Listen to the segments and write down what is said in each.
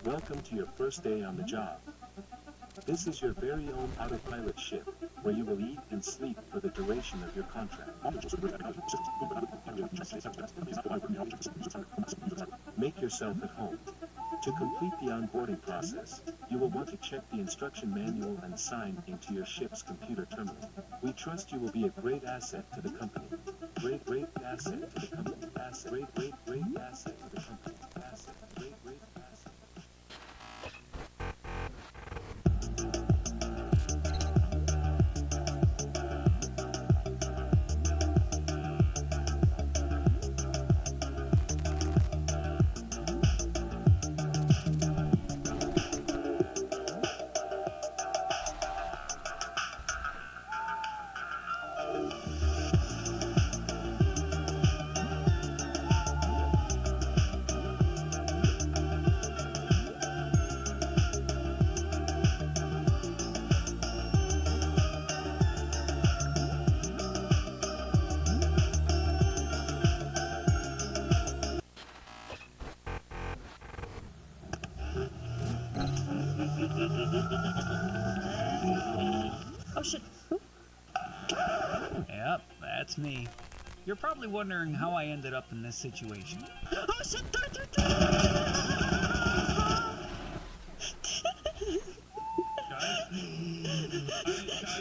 Welcome to your first day on the job. This is your very own autopilot ship, where you will eat and sleep for the duration of your contract. Make yourself at home. To complete the onboarding process, you will want to check the instruction manual and sign into your ship's computer terminal. We trust you will be a great asset to the company. Great asset to the company. Asset. Great asset to the company. Asset. Great asset. Oh shit. Yep, that's me. You're probably wondering how I ended up in this situation. Oh shit. Guys,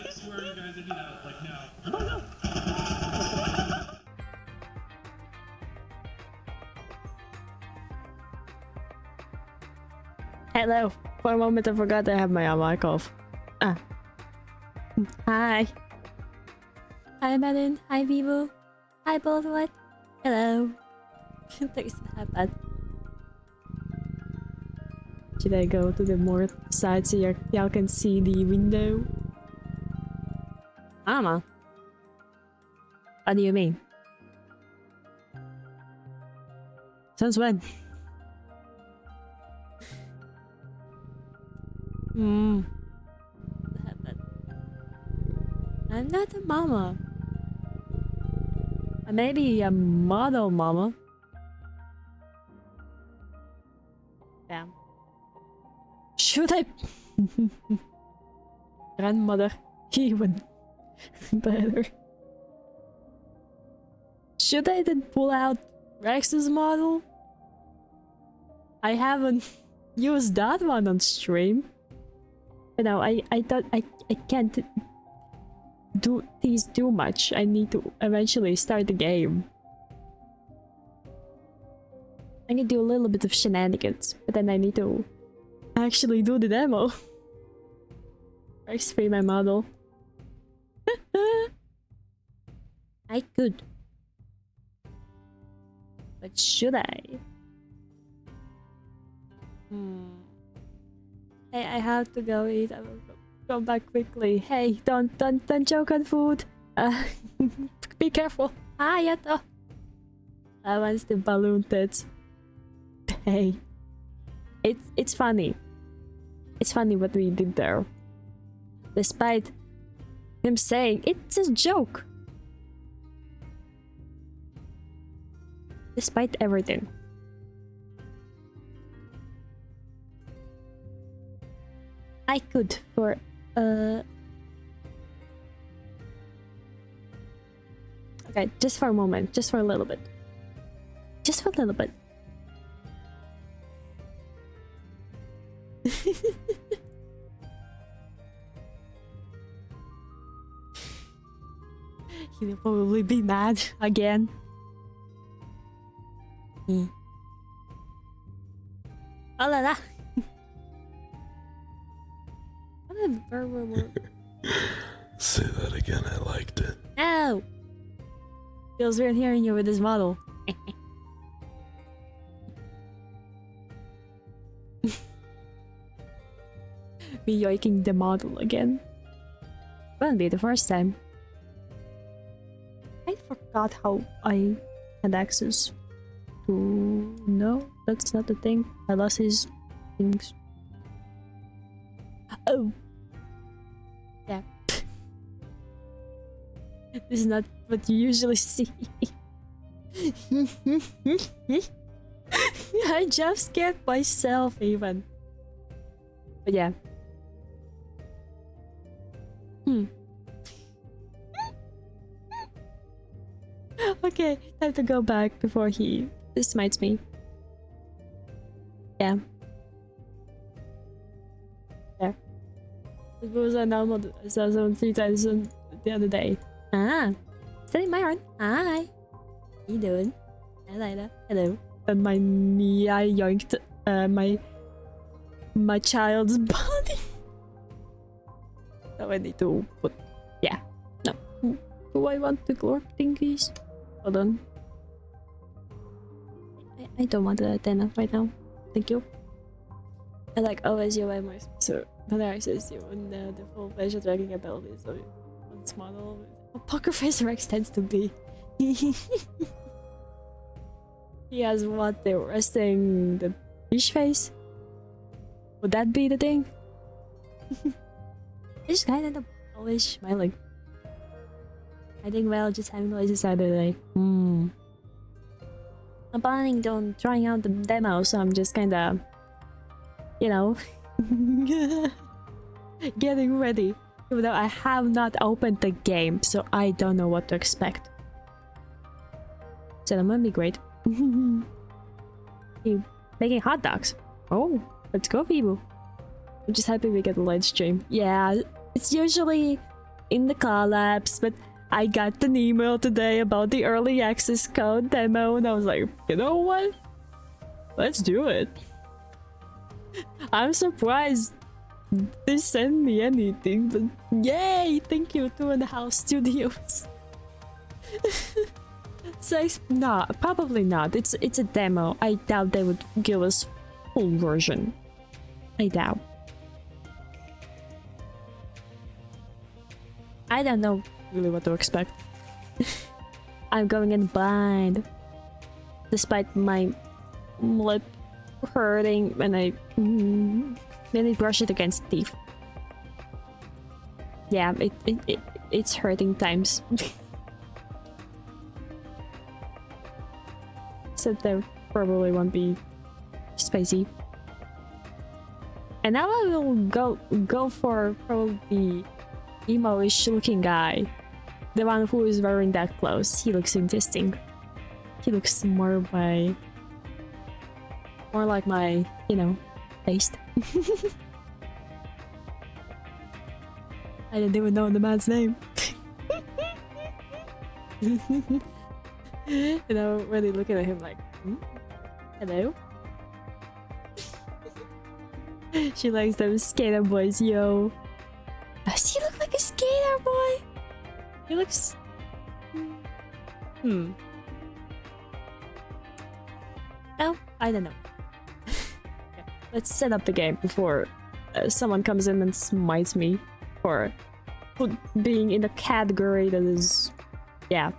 I swear you guys did that, like now. Oh no. Hello. For a moment I forgot I have my mic off. Hi. Hi Madeline. Hi Vivo. Hi Boldwood. Hello. There's the iPad. Should I go to the more side so y'all can see the window? Mama. What do you mean? Since when? I'm not a mama. I may be a model mama. Damn. Should I? Grandmother, even better. Should I then pull out Rex's model? I haven't used that one on stream. You know, I thought I can't do these too much. I need to eventually start the game. I can do a little bit of shenanigans, but then I need to actually do the demo. Rex free my model. I could. But should I? Hey, I have to go eat. I will come back quickly. Hey, don't choke on food. Be careful. Hi, Yato. I want the balloon tits. Hey, it's funny. It's funny what we did there. Despite him saying it's a joke. Despite everything. I could for okay, just for a moment, just for a little bit. Just for a little bit. He will probably be mad again. Oh la la. Say that again, I liked it. No! Feels weird hearing you with this model. Me yoiking the model again. Won't be the first time. I forgot how I had access to... No, that's not the thing. I lost his things. Oh! Yeah. This is not what you usually see. I just scared myself even. But yeah. Okay, time to go back before he smites me. Yeah. There. It was a normal 3,000 the other day. Ah. Study Myron. Hi. How you doing? Hello. Hello. And my knee, I yoinked my child's body. So I need to put... Yeah. No. Do I want the glorp thingies? Hold on. I don't want the antenna right now. Thank you. I like always UI more so better access you on the full facial tracking ability. So on this model, a poker face Rex tends to be. He has what the resting the fish face. Would that be the thing? He's kind of always smiling. I think well, just having noises out of the day. I'm planning on trying out the demo, so I'm just kinda, you know, getting ready. Even though I have not opened the game, so I don't know what to expect. So that might be great. You making hot dogs? Oh, let's go, Fibu. I'm just happy we get a live stream. Yeah, it's usually in the collabs, but I got an email today about the early access code demo, and I was like, you know what? Let's do it. I'm surprised they sent me anything, but yay! Thank you, 2.5 Studios. So no, probably not. It's a demo. I doubt they would give us full version. I doubt. I don't know really what to expect. I'm going in blind. Despite my lip hurting when I brush it against teeth. Yeah, it's hurting times. So there probably won't be spicy. And now I will go for probably emo-ish looking guy. The one who is wearing that clothes. He looks interesting. He looks more like my, you know, taste. I didn't even know the man's name. You know, really looking at him like, hello? She likes those skater boys, yo. Does he look like a skater boy? He looks... Oh, I don't know. Yeah, let's set up the game before someone comes in and smites me for being in a category that is... Yeah.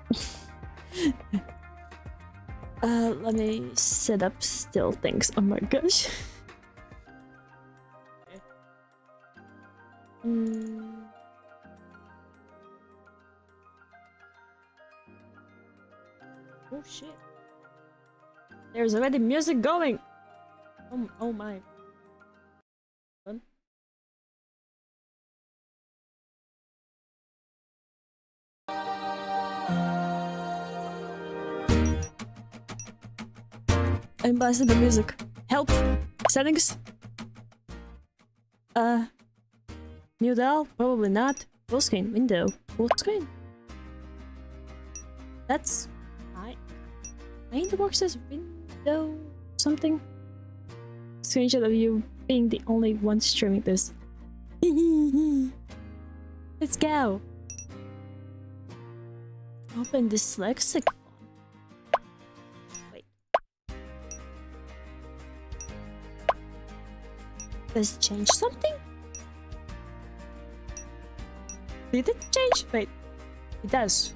Let me set up still things. Oh my gosh. Oh shit. There's already music going. Oh my. Fun. I blasted the music. Help! Settings? Mute all? Probably not. Full screen. Window. Full screen. That's... I think the box says window... something? Screenshot of you being the only one streaming this. Let's go! Open dyslexic. Does it change something? Did it change? Wait, it does.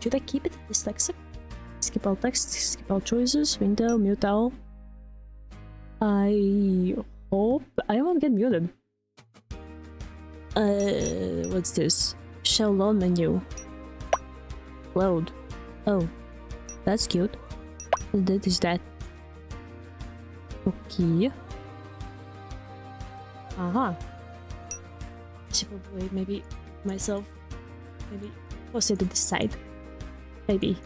Should I keep it dyslexic? Skip all text, skip all choices, window, mute all. I hope I won't get muted. What's this? Shell load menu. Load. Oh, that's cute. What is that? Okay. Uh-huh. I should probably maybe myself maybe closer to the side. Maybe.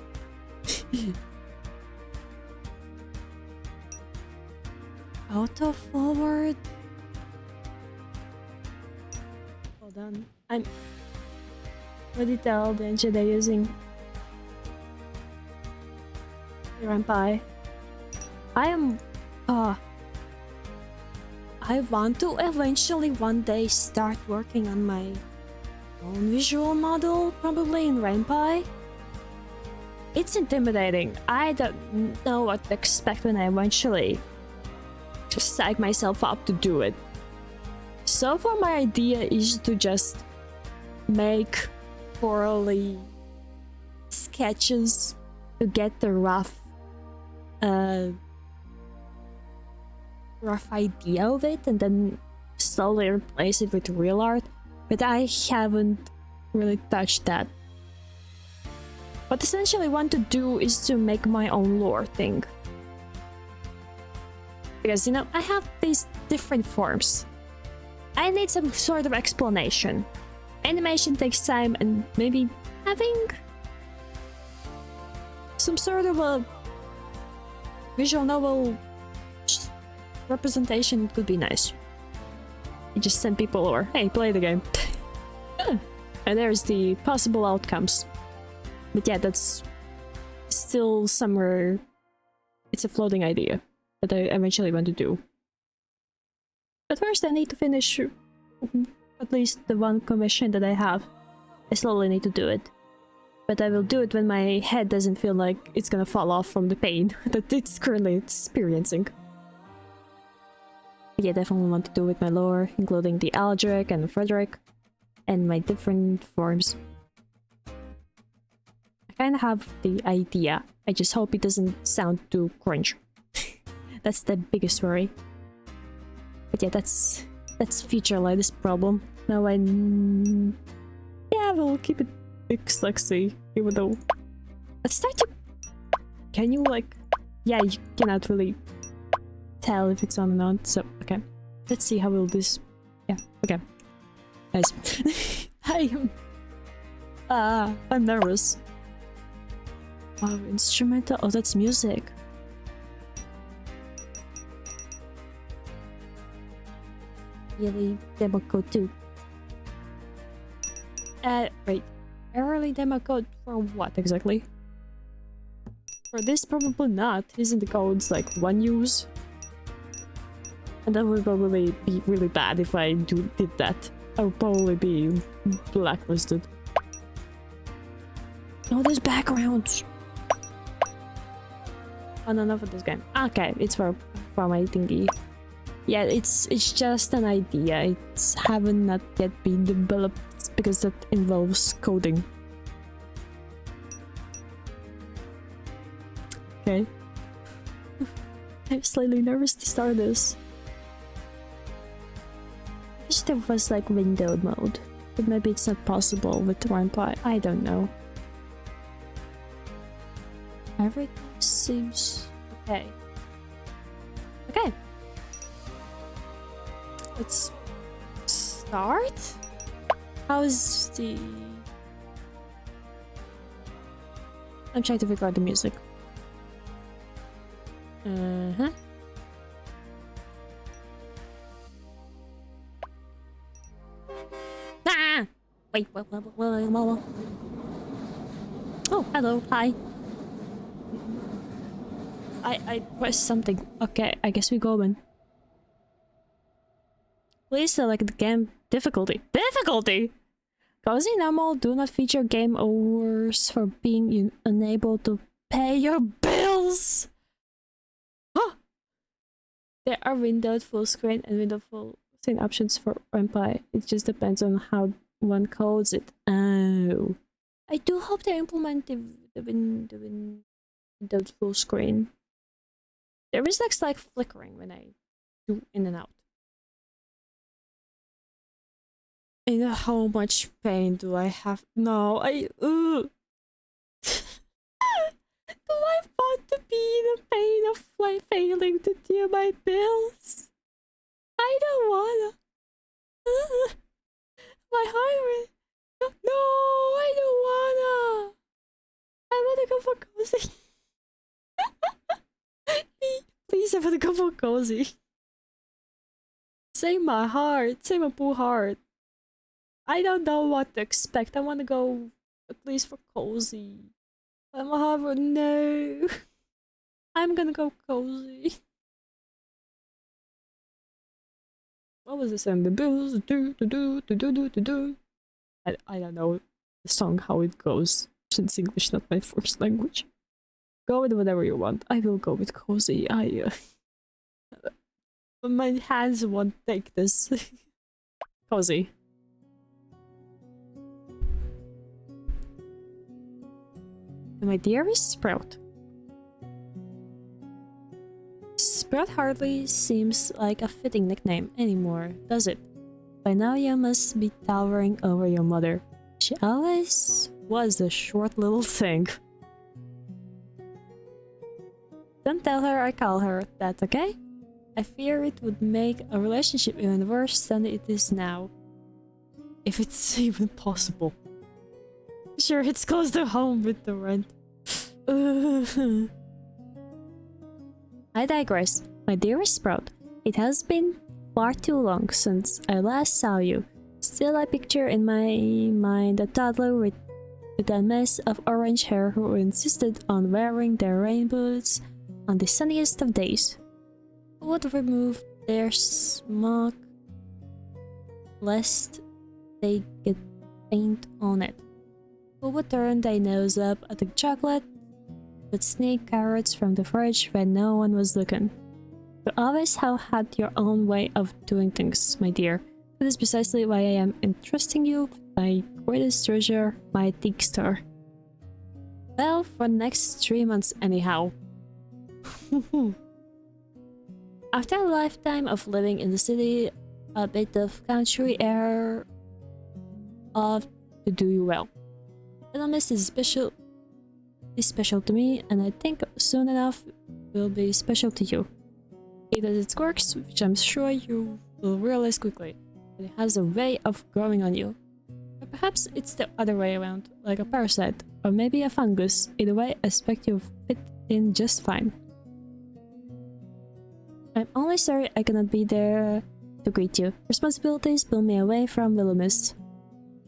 Auto forward. Hold on. What did tell the engine they're using? Rampai. I want to eventually one day start working on my own visual model, probably in Rampai. It's intimidating. I don't know what to expect when I eventually just psych myself up to do it. So far my idea is to just make poorly sketches to get the rough idea of it and then slowly replace it with real art, but I haven't really touched that. What essentially I want to do is to make my own lore thing. Because, you know, I have these different forms. I need some sort of explanation. Animation takes time, and maybe having some sort of a visual novel representation could be nice. You just send people over, hey, play the game. And there's the possible outcomes. But yeah, that's still somewhere. It's a floating idea that I eventually want to do. But first I need to finish at least the one commission that I have. I slowly need to do it. But I will do it when my head doesn't feel like it's gonna fall off from the pain that it's currently experiencing. But yeah, definitely want to do with my lore, including the Aldrich and Frederick, and my different forms. I kinda have the idea, I just hope it doesn't sound too cringe. That's the biggest worry. But yeah, that's future Lightus problem. Now yeah, we'll keep it big sexy, even though let's start to... Can you like... Yeah, you cannot really tell if it's on or not, so okay. Let's see how will this... Yeah, okay. Nice. I'm nervous. Wow, instrumental? Oh, that's music. Yearly demo code 2. Wait. Early demo code for what exactly? For this, probably not. Isn't the codes like one use? And that would probably be really bad if I did that. I would probably be blacklisted. Oh, there's backgrounds! Oh no, not for this game. Okay, it's for my thingy. Yeah, it's just an idea. It's haven't not yet been developed because that involves coding. Okay. I'm slightly nervous to start this. I wish there was like windowed mode, but maybe it's not possible with Rampai. I don't know. Everything seems okay. Okay. Let's start? How's the... I'm trying to figure out the music. Uh-huh. Ah! Wait, wait. Oh, hello, hi. I pressed something. Okay, I guess we go in. Please select the game difficulty. Difficulty? Cozy normal do not feature game overs for being unable to pay your bills. Huh. There are windowed full screen and windowed full screen options for Rampai. It just depends on how one codes it. Oh. I do hope they implement the windowed full screen. There is like slight flickering when I do in and out. And how much pain do I have? No, do I want to be in the pain of like failing to do my bills? I don't wanna. My heart. No, I don't wanna. I wanna go for cozy. Please, I wanna go for cozy. Save my heart. Save my poor heart. I don't know what to expect. I wanna go at least for cozy. I'm a Harvard. No. I'm gonna go cozy. What was the song? The bills do do do do do do do do. I don't know the song how it goes since English not my first language. Go with whatever you want. I will go with cozy. My hands won't take this. Cozy. My dearest Sprout. Sprout hardly seems like a fitting nickname anymore, does it? By now you must be towering over your mother. She always was a short little thing. Don't tell her I call her that, okay? I fear it would make a relationship even worse than it is now. If it's even possible. Sure, it's close to home with the rent. I digress. My dearest Sprout, it has been far too long since I last saw you. Still, I picture in my mind a toddler with a mess of orange hair who insisted on wearing their rain boots on the sunniest of days. Who would remove their smock lest they get paint on it? Who would turn their nose up at the chocolate but sneak carrots from the fridge when no one was looking? You always have had your own way of doing things, my dear. That is precisely why I am entrusting you with my greatest treasure, my antique store. Well, for the next 3 months anyhow. After a lifetime of living in the city, a bit of country air ought to do you well. Willowmist is special to me, and I think soon enough will be special to you. It has its quirks, which I'm sure you will realize quickly, but it has a way of growing on you. Or perhaps it's the other way around, like a parasite, or maybe a fungus. Either way, I expect you fit in just fine. I'm only sorry I cannot be there to greet you. Responsibilities pull me away from Willowmist.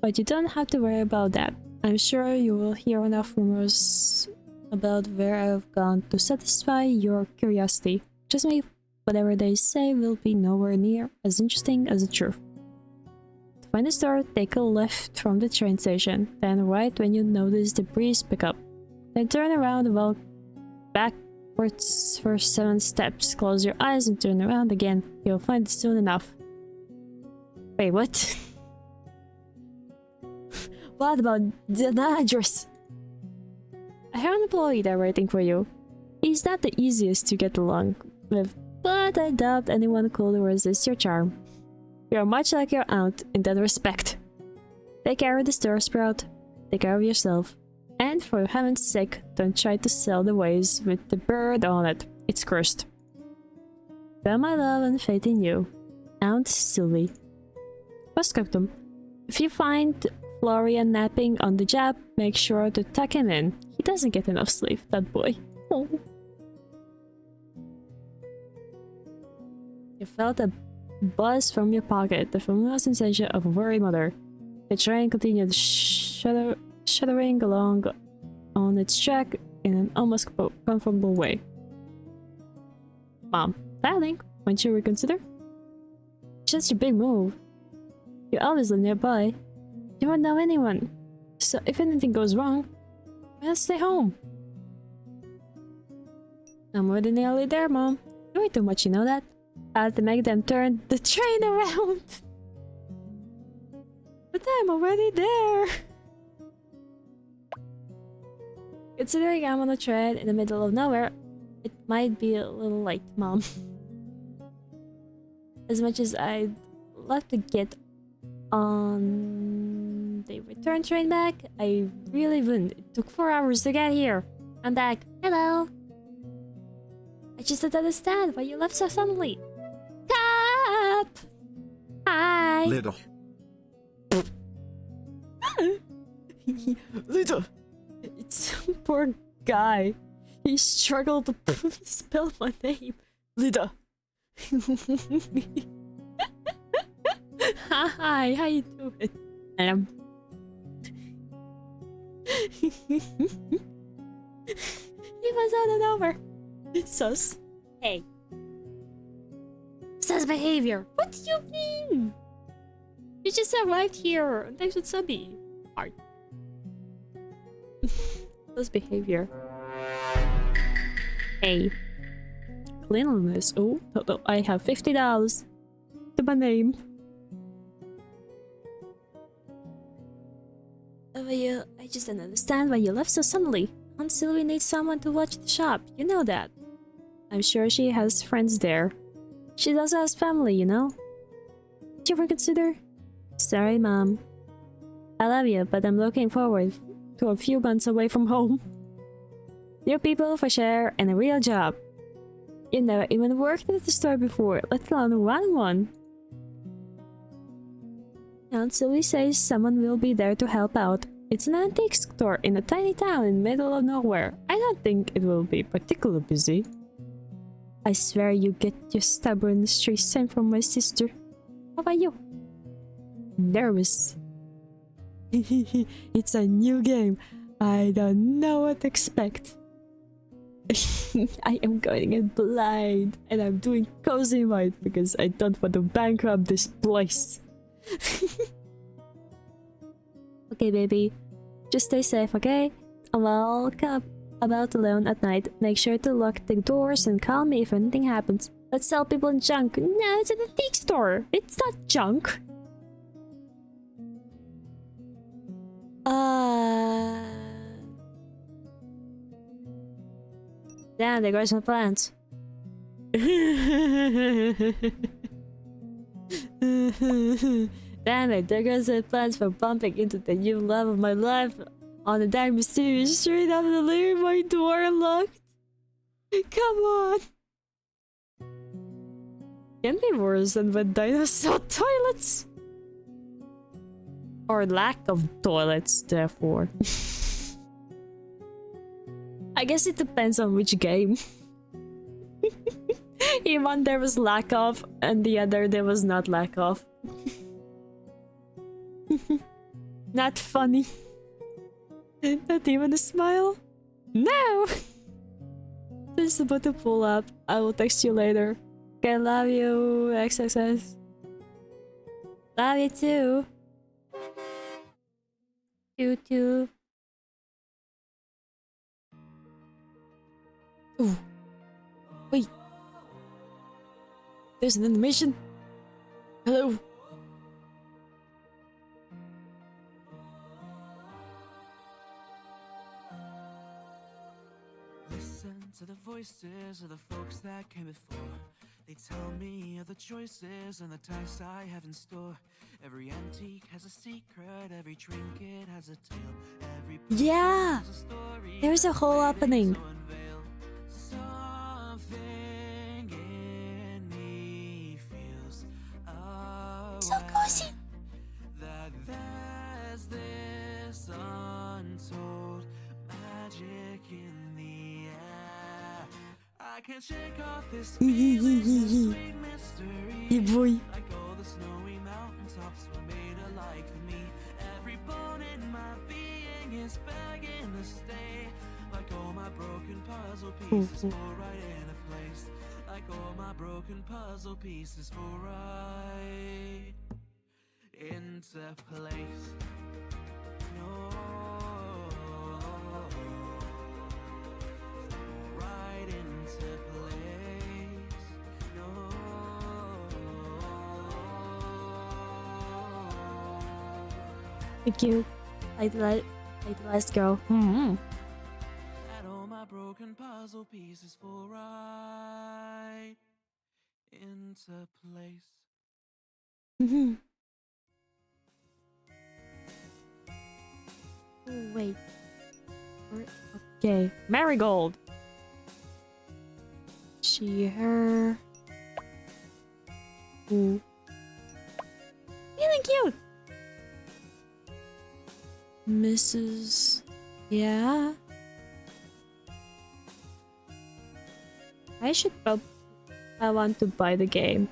But you don't have to worry about that. I'm sure you will hear enough rumors about where I've gone to satisfy your curiosity. Trust me, whatever they say will be nowhere near as interesting as the truth. To find the store, take a left from the train station, then right when you notice the breeze pick up. Then turn around and walk backwards for 7 steps. Close your eyes and turn around again. You'll find it soon enough. Wait, what? What about the address? I have an employee there waiting for you. He's not the easiest to get along with, but I doubt anyone could resist your charm. You are much like your aunt in that respect. Take care of the store, Sprout. Take care of yourself. And for heaven's sake, don't try to sell the vase with the bird on it. It's cursed. Well, my love and faith in you. Aunt Sylvie. Postscriptum. If you find Florian napping on the job, make sure to tuck him in. He doesn't get enough sleep, that boy. Oh. You felt a buzz from your pocket, the familiar sensation of a worried mother. The train continued shuddering along on its track in an almost comfortable way. Mom, darling, won't you reconsider? Just your big move. You always live nearby. You won't know anyone. So if anything goes wrong, I'll stay home. I'm already nearly there, Mom. You ain't too much, you know that? I had to make them turn the train around. But I'm already there. Considering I'm on a train in the middle of nowhere, it might be a little late, Mom. As much as I'd love to get on the return train back, I really wouldn't. It took 4 hours to get here. I'm back. Hello. I just don't understand why you left so suddenly. Cap! Hi! Little. Little. It's some poor guy. He struggled to spell my name. Lida. Hi, how you doing? He was out and over. Sus. Hey. Sus behavior. What do you mean? You just arrived here. Thanks with Subby. Art. Sus behavior. Hey. Cleanliness. Oh, I have $50 to my name. I just don't understand why you left so suddenly. Aunt Sylvie needs someone to watch the shop. You know that. I'm sure she has friends there. She also has family, you know? Did you ever consider? Sorry, Mom. I love you, but I'm looking forward to a few months away from home. New people, fresh air, and a real job. You never even worked at the store before, let alone run one. Aunt Sylvie says someone will be there to help out. It's an antique store in a tiny town in the middle of nowhere. I don't think it will be particularly busy. I swear you get your stubborn street same from my sister. How about you? Nervous. It's a new game. I don't know what to expect. I am going in blind and I'm doing cozy mode because I don't want to bankrupt this place. Okay, baby. Just stay safe, okay? And while about alone at night, make sure to lock the doors and call me if anything happens. Let's sell people junk. No, it's an antique store. It's not junk. Damn, there goes my plants. Damn it, there goes my plans for bumping into the new love of my life on a dark mysterious street after leaving my door unlocked. Come on. Can be worse than when dinosaur toilets. Or lack of toilets, therefore. I guess it depends on which game. In one there was lack of, and the other there was not lack of. Not funny. Not even a smile. No! Just about to pull up. I will text you later. Okay, love you, XXS. Love you too. You too. Ooh. Wait. There's an animation. Hello. Listen to the voices of the folks that came before. They tell me of the choices and the tasks I have in store. Every antique has a secret, every trinket has a tale. Every Yeah! has a story. There's a whole opening. Something in me feels So cozy. that there's this untold magic in the air. I can't shake off this feeling, this sweet mystery. Yeah, boy. Like all the snowy mountaintops were made alike for me. Every bone in my being is begging to stay. Like all my broken puzzle pieces fall right into place. Like all my broken puzzle pieces fall right into place. No, right into place. No. Thank you. Like the last girl. Mm-hmm. And all my broken puzzle pieces fall right into place. Mm-hmm. Oh, wait. Okay. Marigold. She, her. Ooh. Yeah, Mrs. Yeah. I should probably. I want to buy the game.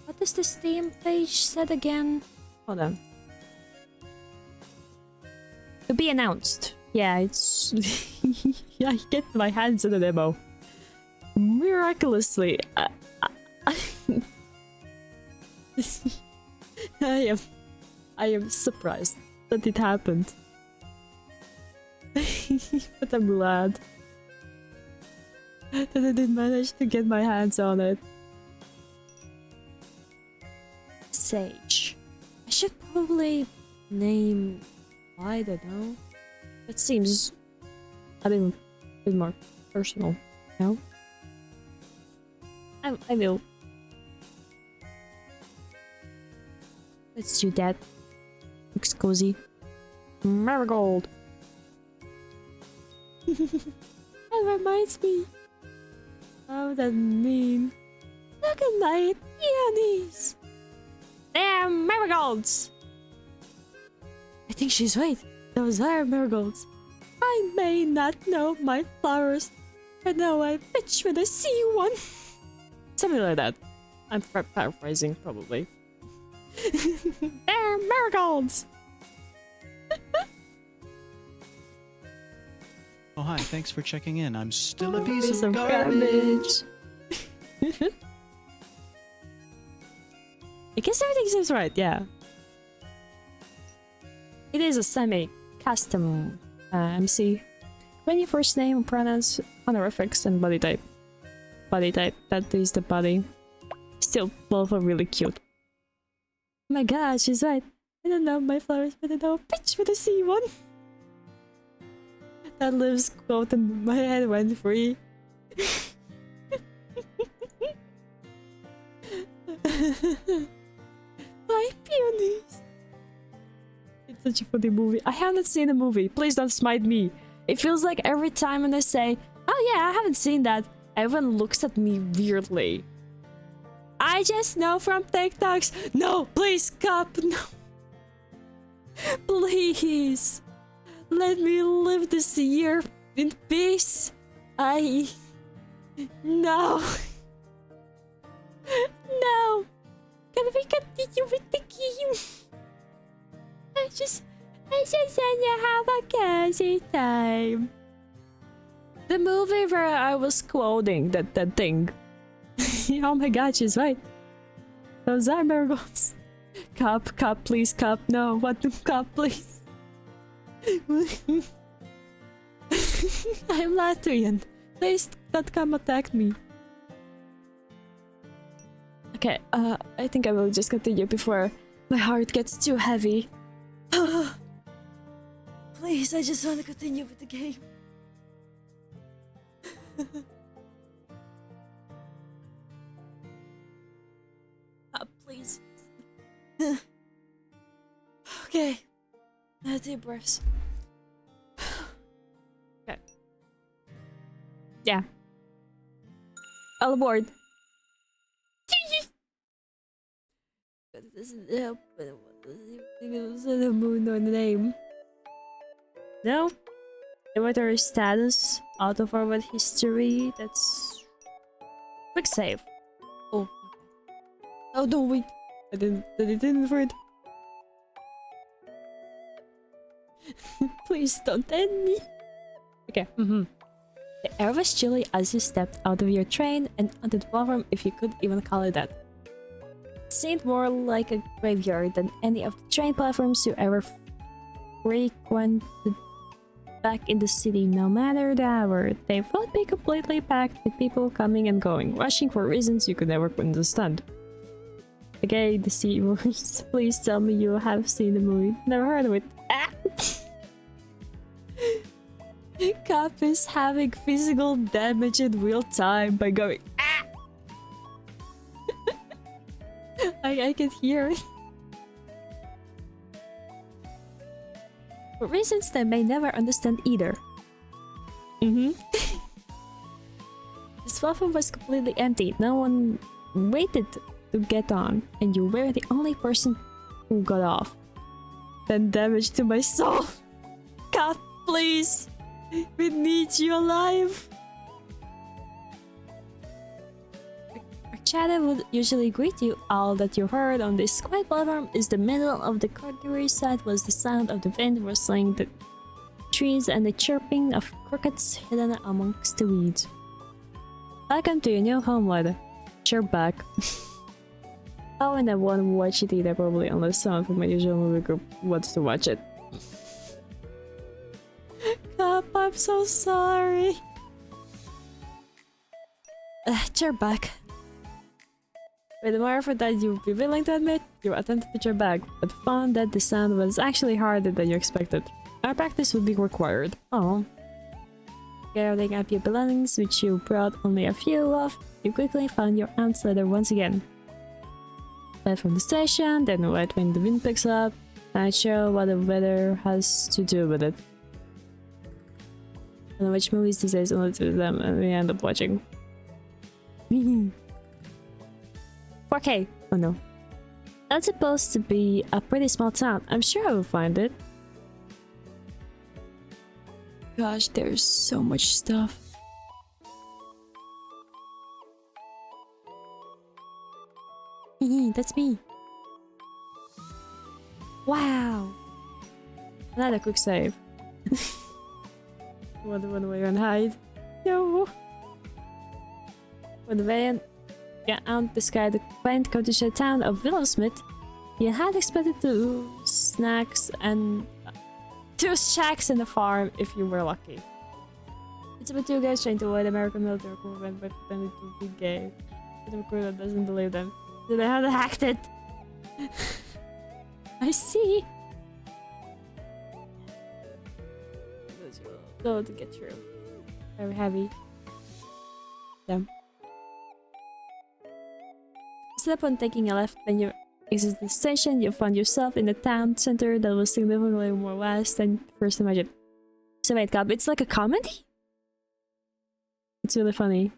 What does the Steam page said again? Hold on. To be announced. Yeah, it's. Yeah, I get my hands on the demo. Miraculously. I am surprised that it happened. But I'm glad that I did manage to get my hands on it. Sage. I should probably name. I don't know. That seems a bit more personal, no? I will. Let's do that. Looks cozy. Marigold. That reminds me. Oh, that mean. Look at my peonies. They're marigolds. I think she's right. Those are marigolds. I may not know my flowers, but now I bitch when I see one. Something like that. I'm paraphrasing, probably. They're marigolds! Oh hi, thanks for checking in. I'm still a piece Piece of of garbage. I guess everything seems right, yeah. It is a semi-custom MC. When your first name, pronouns, honorifics, and body type. Body type, that is the body. Still, both are really cute. Oh my god, she's right. I don't know my flowers, but I know a bitch when I see one. That lives quote in my head went free. My peonies. It's such a funny movie. I haven't seen the movie. Please don't smite me. It feels like every time when I say, oh yeah, I haven't seen that, everyone looks at me weirdly. I just know from TikToks. No, please, Cup, no. Please. Let me live this year in peace. No. No. Can we continue with the game? I just wanna have a cozy time. The movie where I was quoting that thing. Oh my god, she's right. Those are marigolds. Cup, please, Cup. No, what the Cup, please. I'm Latvian. Please don't come attack me. Okay, I think I will just continue before my heart gets too heavy. Please, I just want to continue with the game. Please. Okay. Deep breaths. Okay. Yeah. All aboard. It doesn't help, but it was the moon or the name. No? Inventory status, auto forward history, that's quick save. Oh. Oh no, wait. I didn't for it. Please don't end me. Okay. The air was chilly as you stepped out of your train and onto the platform, if you could even call it that. It seemed more like a graveyard than any of the train platforms you ever frequented back in the city. No matter the hour, they would be completely packed with people coming and going, rushing for reasons you could never understand. Okay, the C words. Please tell me you have seen the movie. Never heard of it. Ah! Cap is having physical damage in real time by going ah! I can hear it. For reasons they may never understand either. This platform was completely empty. No one waited to get on, and you were the only person who got off. 10 damage to my soul. God, please. We need you alive. Chada would usually greet you. All that you heard on this quiet platform is the middle of the countryside was the sound of the wind rustling the trees and the chirping of crickets hidden amongst the weeds. Welcome to your new home, lad. You're back. Oh, and I won't watch it either, probably, unless someone from my usual movie group wants to watch it. God, I'm so sorry. You're back. With more effort than you'd be willing to admit, you attempted to cheer back, but found that the sound was actually harder than you expected. Our practice would be required. Oh. Gathering up your belongings, which you brought only a few of, you quickly found your aunt's letter once again. Back from the station, then right when the wind picks up, not sure what the weather has to do with it. I don't know which movies these days only to them and we end up watching. 4K. Oh no. That's supposed to be a pretty small town. I'm sure I will find it. Gosh, there's so much stuff. That's me. Wow. Another quick save. What the way and hide? No. When the van got out the sky, the quaint countryside town of Willowmist, you had expected two snacks and 2 shacks and a farm if you were lucky. It's about 2 guys trying to avoid American military recruitment by pretending to be gay. But the recruiter doesn't believe them. So they have hacked it. I see. Go to get through. Very heavy. Yeah. Instead upon taking a left when you exit the station, you found yourself in a town center that was significantly more vast than first imagined. So wait, Gab, it's like a comedy? It's really funny.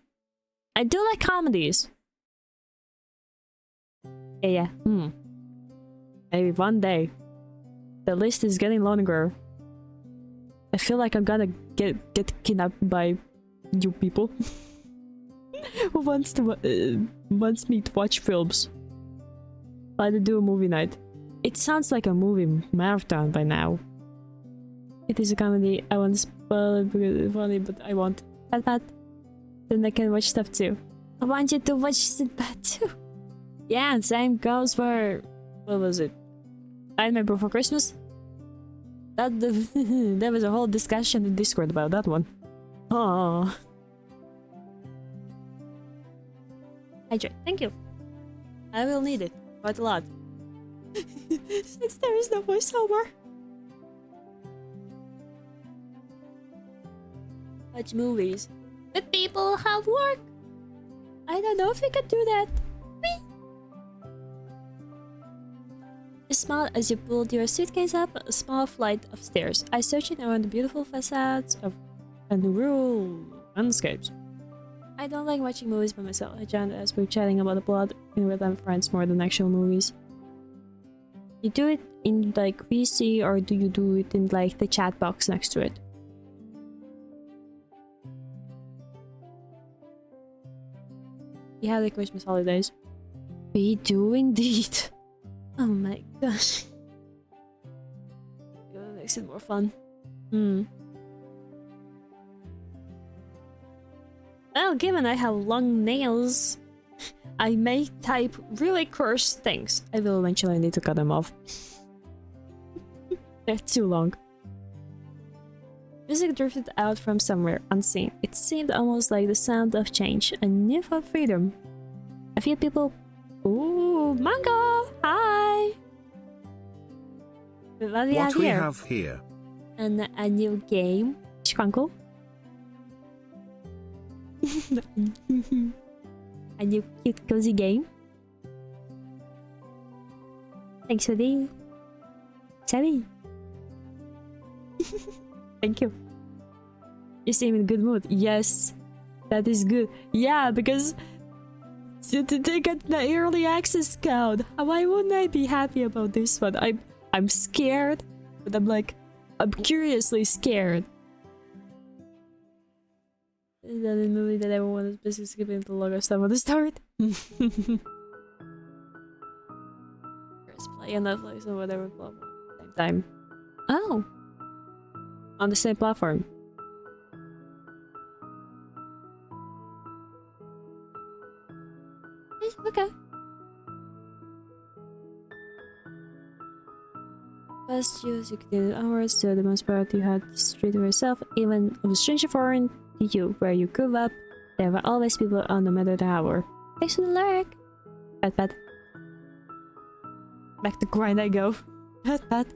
I do like comedies. Yeah. Maybe one day. The list is getting longer. I feel like I'm gonna get kidnapped by you people who wants me to watch films. Why to do a movie night? It sounds like a movie marathon by now. It is a comedy. I won't spoil it because it's funny, but I won't. Pat. Then I can watch stuff too. I want you to watch Sinbad too. Yeah, and same goes for... what was it? Nightmare Before Christmas? There was a whole discussion in Discord about that one. Oh. Hydrate, thank you. I will need it quite a lot. Since there is no voiceover. Watch movies. But people have work. I don't know if we can do that. You smiled as you pulled your suitcase up a small flight of stairs. I searched around the beautiful facades of and rural landscapes. I don't like watching movies by myself. I joined as we're chatting about the plot and with my friends more than actual movies. You do it in like VC or do you do it in like the chat box next to it? We had the Christmas holidays. We do indeed. Oh my gosh. That makes it more fun. Well, given I have long nails, I may type really coarse things. I will eventually need to cut them off. They're too long. Music drifted out from somewhere unseen. It seemed almost like the sound of change, a newfound freedom. A few people... Ooh, Mango! Hi! What do we have here? And a new game. Schwankle. A new cute cozy game. Thanks for the... Sammy. Thank you. You seem in good mood. Yes, that is good. Yeah, because they got the early access code. Why wouldn't I be happy about this one? I'm scared, but I'm curiously scared. Is that a movie that everyone is busy skipping the logo stuff at the start? First play on Netflix or whatever platform. Same time. Oh! On the same platform. Okay. First use you created hours, so the most part you had to street for yourself, even of a stranger foreign to you, where you grew up, there were always people on no matter the hour. Thanks for the lurk! Pat pat. Back to grind I go. Pat pat.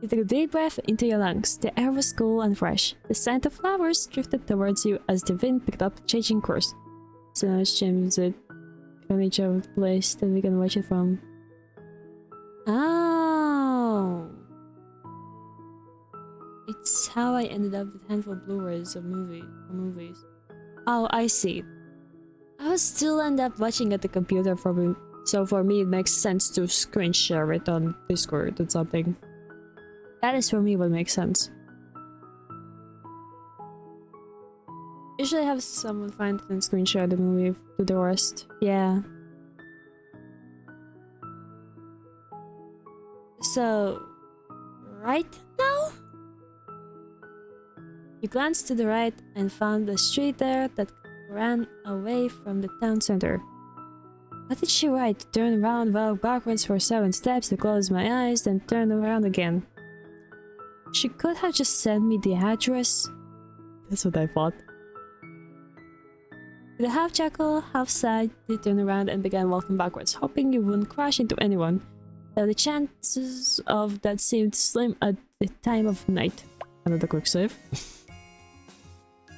You took a deep breath into your lungs. The air was cool and fresh. The scent of flowers drifted towards you as the wind picked up, changing course. So now it's changed it from each other place that we can watch it from. Oh! It's how I ended up with handful of Blu-rays of movies. Oh, I see. I would still end up watching at the computer for me, so for me it makes sense to screen share it on Discord or something. That is for me what makes sense. Usually have someone find it and screen share the movie to the rest. Yeah. So, right now? You glanced to the right and found a street there that ran away from the town center. What did she write? Turn around, walk backwards for 7 steps to close my eyes, then turn around again. She could have just sent me the address. That's what I thought. With a half chuckle, half sigh, they turned around and began walking backwards, hoping you wouldn't crash into anyone. Though the chances of that seemed slim at the time of night. Another quick save.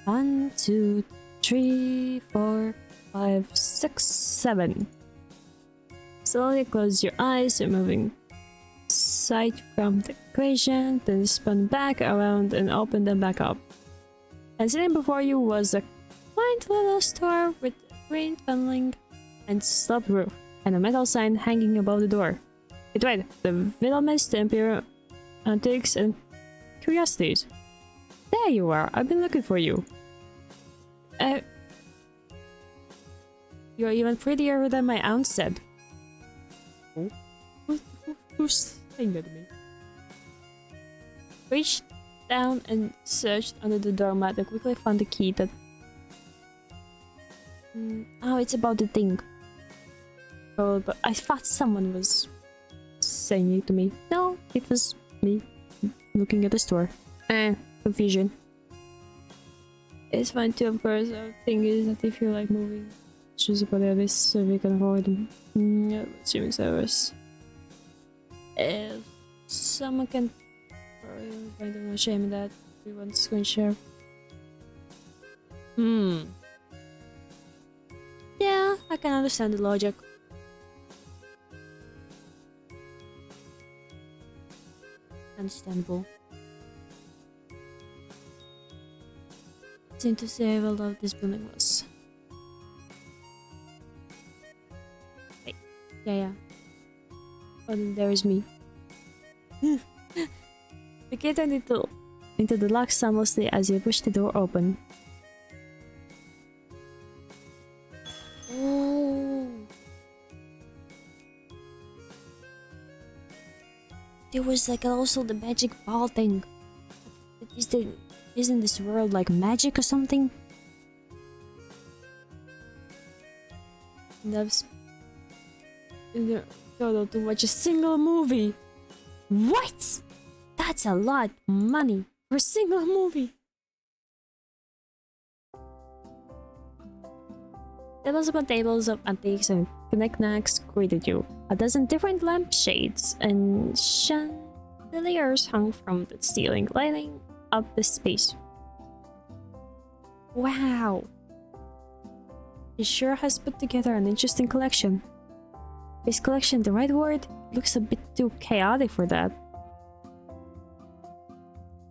1, 2, 3, 4, 5, 6, 7. Slowly close your eyes, removing sight from the equation, then spun back around and opened them back up. And sitting before you was a quaint little store with green paneling and sloped roof, and a metal sign hanging above the door. It read, the Willowmist Demo Antiques and Curiosities. There you are, I've been looking for you. You're even prettier than my aunt said. Who's saying that to me? Reached down and searched under the doormat and quickly found the key that... Oh, it's about the thing. Oh, but I thought someone was saying it to me. No, it was me looking at the store. Confusion. It's fine too, of course. The thing is that if you like moving, choose about this so we can avoid them. Yeah, assuming service. If someone can find no shame in that, we want to screen share. Yeah, I can understand the logic. Understandable. Seem to say how loud this building was. Wait. Yeah. Oh, then there is me. The key turned into the lock soundlessly as you pushed the door open. Oh. There was like also the magic ball thing. Isn't this world like magic or something? That's total to watch a single movie. What? That's a lot of money for a single movie. Tables upon tables of antiques and knickknacks greeted you. A dozen different lampshades and chandeliers hung from the ceiling, lighting up the space. Wow! He sure has put together an interesting collection. Is collection the right word? Looks a bit too chaotic for that.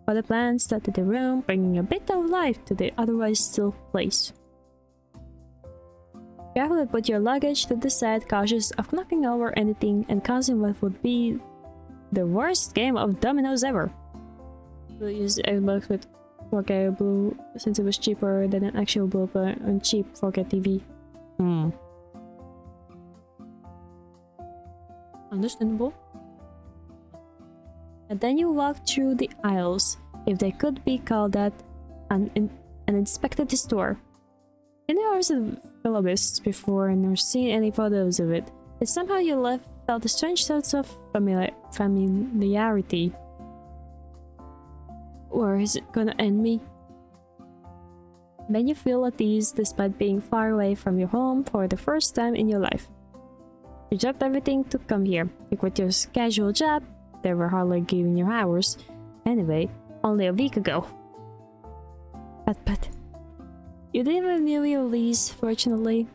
But the plants dotted the room, bringing a bit of life to the otherwise still place. Carefully put your luggage to the side, cautious of knocking over anything and causing what would be the worst game of dominoes ever. We'll use the Xbox with 4K Blue since it was cheaper than an actual Blue on cheap 4K TV. Understandable. And then you walk through the aisles, if they could be called that, and inspected the store. I never seen Willowmist before and never seen any photos of it. But somehow you felt a strange sense of familiarity. Or is it gonna end me? Then you feel at ease despite being far away from your home for the first time in your life. You dropped everything to come here. You quit your casual job. They were hardly giving you hours. Anyway, only a week ago. But you didn't renew your lease, fortunately.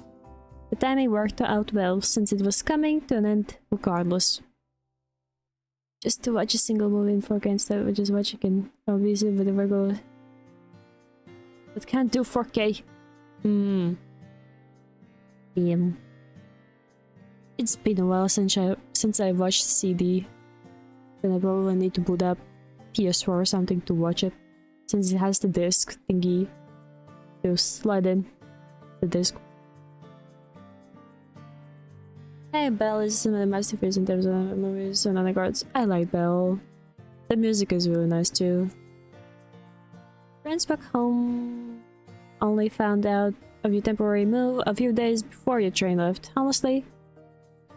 The timing worked out well since it was coming to an end regardless. Just to watch a single movie in 4K instead of just watching it obviously with a regular. But can't do 4K. It's been a while since I watched CD. Then I probably need to boot up PS4 or something to watch it, since it has the disc thingy to slide in the disc. Hey, Belle is some of the masterpieces in terms of movies and other cards. I like Belle. The music is really nice too. Friends back home only found out of your temporary move a few days before your train left. Honestly,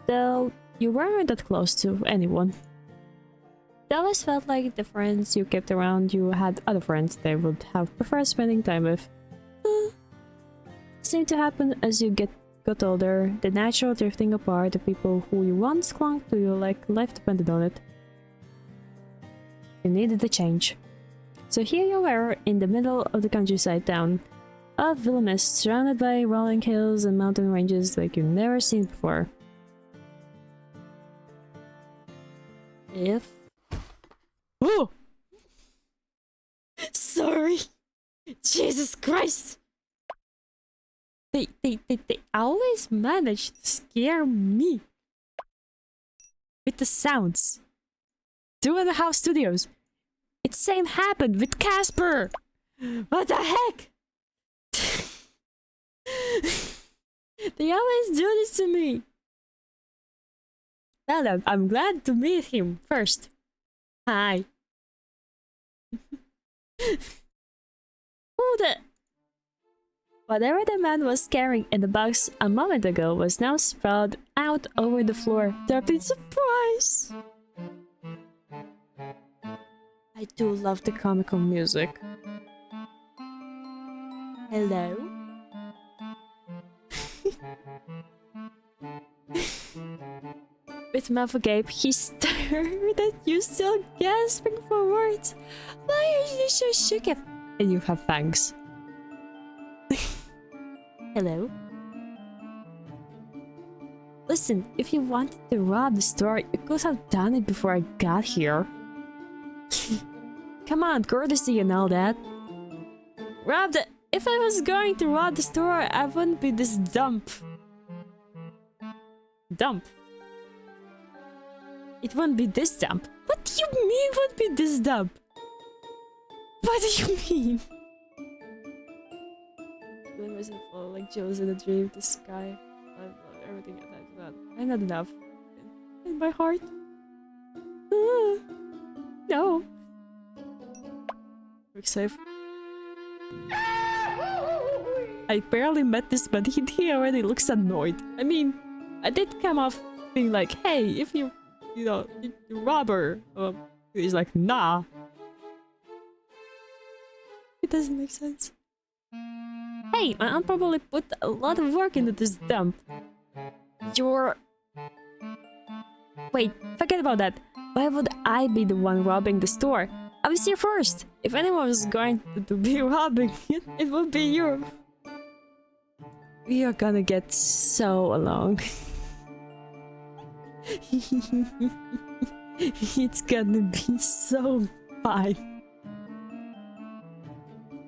though, you weren't that close to anyone. It always felt like the friends you kept around you had other friends they would have preferred spending time with. It seemed to happen as you got older, the natural drifting apart of people who you once clung to you like life depended on it. You needed a change. So here you were in the middle of the countryside town of Willowmist, surrounded by rolling hills and mountain ranges like you've never seen before. Oh! Sorry! Jesus Christ! They always manage to scare me with the sounds. 2.5 Studios. It same happened with Casper. What the heck? They always do this to me. Well, I'm glad to meet him first. Hi. Whatever the man was carrying in the box a moment ago was now sprawled out over the floor, dropped in surprise. I do love the comical music. Hello? With mouth agape, he stared at you, still gasping for words. Why are you so shook? And you have fangs. Hello? Listen, if you wanted to rob the store, you could have done it before I got here. Come on, courtesy and all that. If I was going to rob the store, I wouldn't be this dumb. It wouldn't be this dumb. What do you mean wouldn't be this dumb? What do you mean? Feeling myself like Joe's in a dream, the sky, everything attached to that. I'm not enough. In my heart. No. Quick save. I barely met this, but he already looks annoyed. I mean, I did come off being like, hey, if you robber. He's like, nah. It doesn't make sense. Hey, my aunt probably put a lot of work into this dump. Wait, forget about that. Why would I be the one robbing the store? I was here first. If anyone was going to be robbing it, it would be you. We are gonna get so along. It's gonna be so fine.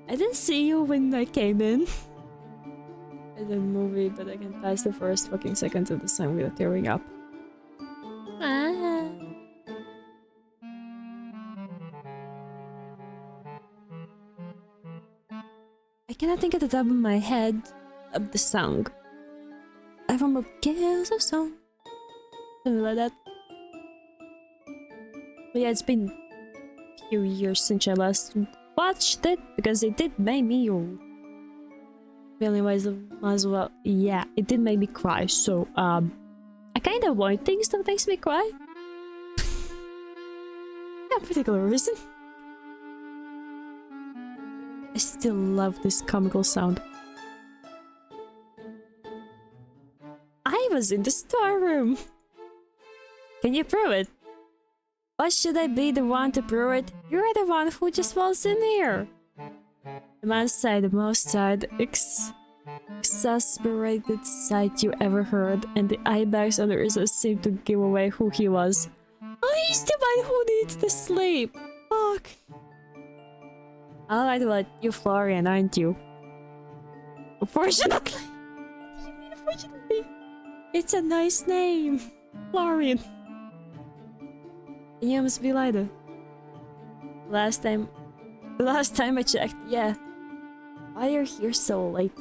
I didn't see you when I came in the movie, but I can pass the first fucking seconds of the song without tearing up. I cannot think at the top of my head of the song. I remember Kills of Song. Something like that. But yeah, it's been a few years since I last watched it because it did make me feeling as well. Yeah, it did make me cry. So I kind of avoid things that makes me cry. No particular reason. I still love this comical sound. I was in the storeroom. Can you prove it? Why should I be the one to prove it? You're the one who just falls in here. The man sighed the most sad, exasperated sight you ever heard, and the eye bags under his eyes seemed to give away who he was. Oh, he's the one who needs the sleep. Fuck. Alright, well, you're Florian, aren't you? Unfortunately. What do you mean, unfortunately? It's a nice name. Florian. You must be Lida. Last time I checked, yeah. Why are you here so late?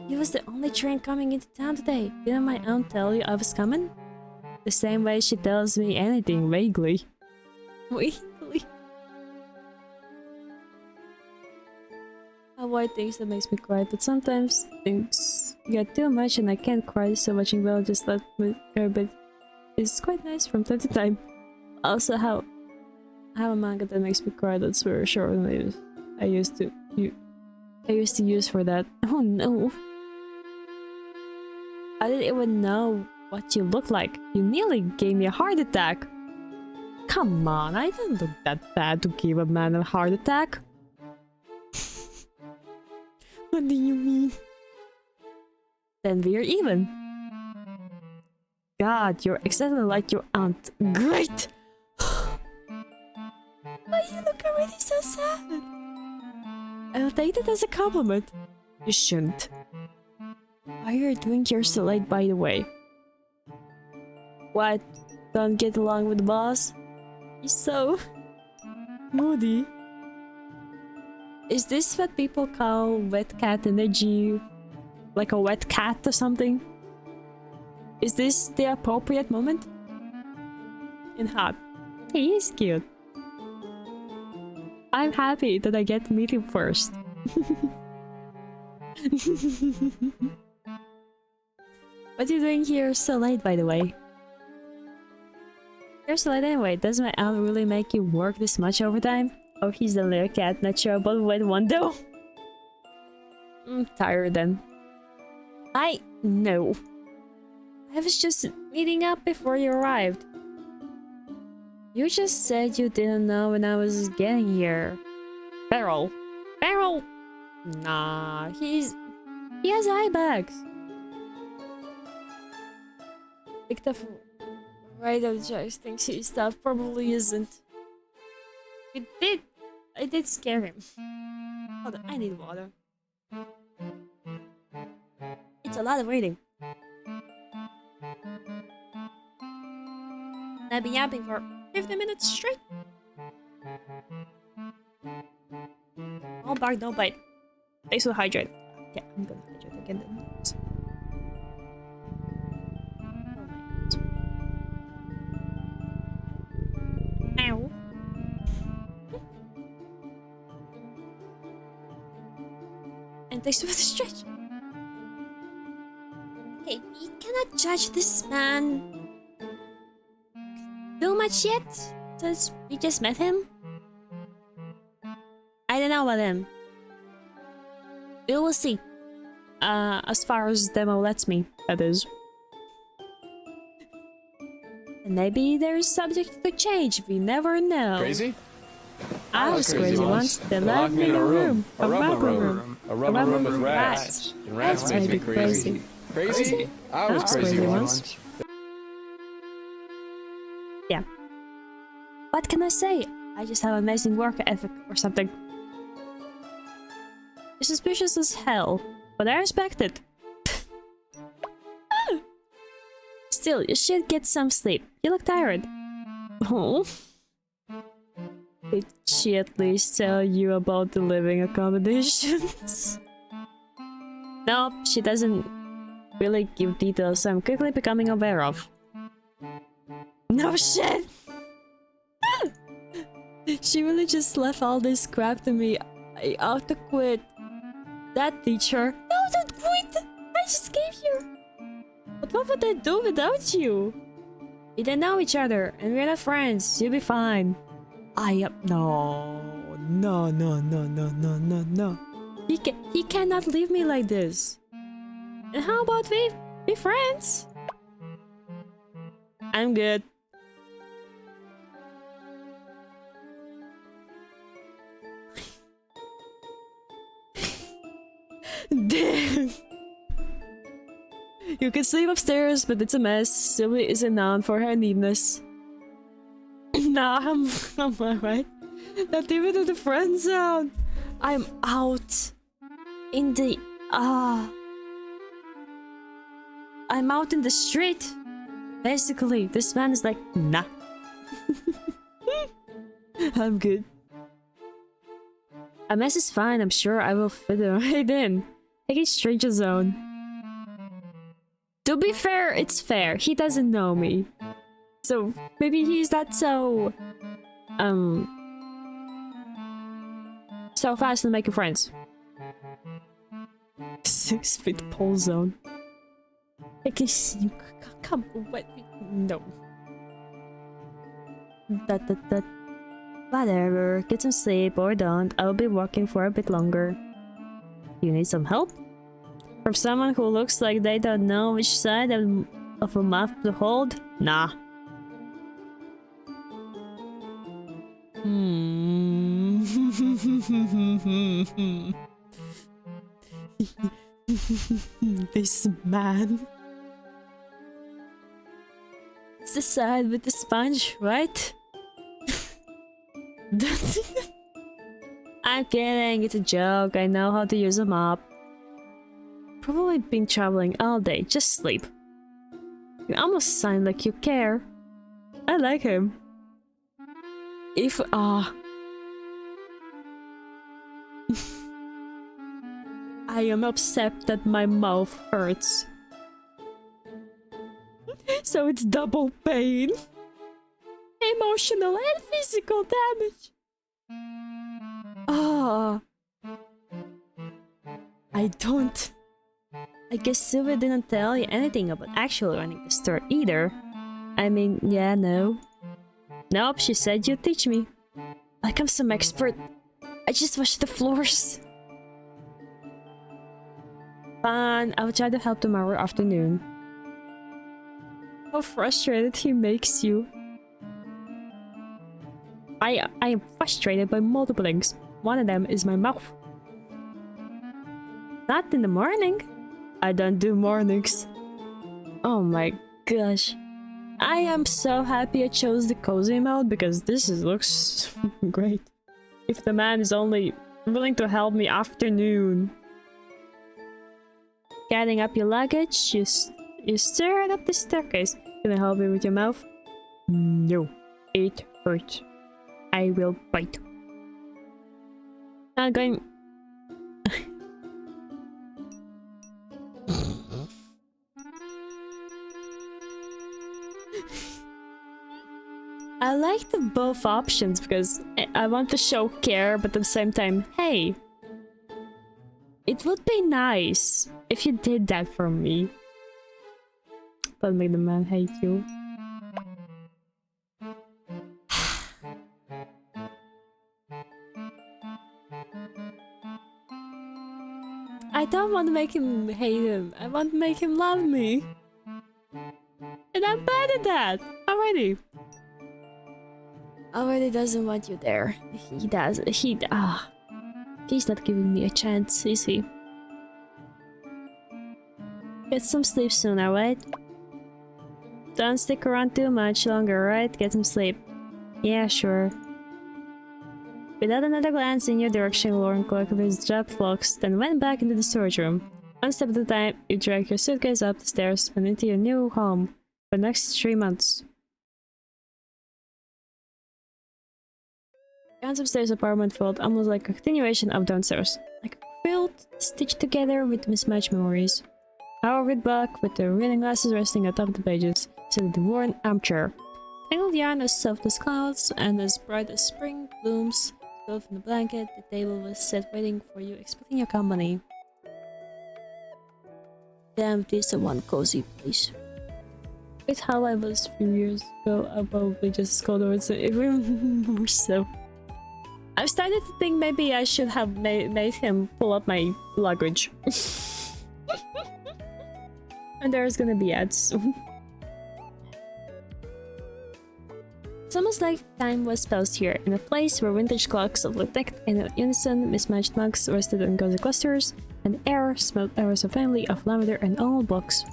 He was the only train coming into town today. Didn't my aunt tell you I was coming? The same way she tells me anything vaguely. Vaguely. I avoid things that makes me cry, but sometimes things get too much and I can't cry so much and well just let me go, but it's quite nice from time to time. Also, have a manga that makes me cry that's very short and I used to use for that. Oh no. I didn't even know what you look like. You nearly gave me a heart attack. Come on, I don't look that bad to give a man a heart attack. What do you mean? Then we're even. God, you're exactly like your aunt. Great! Why you look already so sad? I'll take that as a compliment. You shouldn't. Why are you doing here so late, by the way? What? Don't get along with the boss? He's so moody. Is this what people call wet cat energy? Like a wet cat or something? Is this the appropriate moment? And hot. He is cute. I'm happy that I get to meet him first. What are you doing here so late, by the way? You're so late anyway. Does my aunt really make you work this much overtime? Oh, he's the little cat, not sure about what one though. I'm tired then. I know. I was just meeting up before you arrived. You just said you didn't know when I was getting here. Barrel. Barrel! Nah, he has eye bags. Picked up right out Jax thinks his stuff probably isn't. I did scare him. Hold on, I need water. It's a lot of reading. I've been yapping for 50 minutes straight. All bark, no bite. Thanks for the hydrate. Yeah, I'm gonna hydrate again then. Oh my god. Ow. And thanks for the stretch. Okay, we cannot judge this man too much yet, since we just met him. I don't know about him. We will see. As far as demo lets me, that is. And maybe there is subject to change, we never know. Crazy? I was crazy once. They locked me in a room. A rubber room. A rubber room with rats. And rats make me crazy. Crazy? I was crazy once. Yeah. What can I say? I just have amazing work ethic or something. You're suspicious as hell, but I respect it. Still, you should get some sleep. You look tired. Oh. Did she at least tell you about the living accommodations? Nope, she doesn't really give details I'm quickly becoming aware of. No shit! She really just left all this crap to me. I ought to quit. That teacher. No, don't quit! I just came here. But what would I do without you? We don't know each other, and we're not friends. You'll be fine. I am no. He cannot leave me like this. And how about we be friends? I'm good. Damn. You can sleep upstairs, but it's a mess. Sylvie isn't known for her neatness. Nah, I'm alright. Not even in the friend zone. I'm out. In the I'm out in the street. Basically, this man is like, nah. I'm good. A mess is fine, I'm sure I will fit it right in. Like a stranger zone. To be fair, it's fair. He doesn't know me. So, maybe he's not so... so fast in making friends. 6 feet pole zone. I can see you. Come away. No. Whatever. Get some sleep or don't. I'll be walking for a bit longer. You need some help? From someone who looks like they don't know which side of a mouth to hold? Nah. This man. It's the side with the sponge, right? I'm kidding, it's a joke. I know how to use a mop. Probably been traveling all day, just sleep. You almost sound like you care. I like him. If I am upset that my mouth hurts. So it's double pain. Emotional and physical damage. I guess Sylvia didn't tell you anything about actually running the store either. I mean, yeah, no. Nope, she said you'd teach me. Like I'm some expert. I just wash the floors. Fine, I'll try to help tomorrow afternoon. How frustrated he makes you. I am frustrated by multiple things. One of them is my mouth. Not in the morning. I don't do mornings. Oh my gosh. I am so happy I chose the cozy mode because this looks great. If the man is only willing to help me afternoon. Gathering up your luggage, you stare up the staircase. Can I help you with your mouth? No. It hurts. I will bite. I'm going... I like the both options because I want to show care, but at the same time, hey, it would be nice if you did that for me. Don't make the man hate you. I don't want to make him hate him. I want to make him love me. And I'm bad at that already. Already doesn't want you there. He does. He's not giving me a chance, is he? Get some sleep soon, alright? Don't stick around too much longer, right? Get some sleep. Yeah, sure. Without another glance in your direction, Lauren collected his dropped flocks, then went back into the storage room. One step at a time, you drag your suitcase up the stairs and into your new home for the next 3 months. Down upstairs apartment felt almost like a continuation of downstairs. Like a quilt stitched together with mismatched memories. Howard Buck with the reading glasses resting atop the pages, sat in the worn armchair. Tangled yarn as soft as clouds and as bright as spring blooms. Filled from the blanket, the table was set waiting for you, expecting your company. Damn, this is one cozy place. With how I was a few years ago, I probably just called over to even more so. I've started to think maybe I should have made him pull up my luggage. And there's gonna be ads soon. It's almost like time was paused here, in a place where vintage clocks ticked in unison, mismatched mugs rested in cozy clusters, and the air smelled hours of family of lavender and old books.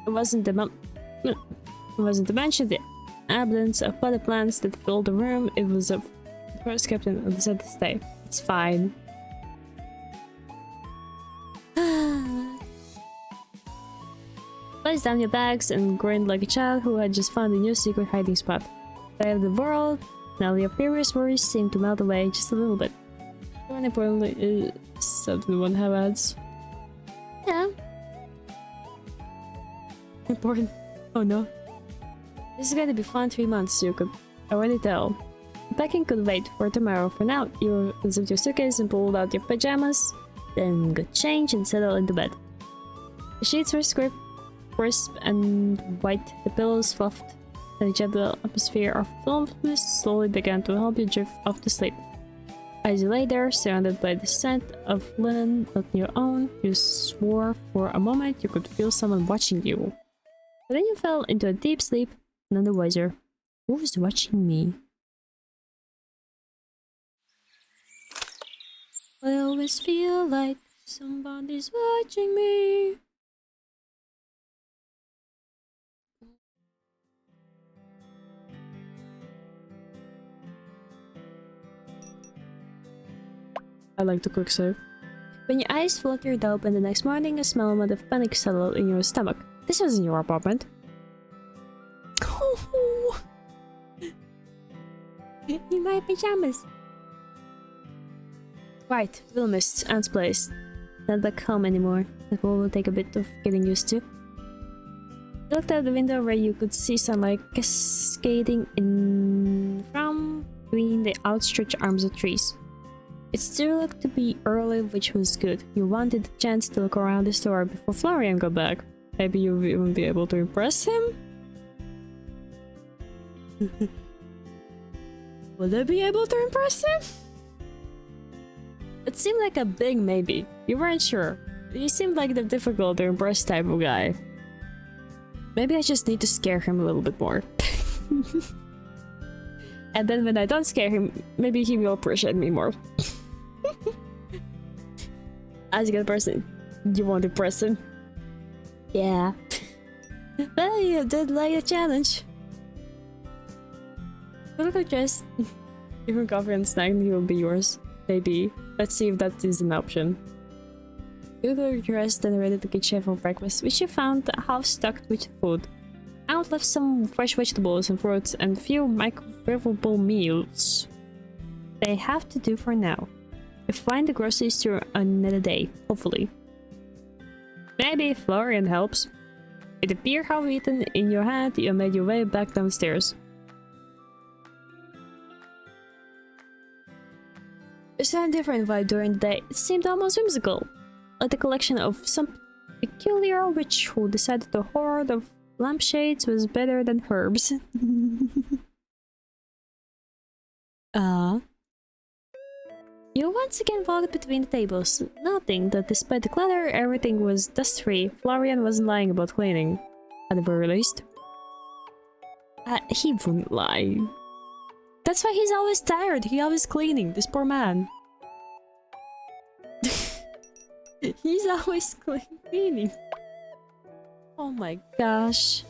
It wasn't to mention the abundance of potted plants that filled the room. It was the first captain decided to stay. It's fine. Place down your bags and grinned like a child who had just found a new secret hiding spot. Sight of the world, now your previous worries seem to melt away just a little bit. More importantly, is something one have ads. Yeah. Important. Oh no. This is gonna be fun 3 months, you could already tell. Packing could wait for tomorrow. For now, you unzipped your suitcase and pulled out your pajamas, then got changed and settled into bed. The sheets were crisp and white, the pillows fluffed, and the gentle atmosphere of Willowmist slowly began to help you drift off to sleep. As you lay there, surrounded by the scent of linen not your own, you swore for a moment you could feel someone watching you. But then you fell into a deep sleep, none the wiser. Who's watching me? I always feel like somebody's watching me. I like to quick save. When your eyes fluttered open the next morning, a small amount of panic settled in your stomach. This wasn't your apartment. Oh. In my pajamas. Right, Willowmist, Aunt's place. Not back home anymore. That will take a bit of getting used to. You looked out the window where you could see sunlight cascading in from between the outstretched arms of trees. It still looked to be early, which was good. You wanted the chance to look around the store before Florian got back. Maybe you'll even be able to impress him? Will I be able to impress him? It seemed like a big maybe. You weren't sure. You seemed like the difficult to impress type of guy. Maybe I just need to scare him a little bit more. And then when I don't scare him, maybe he will appreciate me more. As a good person, you want to impress him? Yeah. Well, you did like a challenge. You look dressed. Even coffee and snack, he will be yours. Maybe. Let's see if that is an option. You look dressed and ready to get chef for breakfast, which you found half stocked with food. Aunt left some fresh vegetables and fruits and a few microwavable meals. They have to do for now. You'll find the grocery store another day, hopefully. Maybe Florian helps. With a beer half eaten in your hand, you made your way back downstairs. There's a different vibe during the day. It seemed almost whimsical. Like a collection of some peculiar witch who decided the hoard of lampshades was better than herbs. You once again walked between the tables, noting that despite the clutter, everything was dust-free. Florian wasn't lying about cleaning, at the very least. He wouldn't lie. That's why he's always tired. He's always cleaning. This poor man. He's always cleaning. Oh my gosh.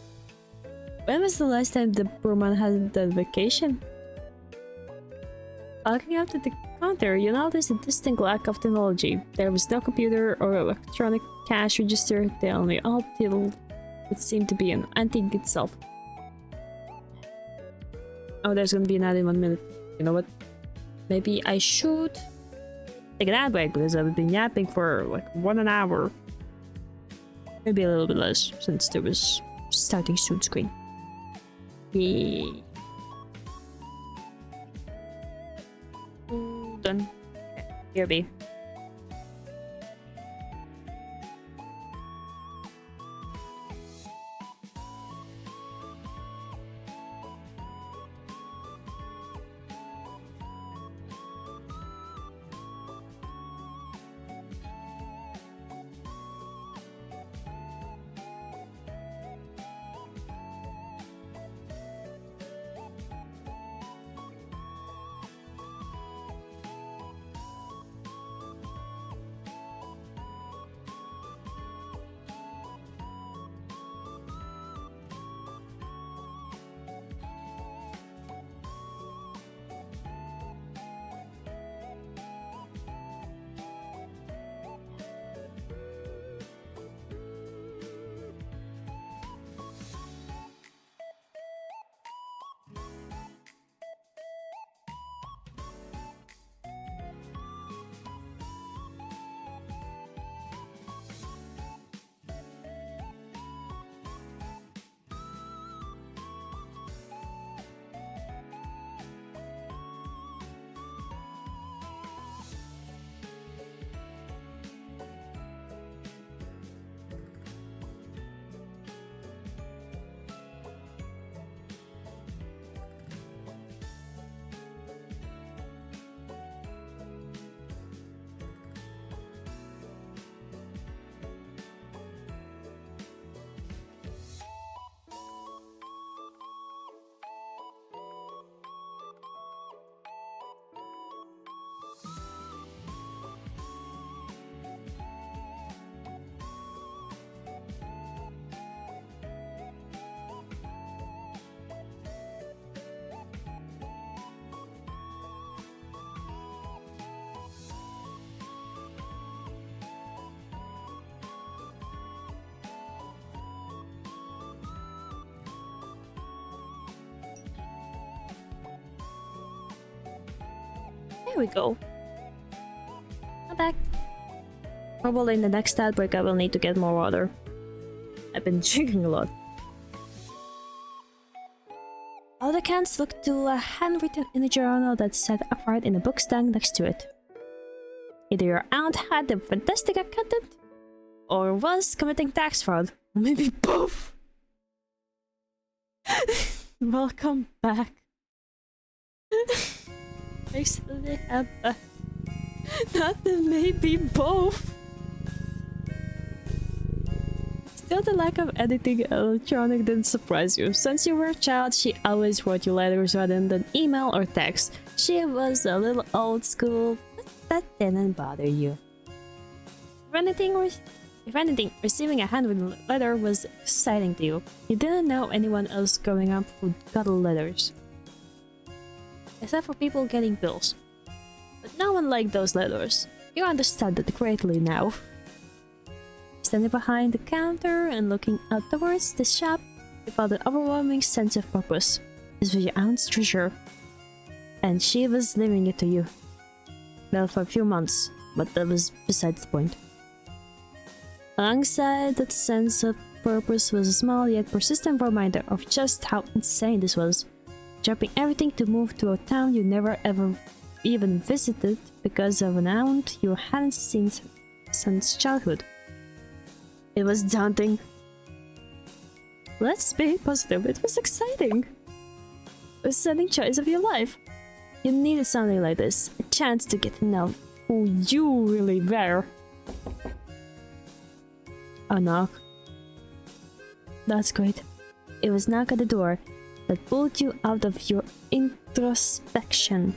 When was the last time the poor man had that vacation? Walking up to the counter, you noticed a distinct lack of technology. There was no computer or electronic cash register. The only title would seem to be an antique itself. Oh, there's gonna be an ad in 1 minute. You know what? Maybe I should take an ad break because I've been yapping for like 1 hour. Maybe a little bit less since there was starting soon screen. Yeah. Done. Okay, here be. There we go. I'm back. Probably in the next ad break I will need to get more water. I've been drinking a lot. All the cans looked to a handwritten in a journal that sat upright in a bookstand next to it. Either your aunt had a fantastic accountant, or was committing tax fraud. Or maybe both! Welcome back. Actually, not the maybe both. Still, the lack of anything electronic didn't surprise you. Since you were a child, she always wrote you letters rather than email or text. She was a little old school, but that didn't bother you. If anything, receiving a handwritten letter was exciting to you. You didn't know anyone else growing up who got letters. Except for people getting bills. But no one liked those letters. You understand that greatly now. Standing behind the counter and looking out towards the shop, you felt an overwhelming sense of purpose. This was your aunt's treasure, and she was leaving it to you. Well, for a few months, but that was besides the point. Alongside that sense of purpose was a small yet persistent reminder of just how insane this was. Dropping everything to move to a town you never ever even visited because of an aunt you hadn't seen since childhood. It was daunting. Let's be positive, it was exciting. A stunning choice of your life. You needed something like this, a chance to get to know who you really were. A knock. That's great. It was a knock at the door that pulled you out of your introspection.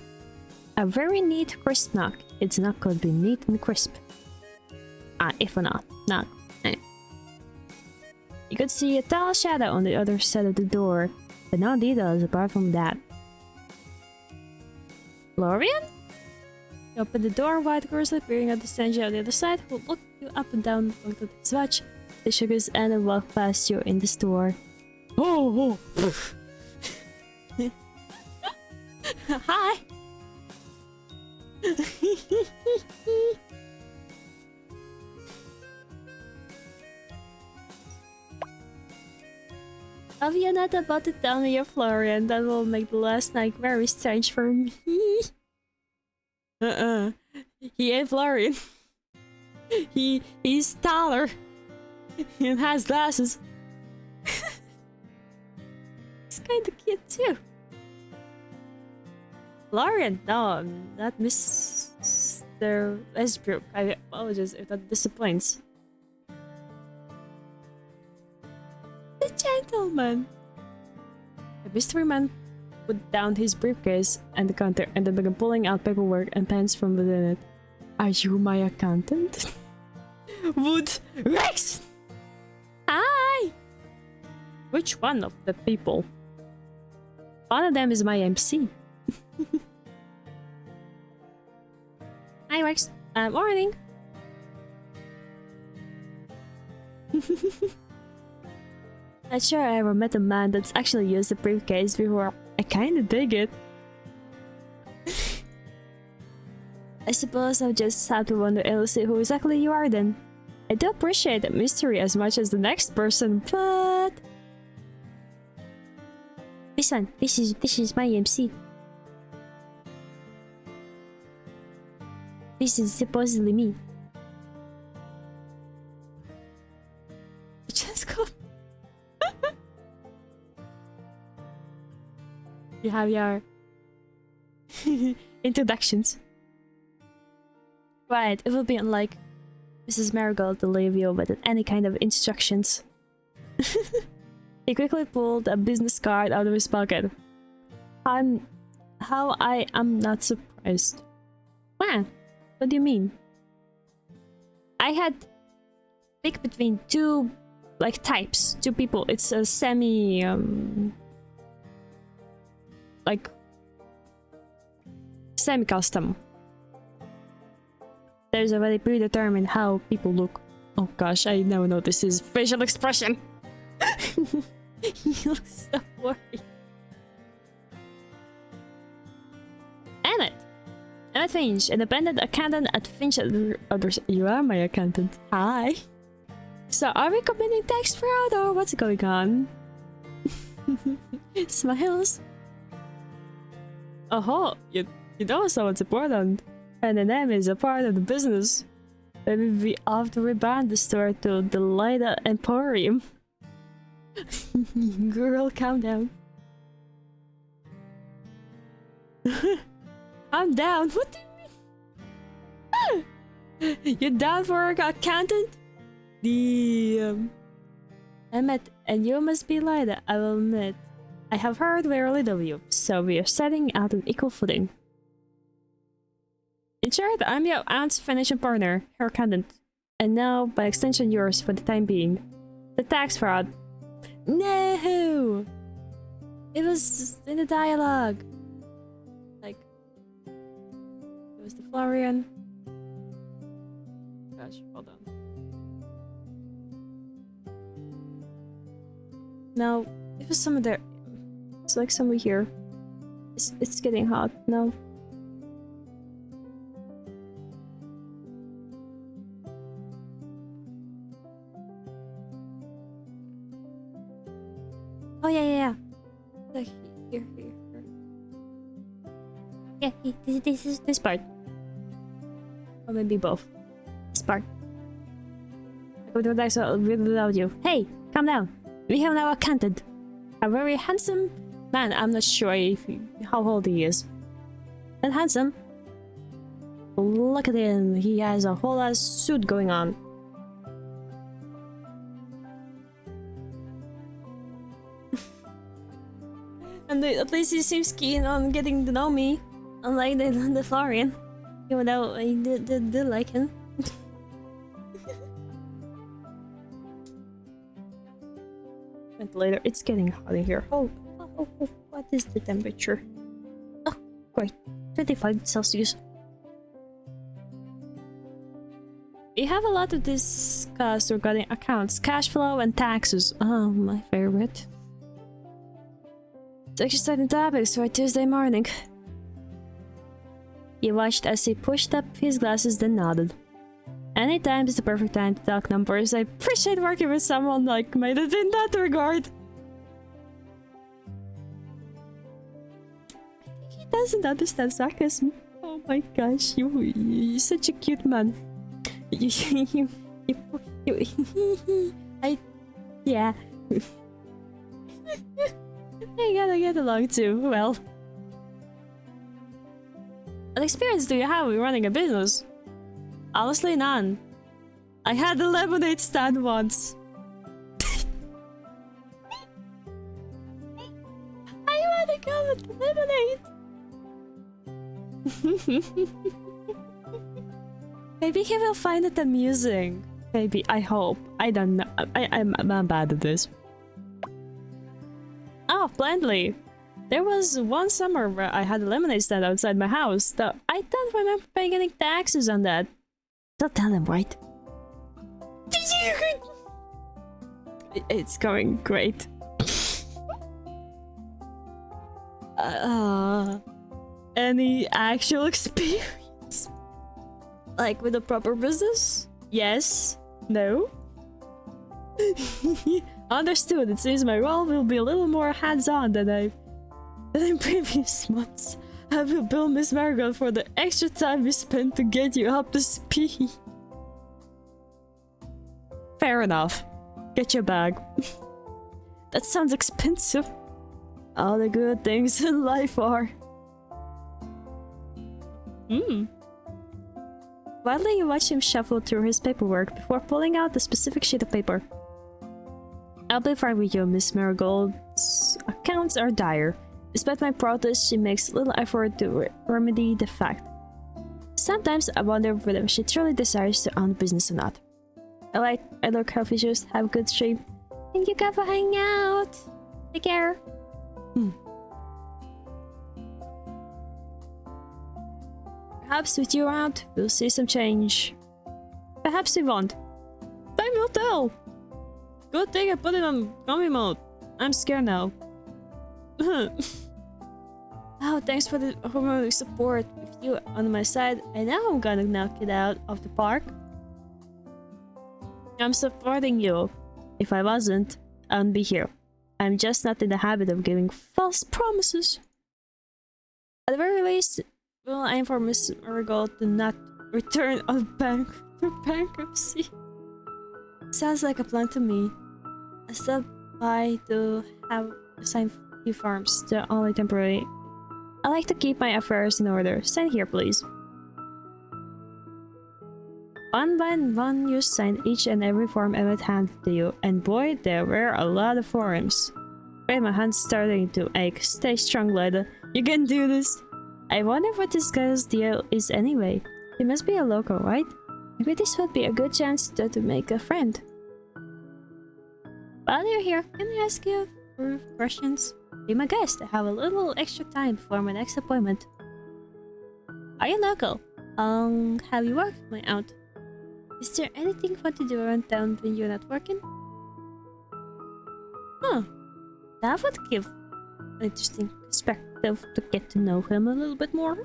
A very neat, crisp knock. Its knock could be neat and crisp. If or not. Not. You could see a tall shadow on the other side of the door, but no details apart from that. Lorian? You opened the door, white cursor peering at the stranger on the other side, who looked you up and down, looked at his watch. He shook his hand and walked past you in the store. Oh! Hi! Oh, you're not about to tell me you're Florian. That will make the last night very strange for me. He ain't Florian. He's taller. And has glasses. He's kinda cute too. Florian, no, not Mr. Westbrook. I apologize if that disappoints. The gentleman. The mystery man put down his briefcase and the counter and then began pulling out paperwork and pens from within it. Are you my accountant? Wood Rex! Hi! Which one of the people? One of them is my MC. Hi Rex. Morning. Not sure I ever met a man that's actually used a briefcase before. I kinda dig it. I suppose I'll just have to wonder endlessly who exactly you are then. I do appreciate the mystery as much as the next person, but... This is my MC. This is supposedly me. Just go. You have your introductions. Right, it will be unlike Mrs. Marigold to leave you with any kind of instructions. He quickly pulled a business card out of his pocket. How I am not surprised. Wow, what do you mean? I had pick between two types, two people. It's a semi semi-custom. There's already predetermined how people look. Oh gosh, I now know this is facial expression. You look so worried. Emmett Finch, independent accountant at Finch Others. You are my accountant. Hi. So are we committing tax fraud or what's going on? Smiles. Oh, you know someone's important. And the name is a part of the business. Maybe we have to rebrand the store to the Lida Emporium. Girl, calm down. I'm down. What do you mean? You're down for an accountant? Emmett, and you must be Lida, I will admit. I have heard very little of you, so we are setting out on equal footing. In short, I'm your aunt's financial partner, her accountant, and now, by extension, yours for the time being. The tax fraud. No! It was in the dialogue. It was the Florian. Gosh, hold on. No, it was somewhere there. It's like somewhere here. It's getting hot. No. Oh yeah. Like here. Yeah, this is this part. Or maybe both. This part. I would like to without you. Hey, calm down. We have now accountant. A very handsome man. I'm not sure how old he is. And handsome. Look at him. He has a whole ass suit going on. And at least he seems keen on getting to know me. Unlike the Florian. Even though I did like him. Later, it's getting hot in here. Oh, what is the temperature? Oh, great. 25 Celsius. We have a lot to discuss regarding accounts, cash flow, and taxes. Oh, my favorite. It's exciting topics for Tuesday morning. He watched as he pushed up his glasses, then nodded. Anytime is the perfect time to talk numbers. I appreciate working with someone like-minded in that regard. He doesn't understand sarcasm. Oh my gosh, you're such a cute man. Yeah. I gotta get along too, well. What experience do you have with running a business? Honestly, none. I had a lemonade stand once. I wanna go with lemonade. Maybe he will find it amusing. Maybe, I hope. I don't know. I'm bad at this. Oh, blindly. There was one summer where I had a lemonade stand outside my house, though I don't remember paying any taxes on that. Don't tell him, right? It's going great. Any actual experience? Like with a proper business? Yes? No? Understood. It seems my role will be a little more hands-on than in previous months. I will bill Miss Marigold for the extra time we spent to get you up to speed. Fair enough. Get your bag. That sounds expensive. All the good things in life are. Widely, you watch him shuffle through his paperwork before pulling out a specific sheet of paper. I'll be fine with you, Miss Marigold's accounts are dire. Despite my protest, she makes little effort to remedy the fact. Sometimes I wonder whether she truly desires to own business or not. I look healthy, just have good shape. Thank you guys for hanging out. Take care. Perhaps with you around, we'll see some change. Perhaps we won't. Time will tell. Good thing I put it on zombie mode. I'm scared now. Oh, thanks for the hormonal support. With you on my side, I know I'm gonna knock it out of the park. I'm supporting you. If I wasn't, I wouldn't be here. I'm just not in the habit of giving false promises. At the very least, will aim for Miss Marigold to not return of bankruptcy. Sounds like a plan to me. I stopped by to have assigned few farms. They're only temporary. I like to keep my affairs in order. Sign here, please. One by one, you signed each and every form I would hand to you, and boy, there were a lot of forms. Wait, my hand's starting to ache. Stay strong, Lida. You can do this. I wonder what this guy's deal is anyway. He must be a local, right? Maybe this would be a good chance to make a friend. While you're here, can I ask you a few questions? Be my guest. I have a little extra time for my next appointment. Are you local? Have you worked with my aunt? Is there anything fun to do around town when you're not working? Huh. That would give an interesting perspective to get to know him a little bit more.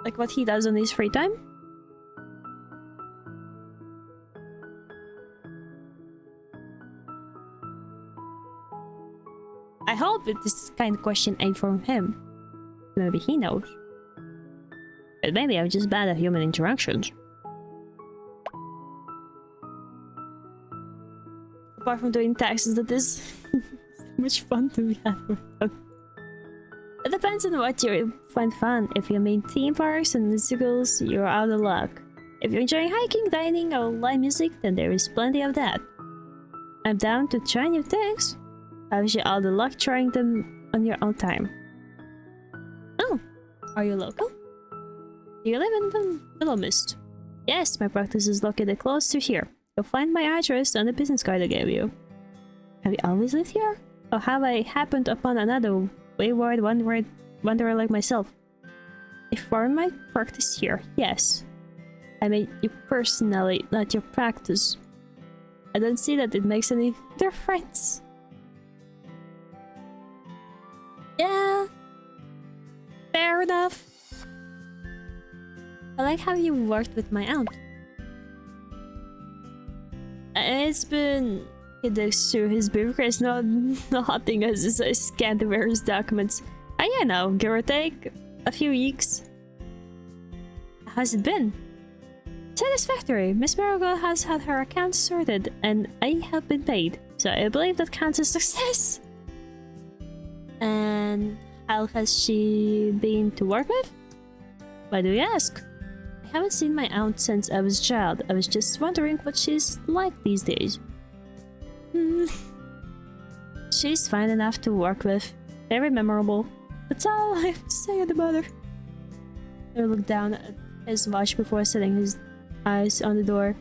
Like what he does on his free time. I hope that this kind of question ain't from him. Maybe he knows. But maybe I'm just bad at human interactions. Apart from doing taxes, that is much fun to be had for fun. It depends on what you find fun. If you mean theme parks and musicals, you're out of luck. If you enjoy hiking, dining, or live music, then there is plenty of that. I'm down to try new things. I wish you all the luck trying them on your own time. Oh, are you local? Do you live in Willowmist? Yes, my practice is located close to here. You'll find my address on the business card I gave you. Have you always lived here? Or have I happened upon another wayward wanderer like myself? If for my practice here, yes. I mean you personally, not your practice. I don't see that it makes any difference. Yeah. Fair enough. I like how you worked with my aunt. It's been... He digs through his briefcase, nodding as I scan the various documents. You know, give or take a few weeks. How's it been? Satisfactory. Miss Marigold has had her accounts sorted, and I have been paid, so I believe that counts as success. And how has she been to work with? Why do you ask? I haven't seen my aunt since I was a child. I was just wondering what she's like these days. She's fine enough to work with. Very memorable. That's all I have to say about her. I looked down at his watch before setting his eyes on the door.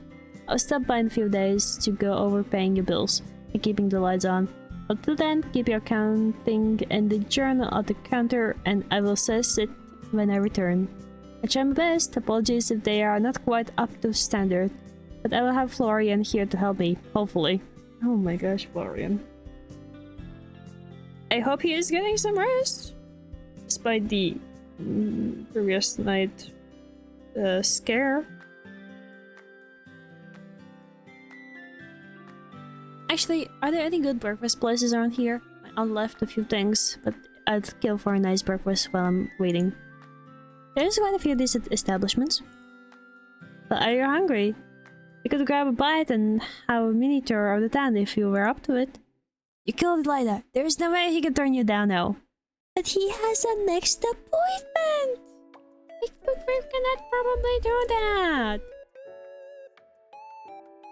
I'll stop by in a few days to go over paying your bills and keeping the lights on. Until then, keep your accounting and the journal at the counter, and I will assess it when I return. I try my best. Apologies if they are not quite up to standard, but I will have Florian here to help me, hopefully. Oh my gosh, Florian. I hope he is getting some rest, despite the previous night scare. Actually, are there any good breakfast places around here? My aunt left a few things, but I'd kill for a nice breakfast while I'm waiting. There's quite a few decent establishments. But are you hungry? You could grab a bite and have a mini tour of the town if you were up to it. You killed Lida. There's no way he can turn you down now. But he has a next appointment! We cannot probably do that!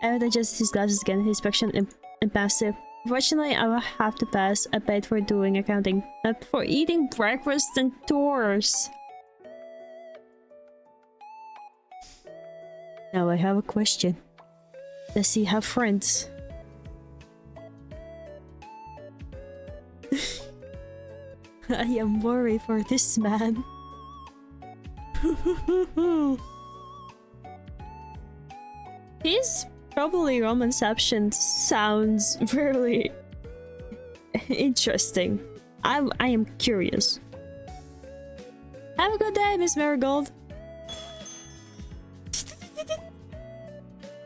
I would adjust his glasses again. His expression impassive. Unfortunately, I will have to pass. I paid for doing accounting, not for eating breakfast and tours. Now I have a question. Does he have friends? I am worried for this man. His probably romanception sounds really interesting. I am curious. Have a good day, Miss Marigold.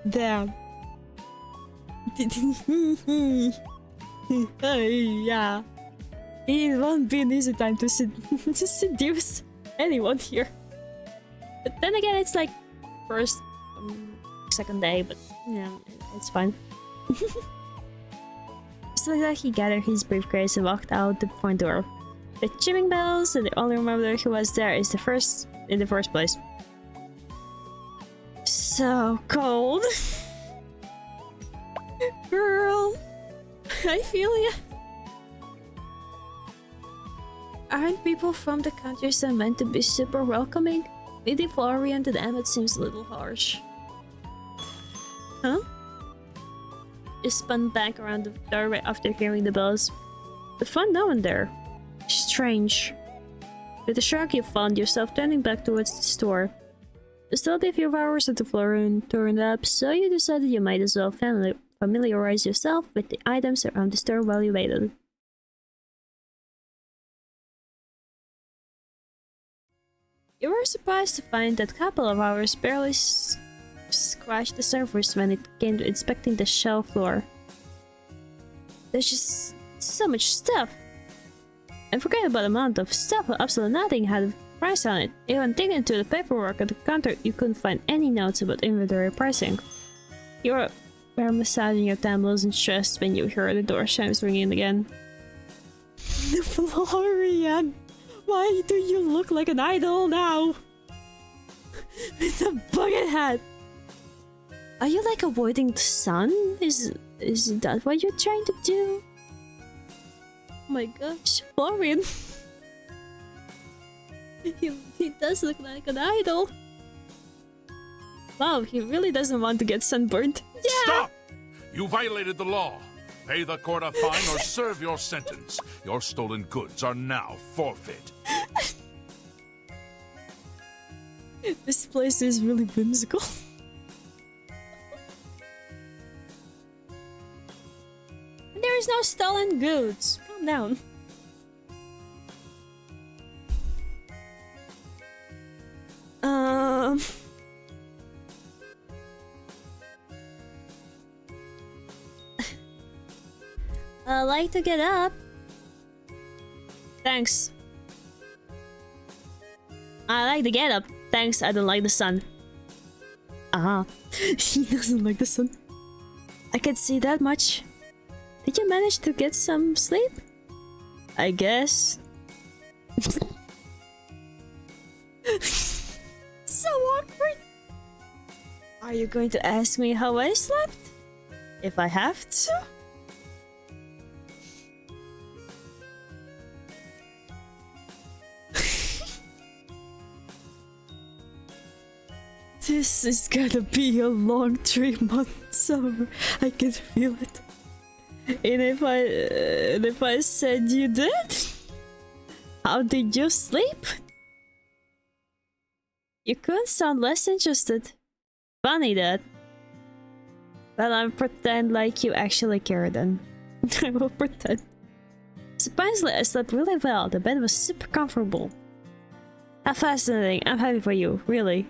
Damn. Yeah. It won't be an easy time to seduce anyone here. But then again, it's like first, second day, but yeah, it's fine. Just like he gathered his briefcase and walked out the front door. The chiming bells, and the only reminder he was there is in the first place. So cold. Girl, I feel ya. Aren't people from the countryside meant to be super welcoming? Meeting Florian to Emmett seems a little harsh. Huh? He spun back around the doorway after hearing the bells. But found no one there. Strange. With a shrug, you found yourself turning back towards the store. There'll still be a few hours until Florian turned up, so you decided you might as well familiarize yourself with the items around the store while you waited. You were surprised to find that a couple of hours barely scratched the surface when it came to inspecting the shelf floor. There's just so much stuff. And forget about the amount of stuff, absolutely nothing had a price on it. Even digging into the paperwork at the counter, you couldn't find any notes about inventory pricing. You were massaging your temples and stressed when you heard the door chimes ringing again. Florian! Why do you look like an idol now? With a bucket hat! Are you like avoiding the sun? Is that what you're trying to do? Oh my gosh, Florian! he does look like an idol. Wow, he really doesn't want to get sunburned. Yeah! Stop! You violated the law. Pay the court a fine or serve your sentence. Your stolen goods are now forfeit. This place is really whimsical. There is no stolen goods. Calm down. I like to get up. Thanks. I like to get up. Thanks, I don't like the sun. Ah, he doesn't like the sun. I can see that much. Did you manage to get some sleep? I guess. So awkward. Are you going to ask me how I slept? If I have to? This is gonna be a long 3-month summer. I can feel it. And if I said you did, how did you sleep? You couldn't sound less interested. Funny that. Well, I'll pretend like you actually care then. I will pretend. Surprisingly, I slept really well. The bed was super comfortable. How fascinating. I'm happy for you, really.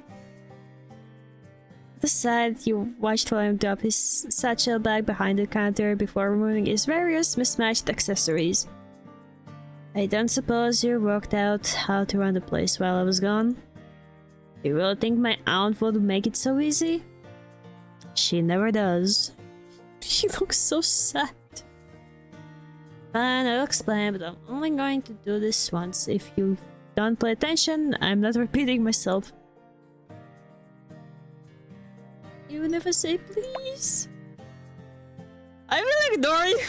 The side you watched while he dropped his satchel bag behind the counter before removing his various mismatched accessories. I don't suppose you worked out how to run the place while I was gone? You really think my aunt would make it so easy? She never does. She looks so sad. Fine, I'll explain, but I'm only going to do this once. If you don't pay attention, I'm not repeating myself. Even if I say please, I will ignore you.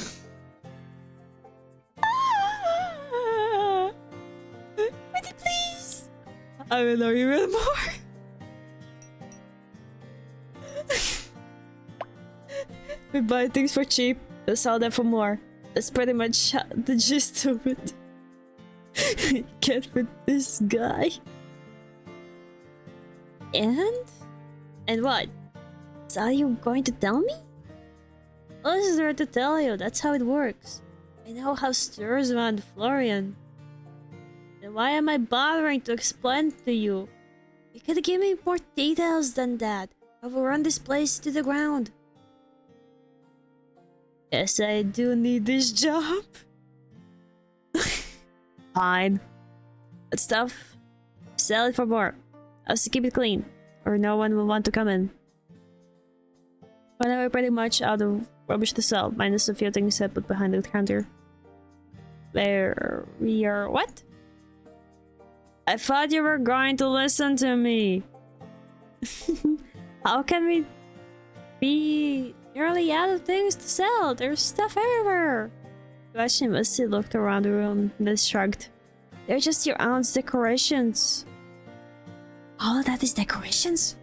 Pretty please. I will ignore you even more. We buy things for cheap, we sell them for more. That's pretty much the gist of it. Get with this guy. And what? Are you going to tell me? What is there to tell you? That's how it works. I know how stirs around Florian. Then why am I bothering to explain to you? You could give me more details than that. I will run this place to the ground. Yes, I do need this job. Fine. But stuff, sell it for more. I'll just keep it clean, or no one will want to come in. But we're pretty much out of rubbish to sell, minus a few things I put behind the counter. There we are. What? I thought you were going to listen to me. How can we be nearly out of things to sell? There's stuff everywhere. Sebastian mostly looked around the room and then shrugged. They're just your aunt's decorations. All of that is decorations?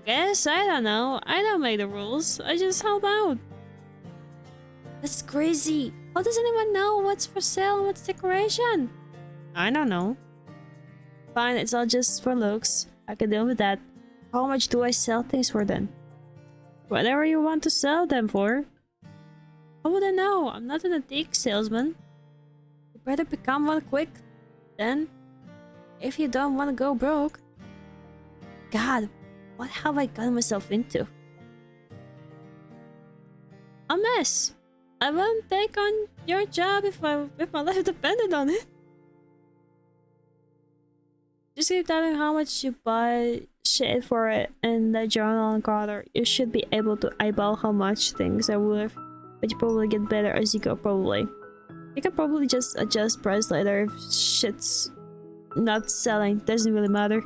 Guess, I don't know. I don't make the rules. I just help out. That's crazy. How does anyone know what's for sale and what's decoration? I don't know. Fine, it's all just for looks. I can deal with that. How much do I sell things for then? Whatever you want to sell them for. How would I know? I'm not an antique salesman. You better become one quick, then. If you don't want to go broke. God. What have I gotten myself into? A mess. I won't take on your job if my life depended on it. Just keep telling how much you buy shit for it in the journal encoder. You should be able to eyeball how much things are worth, but you probably get better as you go. Probably. You can probably just adjust price later if shit's not selling. Doesn't really matter.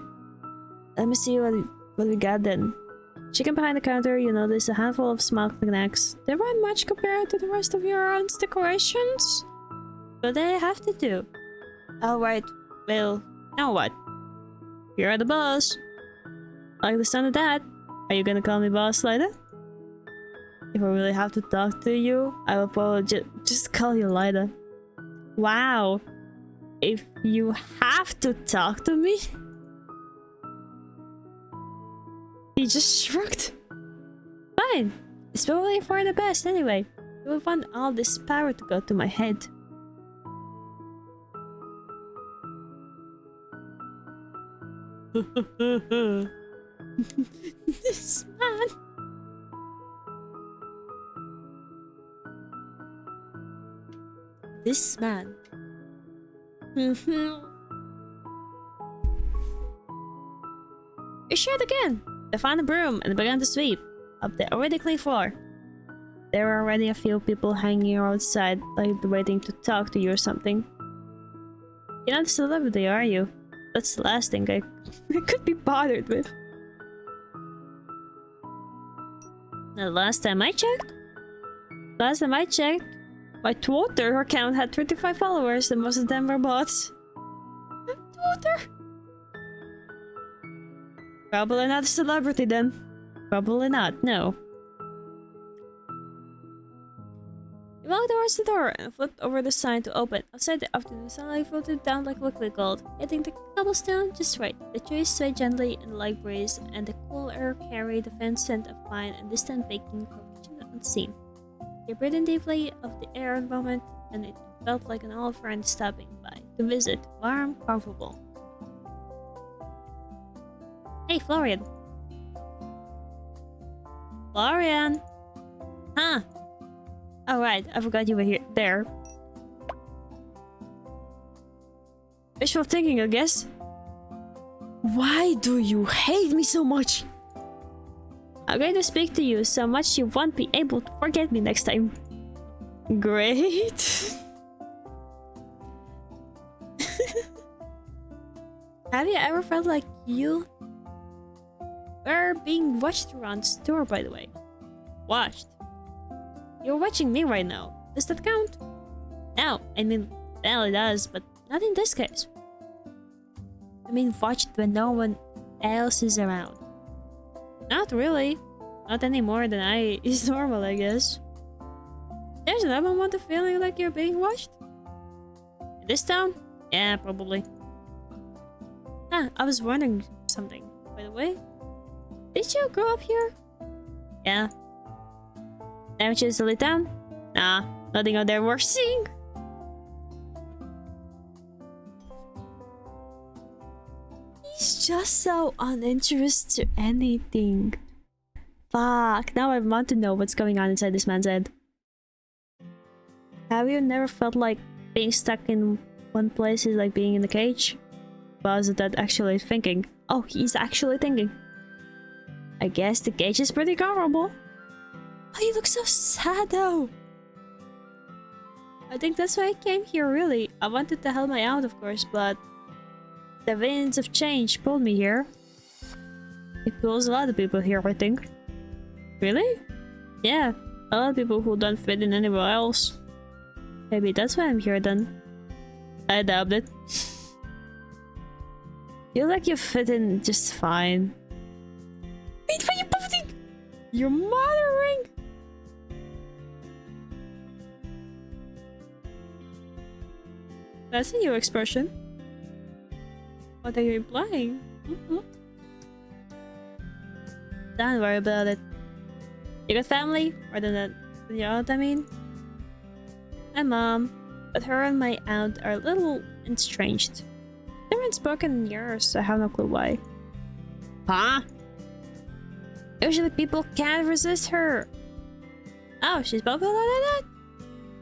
Let me see what we got then. Chicken behind the counter, you notice a handful of small knickknacks. They weren't much compared to the rest of your aunt's decorations, but they have to do. Alright, well, now what? You're the boss. Like the sound of that. Are you gonna call me boss later? If I really have to talk to you, I will probably just call you Lida. Wow. If you have to talk to me? He just shrugged. Fine. It's probably for the best anyway. You will want all this power to go to my head. This man. This man. We shared again. They found a broom and began to sweep up the already clean floor. There were already a few people hanging outside, like waiting to talk to you or something. You're not a celebrity, are you? That's the last thing I could be bothered with. The last time I checked, my Twitter account had 35 followers and most of them were bots. Twitter? Probably not a celebrity then. Probably not, no. He walked towards the door and flipped over the sign to open. Outside the afternoon sunlight filtered down like liquid gold, hitting the cobblestone just right. The trees swayed gently in the light breeze, and the cool air carried the faint scent of pine and distant baking from unseen. He breathed in deeply of the air a moment, and it felt like an old friend stopping by to visit, warm, comfortable. Hey, Florian. Florian! Huh? Oh right, I forgot you were here. There. Visual thinking, I guess. Why do you hate me so much? I'm going to speak to you so much you won't be able to forget me next time. Great. Have you ever felt like you were being watched around the store, by the way? Watched? You're watching me right now. Does that count? No, I mean, well, it does, but not in this case. I mean, watched when no one else is around. Not really. Not any more than is normal, I guess. There's another one to feeling like you're being watched? In this town? Yeah, probably. Huh, I was wondering something, by the way. Did you grow up here? Yeah. Never choose to live down? Nah, nothing out there worth seeing. He's just so uninterested to anything. Fuck, now I want to know what's going on inside this man's head. Have you never felt like being stuck in one place is like being in a cage? Was it that actually thinking? Oh, he's actually thinking. I guess the cage is pretty comfortable. Oh, you look so sad though. I think that's why I came here, really. I wanted to help my out, of course, but the winds of change pulled me here. It pulls a lot of people here, I think. Really? Yeah, a lot of people who don't fit in anywhere else. Maybe that's why I'm here then. I doubt it. Feel like you fit in just fine. Wait, what are you putting? You're muttering. That's a new expression. What are you implying? Don't worry about it. You got family? Or than that, you know what I mean? My mom, but her and my aunt are a little estranged. They haven't spoken in years, so I have no clue why. Huh? Usually people can't resist her. Oh, she's popular like that?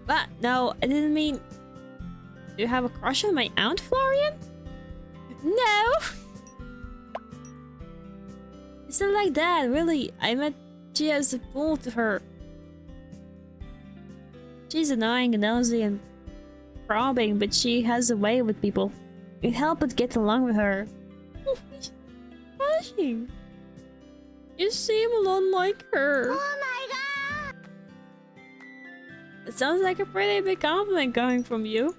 But no, I didn't mean... Do you have a crush on my aunt, Florian? No! It's not like that, really. I meant she has a pull to her. She's annoying and nosy and probing, but she has a way with people. You can't help but get along with her. Blushing. You seem a lot like her. Oh my god! It sounds like a pretty big compliment coming from you.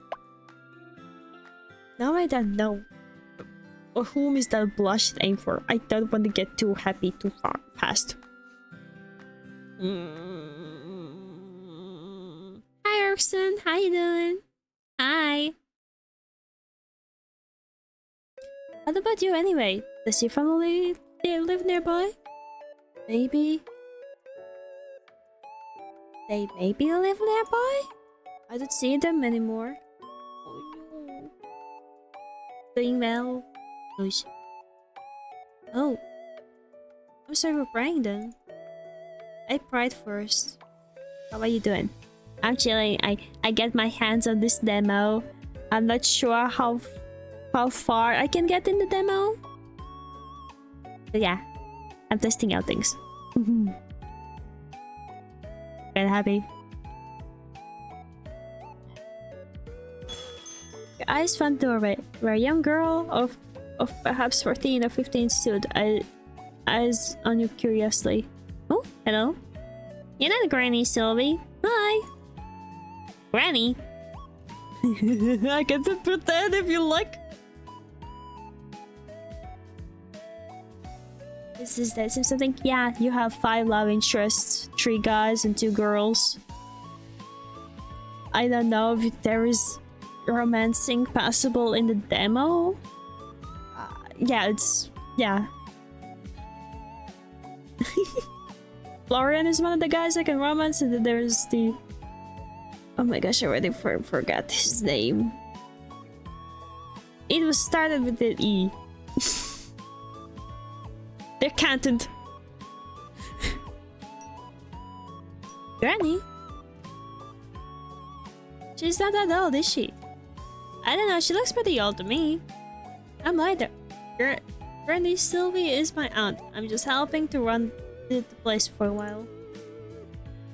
Now I don't know whom is that blush aimed for. I don't want to get too happy too fast. Hi Erickson, how you doing? Hi. What about you anyway? Does your family live nearby? Maybe. They maybe live nearby? I don't see them anymore. Oh no. Doing well. Oh. I'm sorry for praying then. I prayed first. How are you doing? Actually, I get my hands on this demo. I'm not sure how far I can get in the demo. But yeah, I'm testing out things. Very happy. Your eyes found the doorway, where a young girl of perhaps 14 or 15 stood, eyes on you curiously. Oh, hello. You're not Granny, Sylvie. Hi. Granny? I can pretend if you like. Is that something? Yeah, you have 5 love interests, 3 guys and 2 girls. I don't know if there is romancing possible in the demo. Yeah, yeah. Florian is one of the guys I can romance, and then there's the... Oh my gosh, I already forgot his name. It was started with the E. They're canted. Granny? She's not that old, is she? I don't know, she looks pretty old to me. I'm neither. Granny Sylvie is my aunt. I'm just helping to run the place for a while.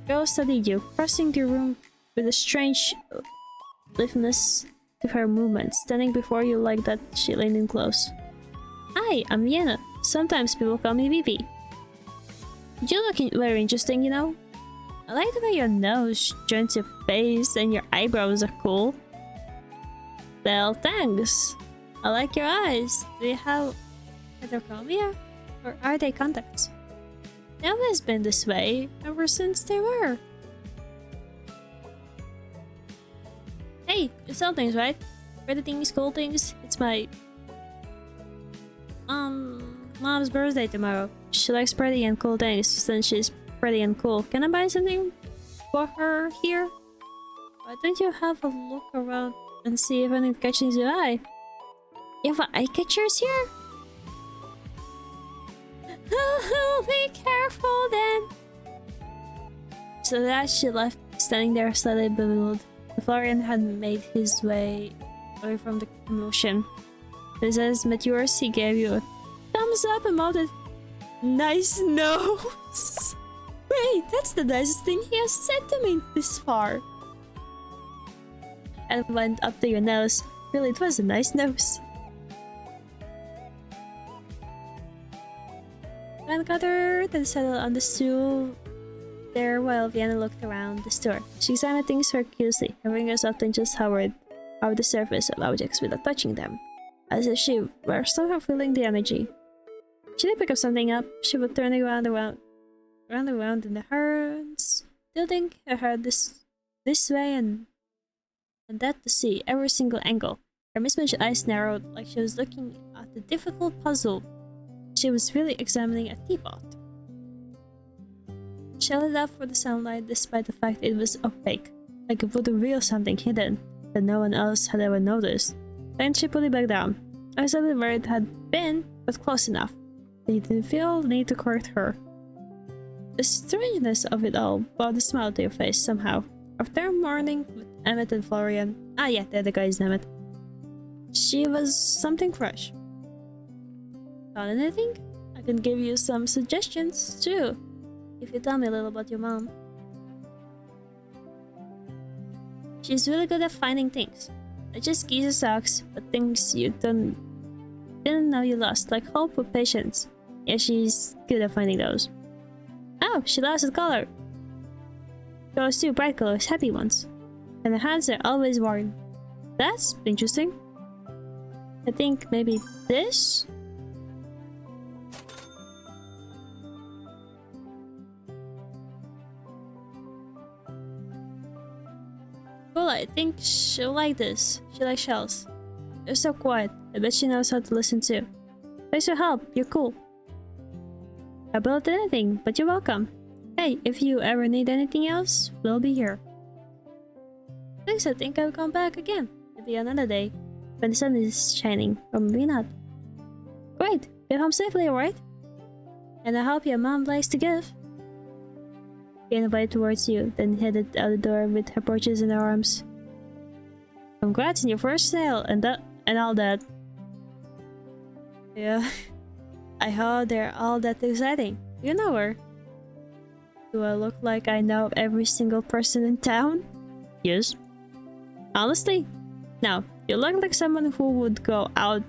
Girl studied you, crossing the room with a strange litheness to her movements, standing before you like that she leaned in close. Hi, I'm Vienna. Sometimes people call me Vivi. You look very interesting, you know? I like the way your nose joins your face and your eyebrows are cool. Well, thanks. I like your eyes. Do you have heterochromia? Or are they contacts? They've always been this way, ever since they were. Hey, you sell things, right? Pretty things, cool things. It's my... mom's birthday tomorrow. She likes pretty and cool things since she's pretty and cool. Can I buy something for her here? Why don't you have a look around and see if anything catches your eye? You have eye catchers here? Be careful then! So that she left, standing there slightly bewildered. Florian had made his way away from the commotion. As his met yours, he gave you a thumbs up and mouted, "Nice nose!" Wait, that's the nicest thing he has said to me this far. And went up to your nose. Really, it was a nice nose. And gathered and settled on the stool there while Vienna looked around the store. She examined things very curiously, her fingers often just hovered over the surface of objects without touching them, as if she were somehow feeling the energy. She did pick up something up, she would turn around in the hands, tilting her head this way and that to see every single angle. Her mismatched eyes narrowed like she was looking at a difficult puzzle. She was really examining a teapot. She held it up for the sunlight despite the fact it was opaque, like it would reveal something hidden that no one else had ever noticed. Then she put it back down. I was a little where it had been, but close enough that you didn't feel the need to correct her. The strangeness of it all brought a smile to your face somehow. After a morning with Emmett and Florian, yeah, they're the guys, Emmett. She was something fresh. Found anything? I can give you some suggestions too, if you tell me a little about your mom. She's really good at finding things. Not just keys or socks, but things you didn't know you lost, like hope or patience. Yeah, she's good at finding those. Oh, she loves the color. Those 2 bright colors, happy ones. And her hands are always worn. That's interesting. I think maybe this? Cool, I think she'll like this. She likes shells. They're so quiet. I bet she knows how to listen too. Thanks for help. You're cool. I built anything, but you're welcome. Hey, if you ever need anything else, we'll be here. Thanks, I think I'll come back again. Maybe another day. When the sun is shining, or maybe not. Great, get home safely, alright? And I hope your mom likes to give. She invited towards you, then headed out the door with her purchase in her arms. Congrats on your first sale and all that. Yeah. I hope they're all that exciting. You know her. Do I look like I know every single person in town? Yes. Honestly? No. You look like someone who would go out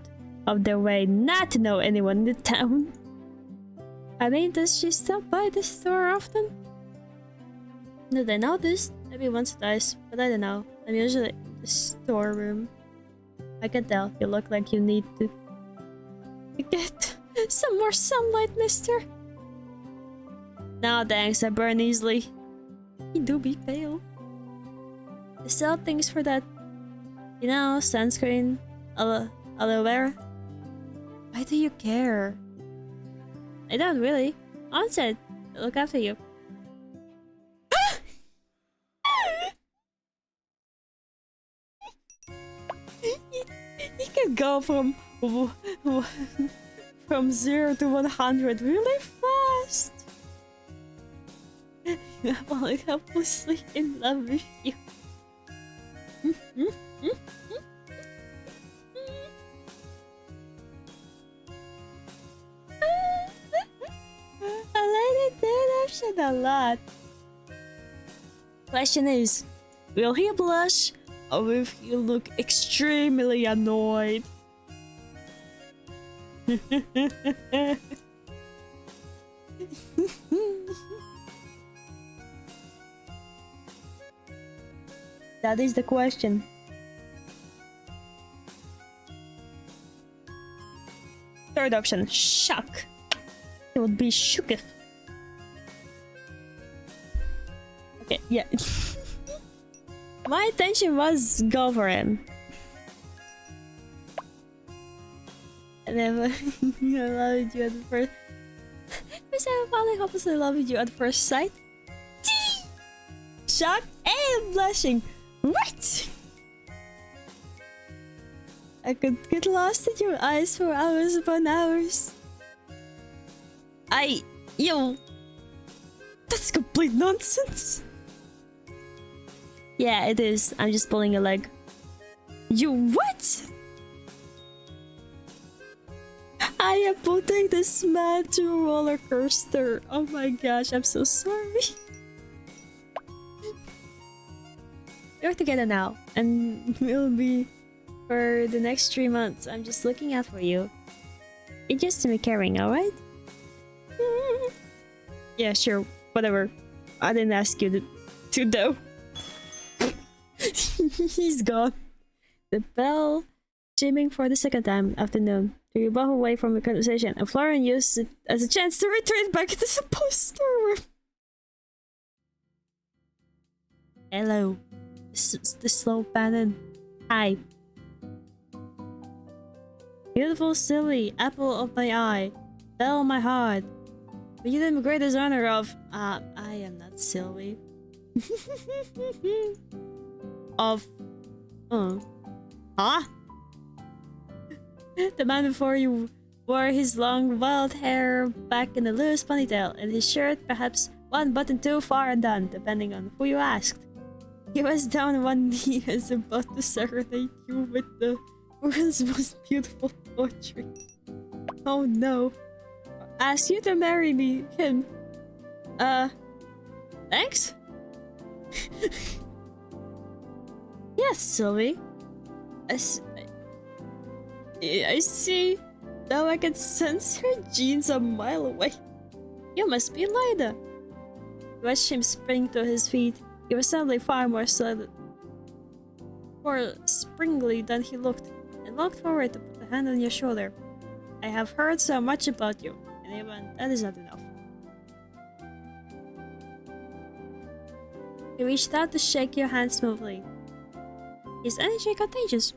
of their way not to know anyone in the town. I mean, does she stop by the store often? Did I notice? Maybe once or twice, but I don't know. I'm usually in the storeroom. I can tell. You look like you need to get some more sunlight, mister. No thanks, I burn easily. You do be pale. They sell things for that. You know, sunscreen, aloe vera. Why do you care? I don't really. Onset, look after you. He can go from 0 to 100 really fast. I'm falling helplessly in love with you. I like that option a lot. Question is, will he blush or will he look extremely annoyed? That is the question. Third option, shock. It would be shooketh. Okay, yeah. My intention was go for him. I never loved you at first. First time I finally hopelessly loved you at first sight. Shock and blushing. What? I could get lost in your eyes for hours upon hours. That's complete nonsense. Yeah, it is. I'm just pulling a leg. You what? I am putting this man to a roller coaster. Oh my gosh, I'm so sorry. We're together now, and we'll be for the next 3 months. I'm just looking out for you. It's just to be caring, alright? Yeah, sure, whatever. I didn't ask you to do. He's gone. The bell chiming for the second time afternoon. You walk away from the conversation, and Florian used it as a chance to retreat back into the poster room. Hello. The slow Bannon. Hi. Beautiful Silly, apple of my eye, belle of my heart. But you did me greatest honor of. I am not Sylvie. Of. Huh? The man before you wore his long wild hair back in a loose ponytail, and his shirt perhaps one button too far undone, depending on who you asked. He was down on one knee as about to serenade you with the world's most beautiful poetry. Oh no. Ask you to marry me, him. Thanks? Yes, Sylvie. I see. Now I can sense her genes a mile away. You must be Lida. Watch him spring to his feet. He was suddenly far more springly than he looked, and walked forward to put a hand on your shoulder. I have heard so much about you, and even that is not enough. He reached out to shake your hand smoothly. His energy contagious.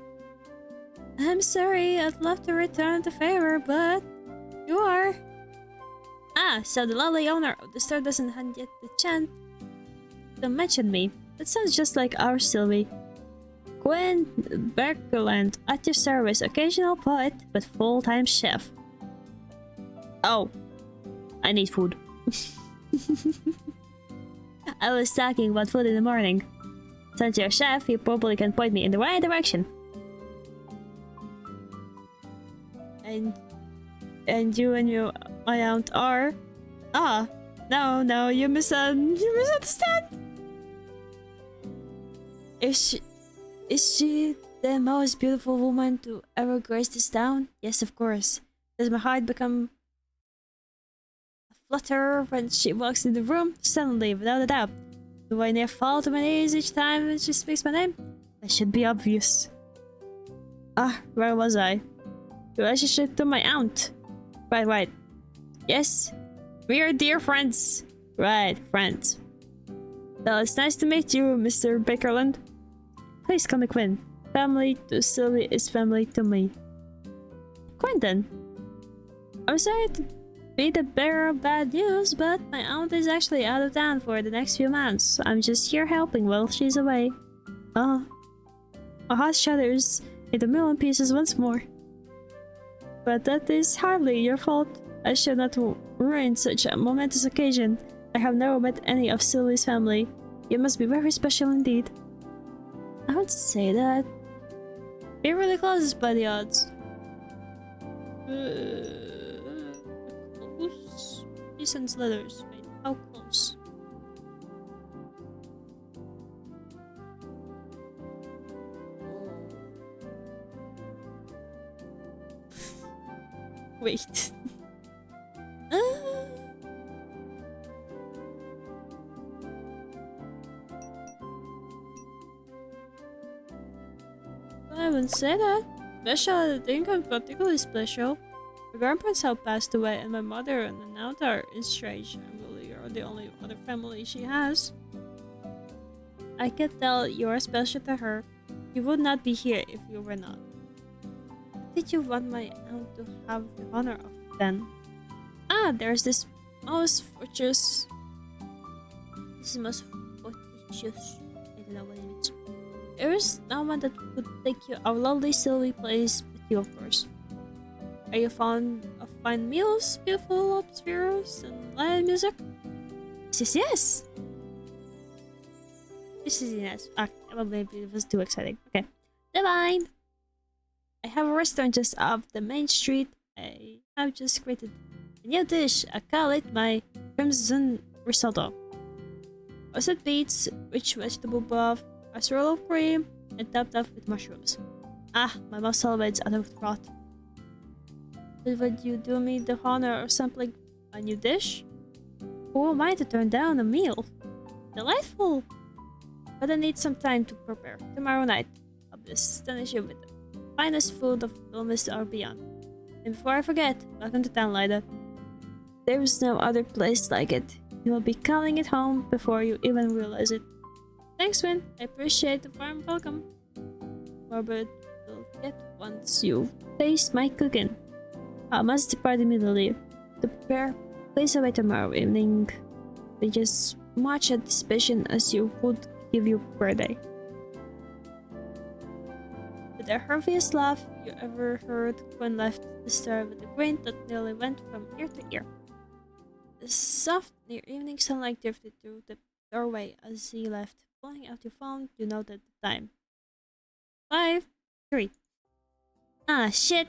I'm sorry, I'd love to return the favor, but you are. Ah, so the lovely owner of the store doesn't have yet the chance to mention me. That sounds just like our Sylvie. Gwen Berkeland, at your service, occasional poet, but full-time chef. Oh, I need food. I was talking about food in the morning. Since you're a chef, you probably can point me in the right direction. And you and my aunt are... Ah, no, you misunderstand. Is she the most beautiful woman to ever grace this town? Yes, of course. Does my heart become a flutter when she walks in the room? Suddenly, without a doubt. Do I near fall to my knees each time when she speaks my name? That should be obvious. Ah, where was I? Relationship to my aunt. Right. Yes, we are dear friends. Right, friends. Well, it's nice to meet you, Mr. Bakerland. Please call me Quinn. Family to Sylvie is family to me. Quentin. I'm sorry to be the bearer of bad news, but my aunt is actually out of town for the next few months. I'm just here helping while she's away. My heart shudders into a million pieces once more. But that is hardly your fault. I should not ruin such a momentous occasion. I have never met any of Sylvie's family. You must be very special indeed. I would say that. We're really close by the odds. Close? He sends letters. Wait, how close? Wait. I wouldn't say that. Special, I think I'm particularly special. My grandparents have passed away, and my mother and an aunt are estranged. I really are the only other family she has. I can tell you are special to her. You would not be here if you were not. Did you want my aunt to have the honor of then? Ah, there's this most fortuitous. This is most fortuitous. I don't know what it means. There is no one that would take you our lovely Sylvie place with you, of course. Are you fond of fine meals, beautiful atmospheres, and live music? Yes. This is yes. Ah, well, maybe it was too exciting. Okay. Divine! I have a restaurant just off the main street. I have just created a new dish. I call it my crimson risotto. Roasted beets, rich vegetable broth, a swirl of cream, and topped off with mushrooms. Ah, my mouth salivates out of throat. But would you do me the honor of sampling a new dish? Who am I to turn down a meal? Delightful! But I need some time to prepare. Tomorrow night, I'll astonish you with the finest food of Willowmist or beyond. And before I forget, welcome to town, Lida. There is no other place like it. You will be calling it home before you even realize it. Thanks, Win. I appreciate the warm welcome. Robert will get once you taste my cooking. I must depart immediately to prepare. Please away tomorrow evening with just much anticipation as you would give your birthday. With the heartiest laugh you ever heard, Gwen left the store with a grin that nearly went from ear to ear. The soft near evening sunlight drifted through the doorway as he left. Pulling out your phone, you noted the time. 5:03. Ah, shit!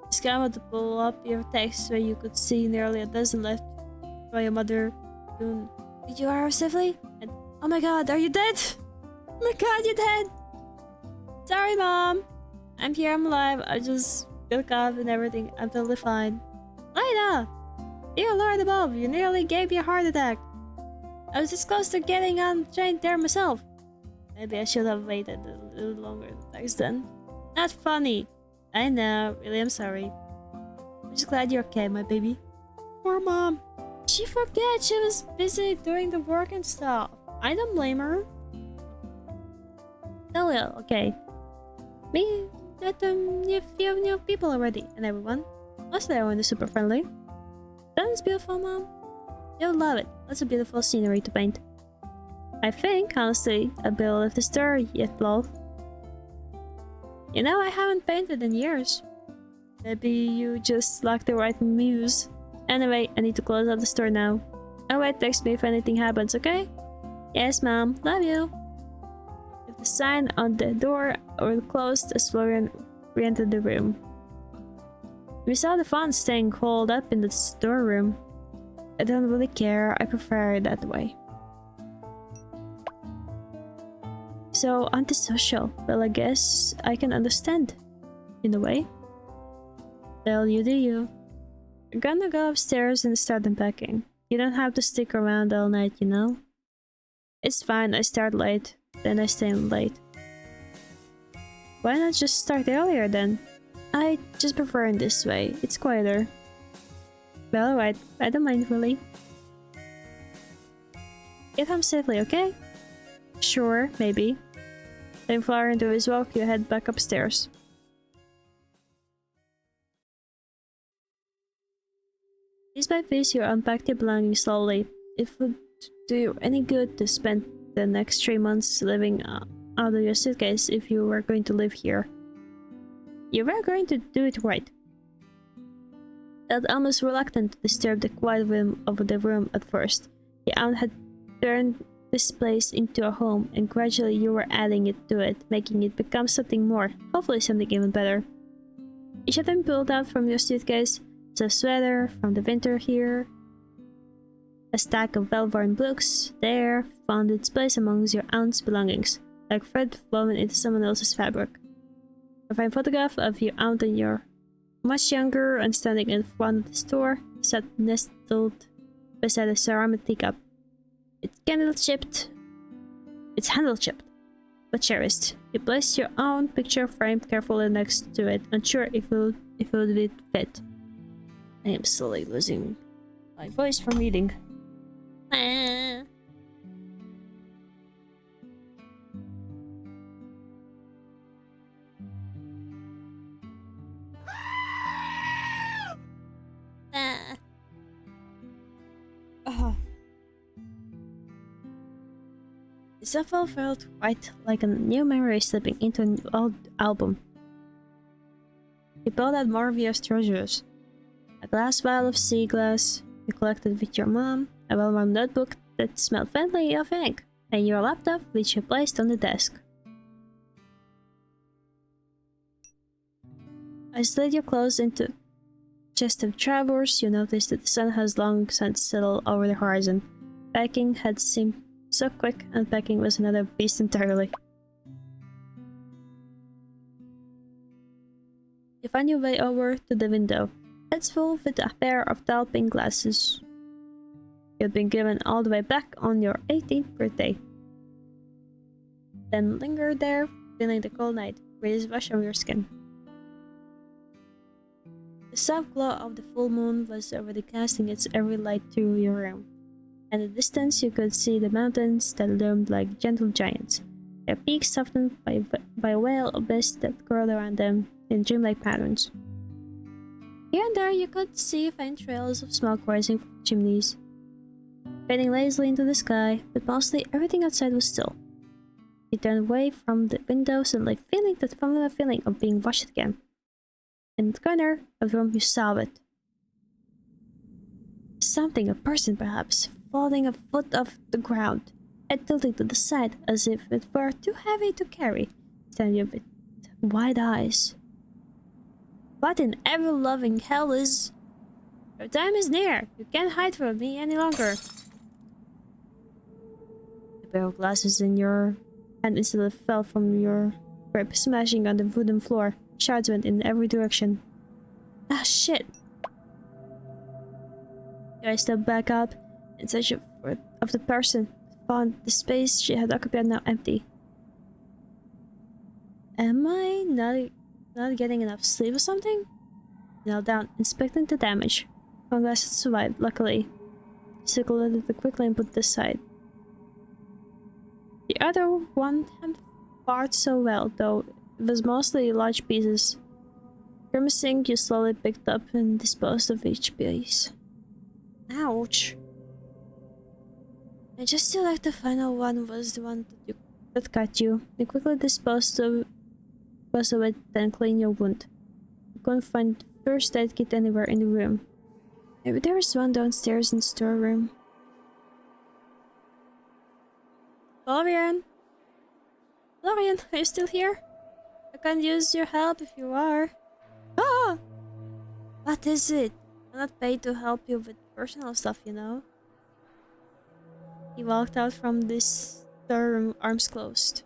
Scrambled to pull up your text where you could see nearly a dozen left by your mother. Did you arrive safely? And oh my god, are you dead? Oh my god, you're dead! Sorry, Mom. I'm here, I'm alive. I just woke up and everything. I'm totally fine. Lida! Dear Lord above, you nearly gave me a heart attack. I was this close to getting on the train there myself. Maybe I should have waited a little longer next then. Not funny. I know, really, I'm sorry. I'm just glad you're okay, my baby. Poor Mom. She forgot she was busy doing the work and stuff. I don't blame her. Oh well, okay. Me, met a few new people already, and everyone. Mostly everyone is super friendly. Sounds beautiful, Mom. You'll love it. Lots of beautiful scenery to paint. I think, honestly, I'll be able to leave the store yet, lol. You know, I haven't painted in years. Maybe you just lack the right muse. Anyway, I need to close out the store now. Oh wait, text me if anything happens, okay? Yes, Mom. Love you. If the sign on the door were closed as Florian re-entered the room. We saw the font staying holed up in the storeroom. I don't really care. I prefer it that way. So antisocial. Well, I guess I can understand. In a way. Well, you do you. I'm gonna go upstairs and start unpacking. You don't have to stick around all night, you know? It's fine, I start late, then I stay late. Why not just start earlier then? I just prefer it this way, it's quieter. Well, alright, I don't mind really. Get home safely, okay? Sure, maybe. Then Florian do his walk, you head back upstairs. Piece by piece, you unpack your belongings slowly. It would do you any good to spend the next 3 months living out of your suitcase if you were going to live here. You were going to do it right. Felt almost reluctant to disturb the quiet rhythm of the room at first. Your aunt had turned this place into a home, and gradually you were adding it to it, making it become something more, hopefully something even better. Each of them pulled out from your suitcase a sweater from the winter here, a stack of well-worn books there, found its place amongst your aunt's belongings, like thread woven into someone else's fabric. A fine photograph of your aunt and you're much younger and standing in front of the store, sat nestled beside a ceramic teacup. It's handle chipped, but cherished. You placed your own picture frame carefully next to it, unsure if it would fit. I am slowly losing my voice from reading. The sofa felt quite like a new memory slipping into an old album. You pulled out more of your treasures. A glass vial of sea glass you collected with your mom, a well-worn notebook that smelled faintly of ink, and your laptop which you placed on the desk. I slid your clothes into chest of drawers. You noticed that the sun has long since settled over the horizon. Packing had seemed so quick, unpacking was another beast entirely. You find your way over to the window. It's full with a pair of tall pink glasses. You'd been given all the way back on your 18th birthday. Then linger there, feeling the cold night breeze wash over your skin. The soft glow of the full moon was already casting its every light through your room. In the distance you could see the mountains that loomed like gentle giants, their peaks softened by a veil of mist that curled around them in dreamlike patterns. Here and there you could see faint trails of smoke rising from chimneys, fading lazily into the sky, but mostly everything outside was still. You turned away from the window, suddenly feeling that familiar feeling of being watched again. In the corner of the room you saw it. Something, a person perhaps, falling a foot off the ground, and tilting to the side as if it were too heavy to carry, standing with wide eyes. What in ever-loving hell is... Your time is near. You can't hide from me any longer. The pair of glasses in your hand instantly fell from your grip, smashing on the wooden floor. Shards went in every direction. Ah, shit. I stepped back up in search of the person. Found the space she had occupied now empty. Am I not getting enough sleep or something? Knelt down, inspecting the damage. One glass had survived, luckily. She collected it quickly and put it aside. The other one hadn't fared so well, though it was mostly large pieces. Grimacing, you slowly picked up and disposed of each piece. Ouch! I just feel like the final one was the one that cut you. You quickly disposed of it, then clean your wound. You couldn't find the first aid kit anywhere in the room. Maybe there was one downstairs in the storeroom. Florian? Florian, are you still here? I can use your help if you are. Ah! What is it? I'm not paid to help you with personal stuff, you know. He walked out from this room, arms closed.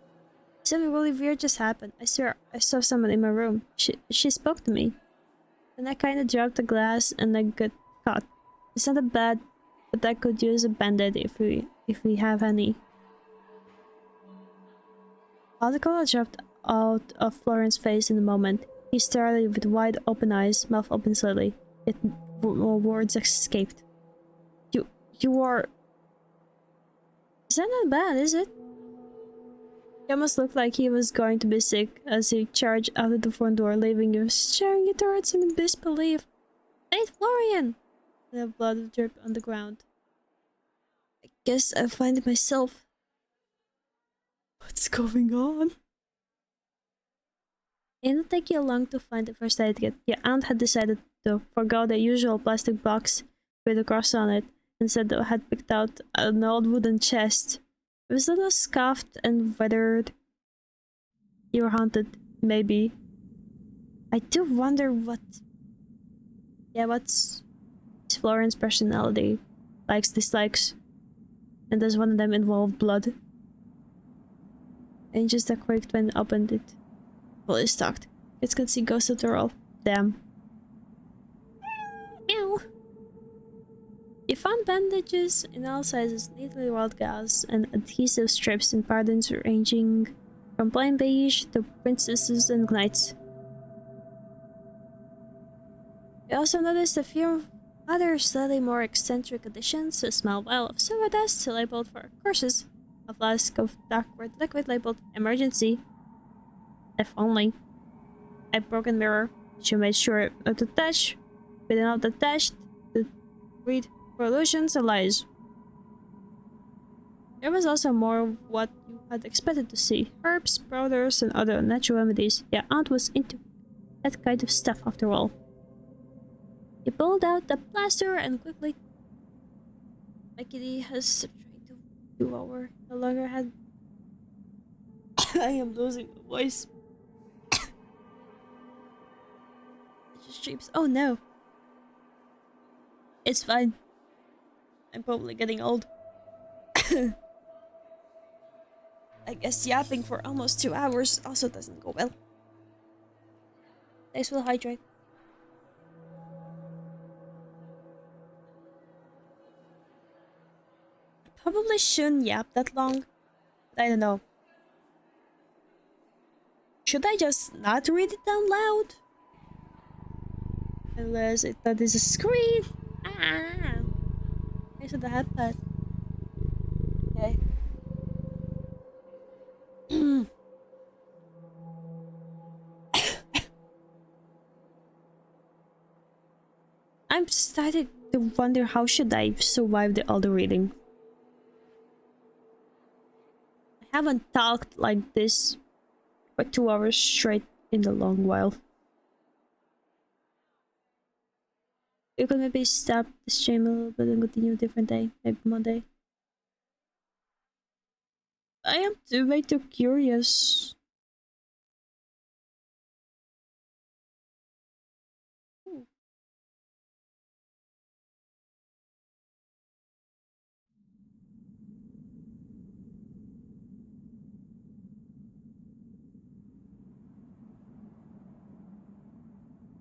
Something really weird just happened. I swear, I saw someone in my room. She spoke to me. Then I kinda dropped the glass and I got caught. It's not that bad, but I could use a band-aid if we have any. All the color dropped out of Florian's face in a moment. He stared at it with wide open eyes, mouth open slightly. Yet more words escaped. You are... Is that not bad, is it? He almost looked like he was going to be sick as he charged out of the front door, leaving you staring towards him in disbelief. Hey, Florian! The blood dripped on the ground. I guess I'll find it myself. What's going on? It didn't take you long to find the first aid kit. Your aunt had decided to forgo the usual plastic box with a cross on it. Instead, had picked out an old wooden chest. It was a little scuffed and weathered. You were haunted, maybe. I do wonder what's Florian's personality? Likes, dislikes. And does one of them involve blood? And just a quick twin opened it. Well, it's stocked. Kids can see ghosts after all. Damn. Meow. You found bandages in all sizes, neatly rolled gauze, and adhesive strips in patterns ranging from plain beige to princesses and knights. You also noticed a few other slightly more eccentric additions: a small vial of silver dust labeled for courses, a flask of dark red liquid labeled emergency. If only. A broken mirror. She made sure not to touch, but not attached to read for illusions and lies. There was also more of what you had expected to see: herbs, powders, and other natural remedies. Your aunt was into that kind of stuff after all. He pulled out the plaster and quickly... My kitty has tried to do over. No longer had... I am losing my voice. It just streams. Oh no. It's fine. I'm probably getting old. I guess yapping for almost 2 hours also doesn't go well. Thanks, will hydrate. Probably shouldn't yap that long. I don't know. Should I just not read it down loud? Unless that is a screen. Ah. I should have that. Okay. I'm starting to wonder how should I survive all the reading. I haven't talked like this for 2 hours straight in a long while. You could maybe stop the stream a little bit and continue a different day, maybe Monday. I am way too curious. Ooh.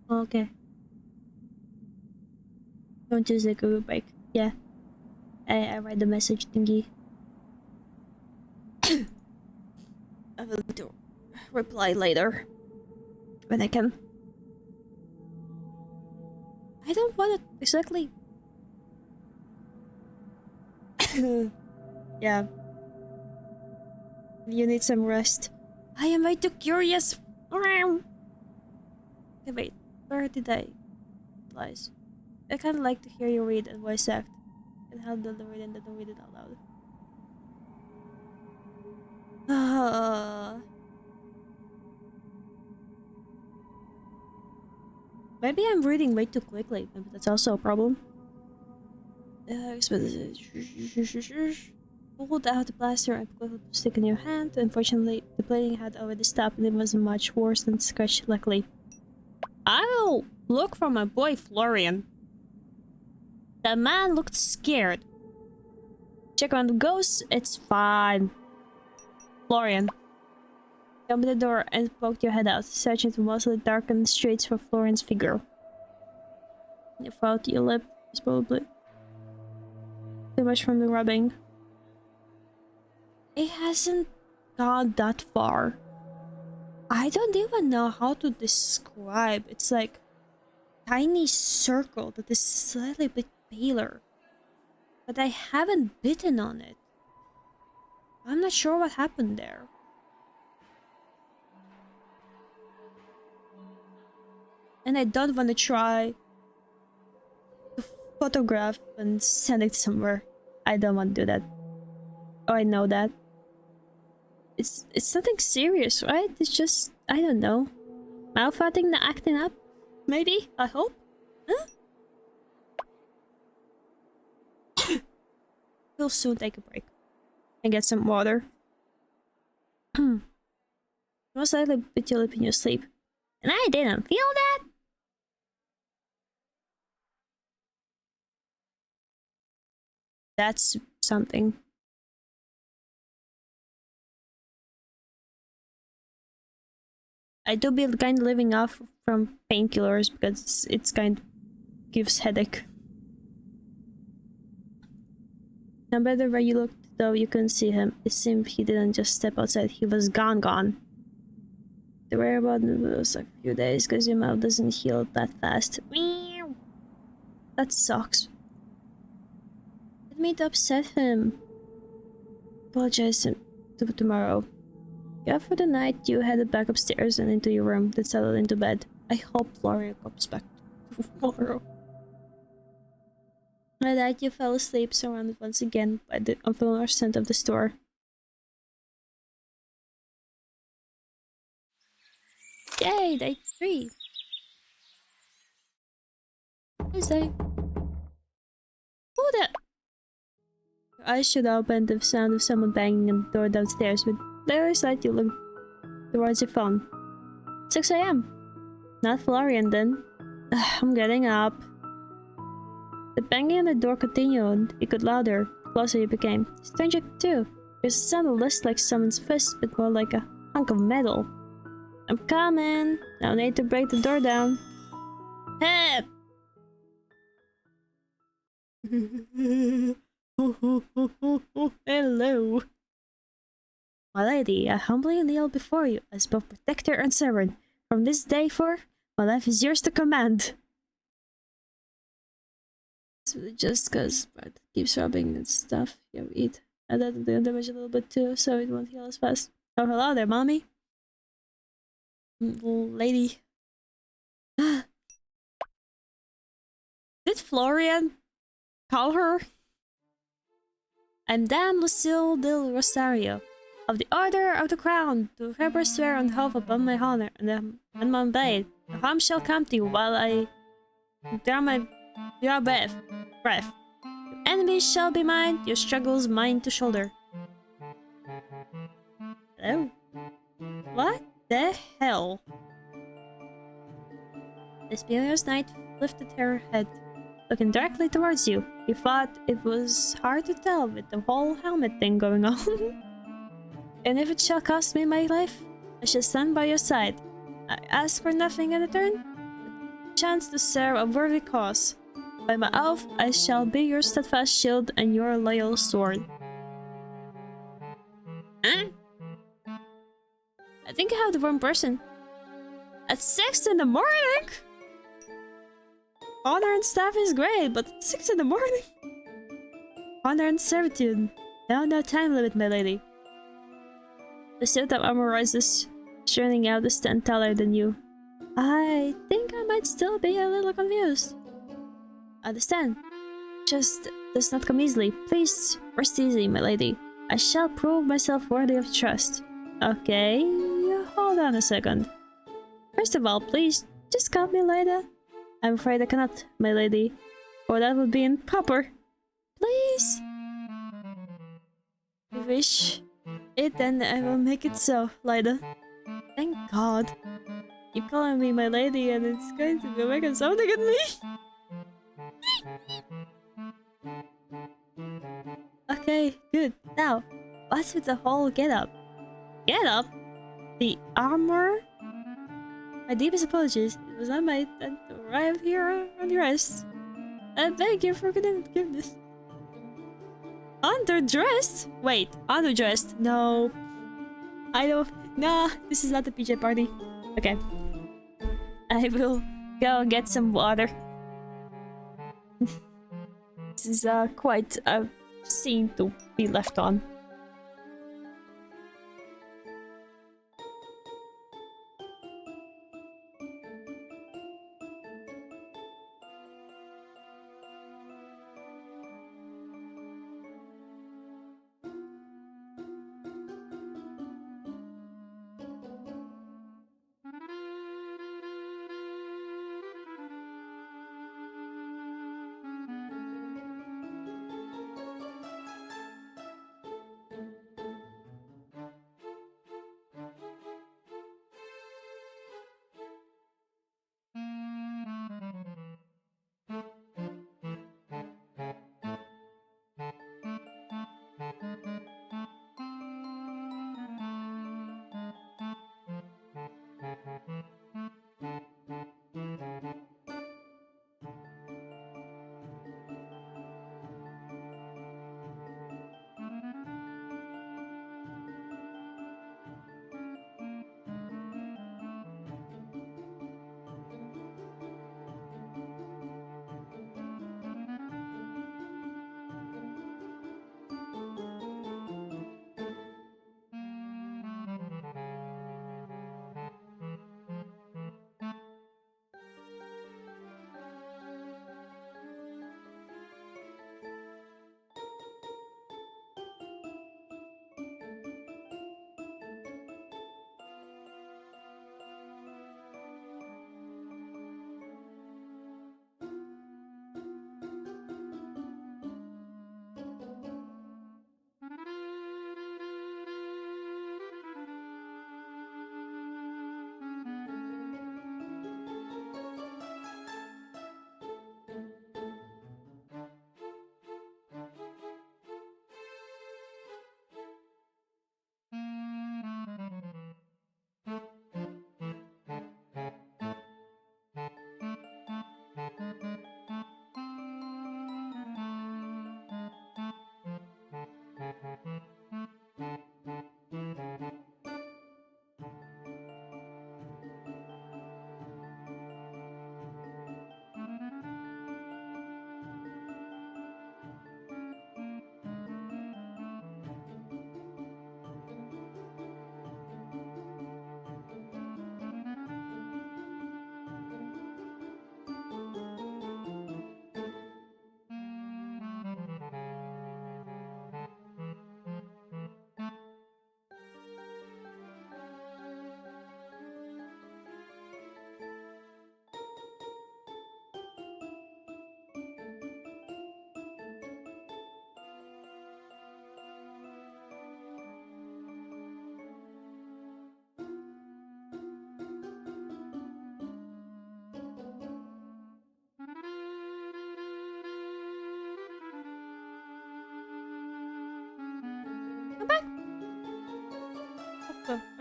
Okay. Don't use the Google break. Yeah. I read the message thingy. I will do reply later. When I can. I don't want it exactly. Yeah. You need some rest. I am way too curious. Okay, wait. Where did I... Lies. I kind of like to hear you read and voice act. And how to read and then read it out loud. Maybe I'm reading way too quickly. Maybe that's also a problem. pulled out the plaster and put the stick in your hand. Unfortunately, the bleeding had already stopped and it wasn't much worse than scratch, luckily. I'll look for my boy Florian. The man looked scared. Check around the ghosts, it's fine. Florian. Open the door and poke your head out, searching the mostly darkened streets for Florian's figure. You thought your lip was probably too much from the rubbing. It hasn't gone that far. I don't even know how to describe. It's like a tiny circle that is slightly a bit paler. But I haven't bitten on it. I'm not sure what happened there. And I don't want to try to photograph and send it somewhere. I don't want to do that. Oh, I know that. It's nothing serious, right? It's just, I don't know. Mouth acting up? Maybe? I hope? Huh? We'll soon take a break. And get some water. Most likely bit your lip in your sleep. And I didn't feel that? That's something. I do be kind of living off from painkillers because it's kind of gives headache. No matter where you looked, though, you couldn't see him. It seemed he didn't just step outside, he was gone. The whereabouts was a few days because your mouth doesn't heal that fast. Meow. That sucks. Didn't mean to upset him. Apologize to tomorrow. Yeah, for the night, you headed back upstairs and into your room, then settled into bed. I hope Gloria comes back tomorrow. At night, you fell asleep, surrounded once again by the unfamiliar scent of the store. Yay, day 3! Wednesday. Who the? Your eyes should open to the sound of someone banging on the door downstairs, but very slight you look towards your phone. 6 AM. Not Florian then. I'm getting up. The banging on the door continued. It got louder, closer you became. Stranger too. It sounded less like someone's fist, but more like a hunk of metal. I'm coming. No need to break the door down. Help! Hello. My lady, I humbly kneel before you as both protector and servant. From this day forth, my life is yours to command. It's really just because Bart keeps rubbing and stuff. Yeah, we eat. I let the damage a little bit too, so it won't heal as fast. Oh, hello there, mommy. Lady. Did Florian call her? I'm Dame Lucille del Rosario, of the Order of the Crown, to ever swear on oath upon my honor and my blade. No harm shall come to you while I draw my breath. Your enemies shall be mine, your struggles mine to shoulder. Hello? What the hell? The Spirious Knight lifted her head, looking directly towards you. You thought it was hard to tell with the whole helmet thing going on. And if it shall cost me my life, I shall stand by your side. I ask for nothing in return, but a chance to serve a worthy cause. By my oath, I shall be your steadfast shield and your loyal sword. Huh? I think I have the wrong person. At 6 in the morning? Honor and staff is great, but at 6 in the morning? Honor and servitude. No time limit, my lady. The suit of armor rises, shining out a stand taller than you. I think I might still be a little confused. Understand. Just does not come easily. Please, rest easy, my lady. I shall prove myself worthy of trust. Okay, hold on a second. First of all, please, just call me later. I'm afraid I cannot, my lady, or that would be improper. Please? you wish it, then I will make it so, Lida. Thank God. Keep calling me my lady and it's going to be making something at me. Okay, good. Now, what's with the whole get-up? Get-up? The armor? My deepest apologies. It was not my intent to arrive here undressed. I beg your forgiveness. Underdressed? Wait, underdressed? No. I don't. Nah, this is not the PJ party. Okay. I will go get some water. This is quite a scene to be left on.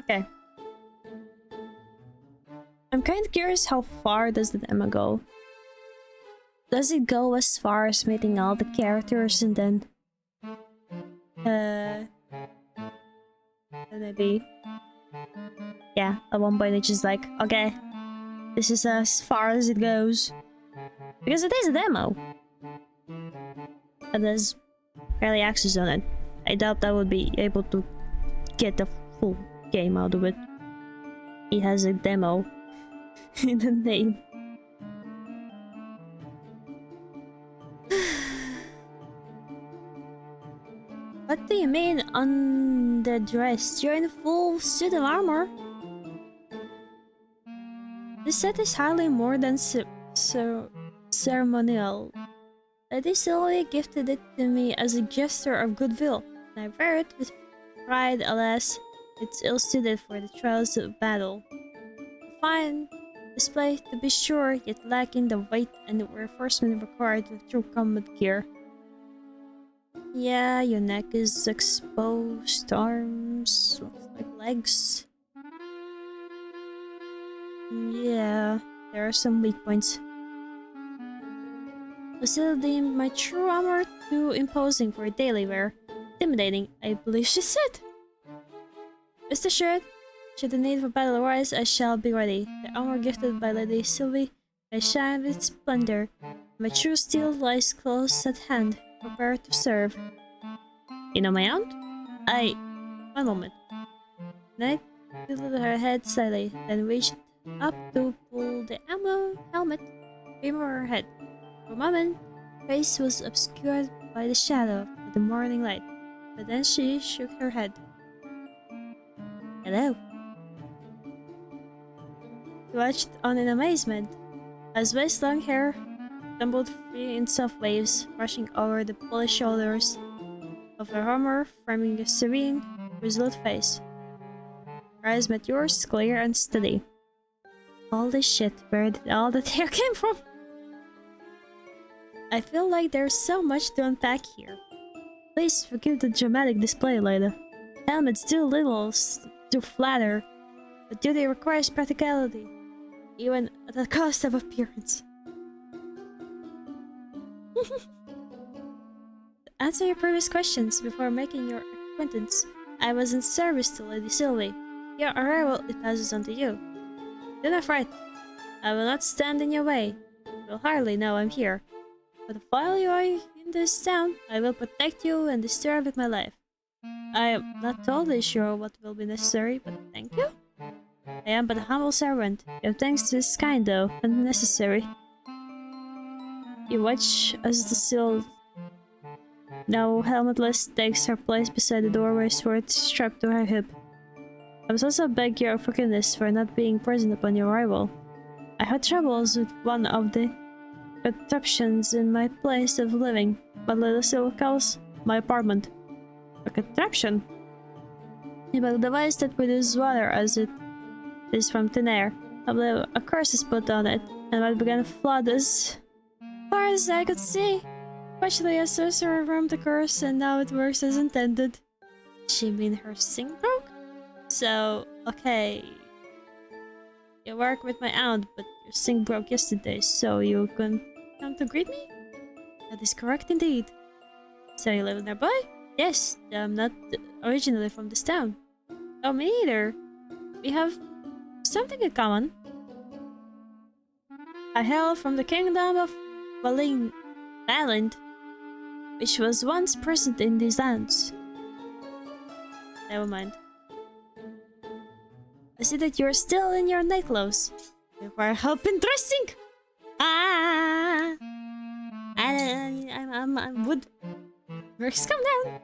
Okay. I'm kind of curious, how far does the demo go? Does it go as far as meeting all the characters and then maybe, yeah, at one point it's just like, okay, this is as far as it goes. Because it is a demo. And there's early access on it. I doubt I would be able to get the full game out of it. It has a demo in the name. What do you mean underdressed? You're in full suit of armor. This set is hardly more than ceremonial. Lady Sylvia gifted it to me as a gesture of goodwill. I wear it with pride, alas, it's ill-suited for the trials of battle. A fine display, to be sure, yet lacking the weight and reinforcement required with true combat gear. Yeah, your neck is exposed, arms, looks like legs. Yeah, there are some weak points. Lucille deemed my true armor too imposing for daily wear. Intimidating, I believe she said. Rest assured, should the need for battle arise, I shall be ready. The armor gifted by Lady Sylvie may shine with splendor. My true steel lies close at hand, prepared to serve. You know my aunt? One moment. Knight tilted her head slightly, then reached up to pull the helmet over her head. For a moment, her face was obscured by the shadow of the morning light, but then she shook her head. Hello. She watched on in amazement, as waist-long hair tumbled free in soft waves, rushing over the polished shoulders of her armor, framing a serene, resolute face. Her eyes met yours, clear and steady. Holy shit, where did all that hair came from? I feel like there's so much to unpack here. Please forgive the dramatic display, Layla. Helmets do little to flatter, but duty requires practicality, even at the cost of appearance. To answer your previous questions before making your acquaintance, I was in service to Lady Sylvie. Your arrival, it passes on to you. Do not fright. I will not stand in your way. You will hardly know I'm here. But while you are in this town, I will protect you and disturb with my life. I am not totally sure what will be necessary, but thank you. I am but a humble servant. Your thanks is kind though, and necessary. You watch as the seal, now helmetless, takes her place beside the doorway, sword strapped to her hip. I must also beg your forgiveness for not being present upon your arrival. I had troubles with one of the contraptions in my place of living, but Little Silver calls my apartment. A contraption? A device that produces water as it is from thin air. I believe a curse is put on it, and it began to flood as far as I could see. Especially a sorcerer from the curse, and now it works as intended. She mean her sink broke? So, okay. You work with my aunt, but your sink broke yesterday, so you can come to greet me? That is correct indeed. So you live nearby? Yes, I'm not originally from this town. Oh, me neither. We have something in common. I hail from the kingdom of Valand, which was once present in these lands. Never mind. I see that you're still in your nightclothes. You require help in dressing. I'm wood. Rex, come down.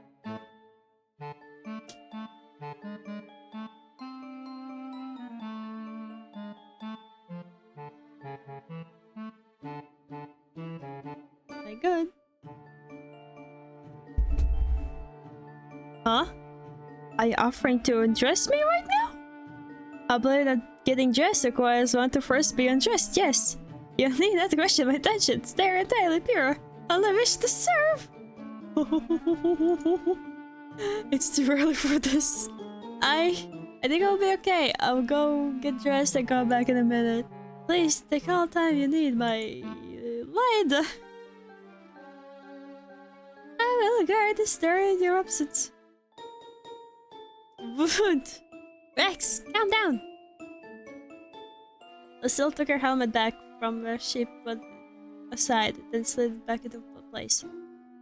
My god. Huh? Are you offering to undress me right now? I believe that getting dressed requires one to first be undressed, yes. You need not question my attentions. They're entirely pure. Only wish to serve. It's too early for this. I think I'll be okay. I'll go get dressed and come back in a minute. Please take all the time you need, my lad. I will regard this during your absence. Wood. Rex, calm down. Lucille took her helmet back from where she put aside, then slid it back into place.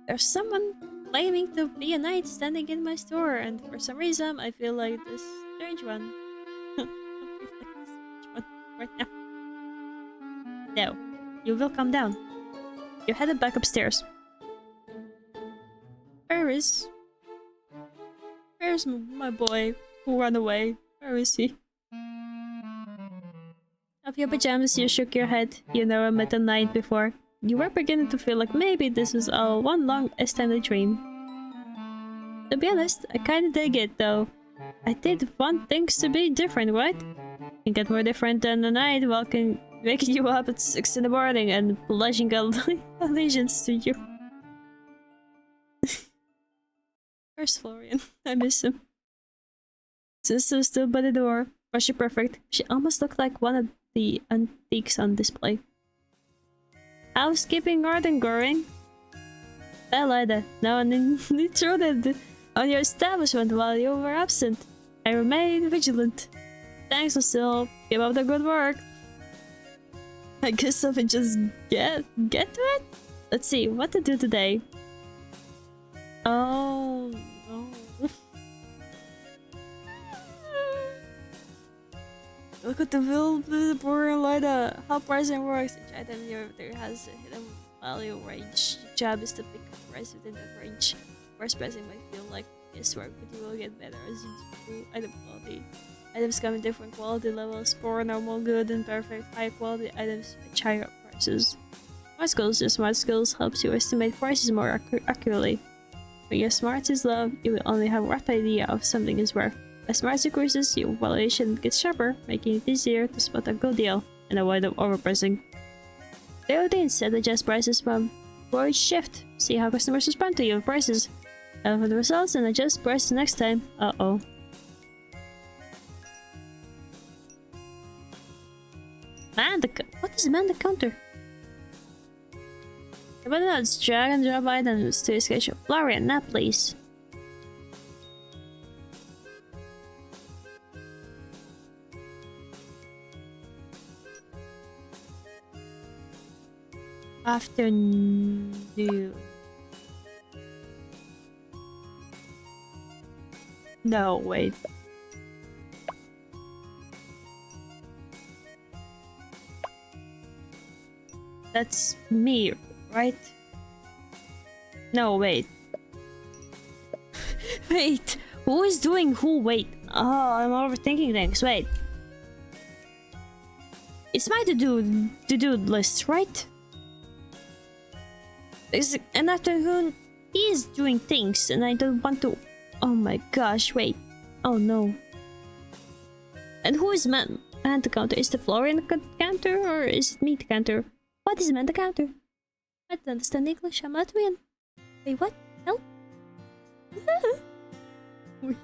There's someone claiming to be a knight standing in my store, and for some reason I feel like this strange one. Right now. No, you will calm down. You're headed back upstairs. Where's my boy who ran away? Where is he? Of your pajamas, you shook your head. You never met a knight before. You were beginning to feel like maybe this was all one long extended dream. To be honest, I kinda dig it though. I did want things to be different, right? Can get more different than the night waking you up at 6 in the morning and pledging allegiance to you. Where's Florian? I miss him. Sister's still by the door. Was she perfect? She almost looked like one of the antiques on display. Housekeeping garden going. Well, Ida, no one intruded on your establishment while you were absent. I remain vigilant. Thanks, Lucille. Keep up the good work. I guess I would just get to it? Let's see, what to do today. Oh, no. Look at the billboard, Lida. How pricing works. Each item here there has a hidden value range. Your job is to pick a price within that range. Worst pricing might feel like guesswork, but you will get better as you do item quality. Items come in different quality levels: poor, normal, good, and perfect. High quality items fetch higher prices. Smart skills. Your smart skills helps you estimate prices more accurately. When your smarts is low, you will only have a rough idea of something is worth. As smarts increases, your valuation gets sharper, making it easier to spot a good deal and avoid overpricing. Daily instead adjust prices from for each shift. See how customers respond to your prices. Look for the results and adjust prices next time. Uh-oh. What is man the counter? The button notes drag and drop items to your schedule. Florian, now please. Afternoon. No, wait. That's me, right? No, wait. Wait, who is doing who? Wait. Oh, I'm overthinking things. Wait. It's my to-do list, right? It's an afternoon. He's doing things, and I don't want to. Oh my gosh! Wait. Oh no. And who is man the counter? Is the Florian the counter, or is it me the counter? What is man the counter? I don't understand English. I'm Latvian. Wait, what? Help? Wait.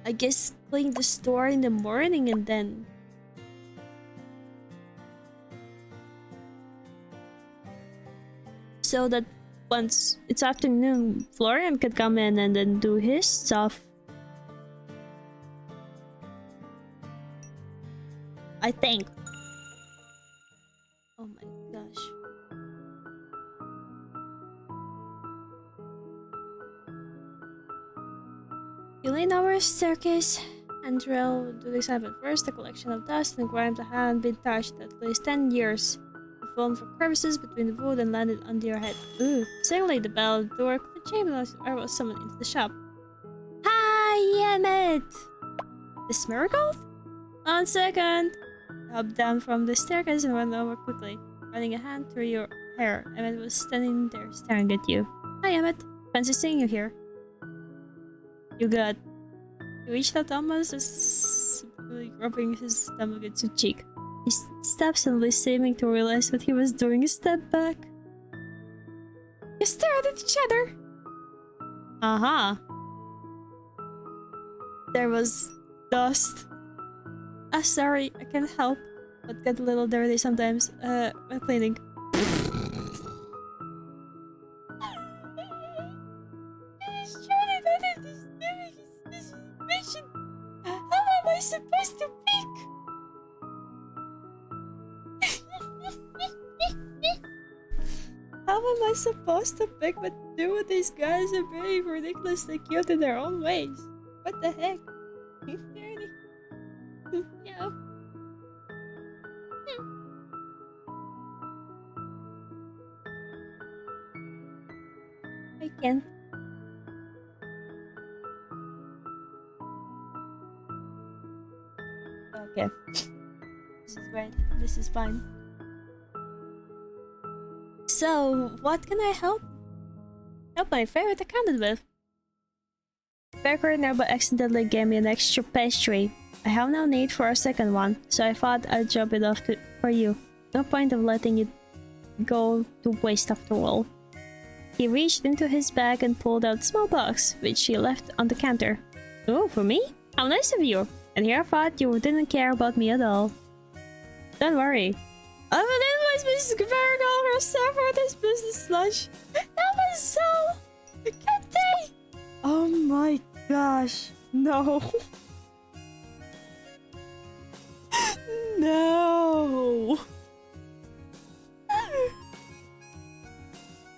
I guess clean the store in the morning and then. So that once it's afternoon, Florian could come in and then do his stuff. I think. Oh my gosh. You lean over a staircase and drill to the example. First, a collection of dust and grime that hadn't been touched at least 10 years. Fallen from crevices between the wood and landed under your head. Ooh. Suddenly, the bell at the door clicked and I was summoned into the shop. Hi, Emmett! This Marigold? 1 second! I hopped down from the staircase and went over quickly, running a hand through your hair. Emmett was standing there staring at you. Hi, Emmett. Fancy seeing you here. You reached out almost as rubbing his thumb against your cheek. He stopped suddenly, seeming to realize what he was doing. He stepped back. You stared at each other. There was dust. Sorry, I can't help but get a little dirty sometimes. While cleaning. How am I supposed to pick? How am I supposed to pick what two of these guys are being ridiculously cute in their own ways? What the heck? Dirty. Yeah. I can't. Okay. This is great. This is fine. So, what can I help my favorite accountant with? baker nearby accidentally gave me an extra pastry. I have no need for a second one, so I thought I'd drop it off for you. No point of letting it go to waste after all. He reached into his bag and pulled out a small box, which he left on the counter. Oh, for me? How nice of you! And here I thought you didn't care about me at all. Don't worry. I'm an invoice, Mrs. Marigold herself for this business lunch. That was so... good day! Oh my gosh. No. No.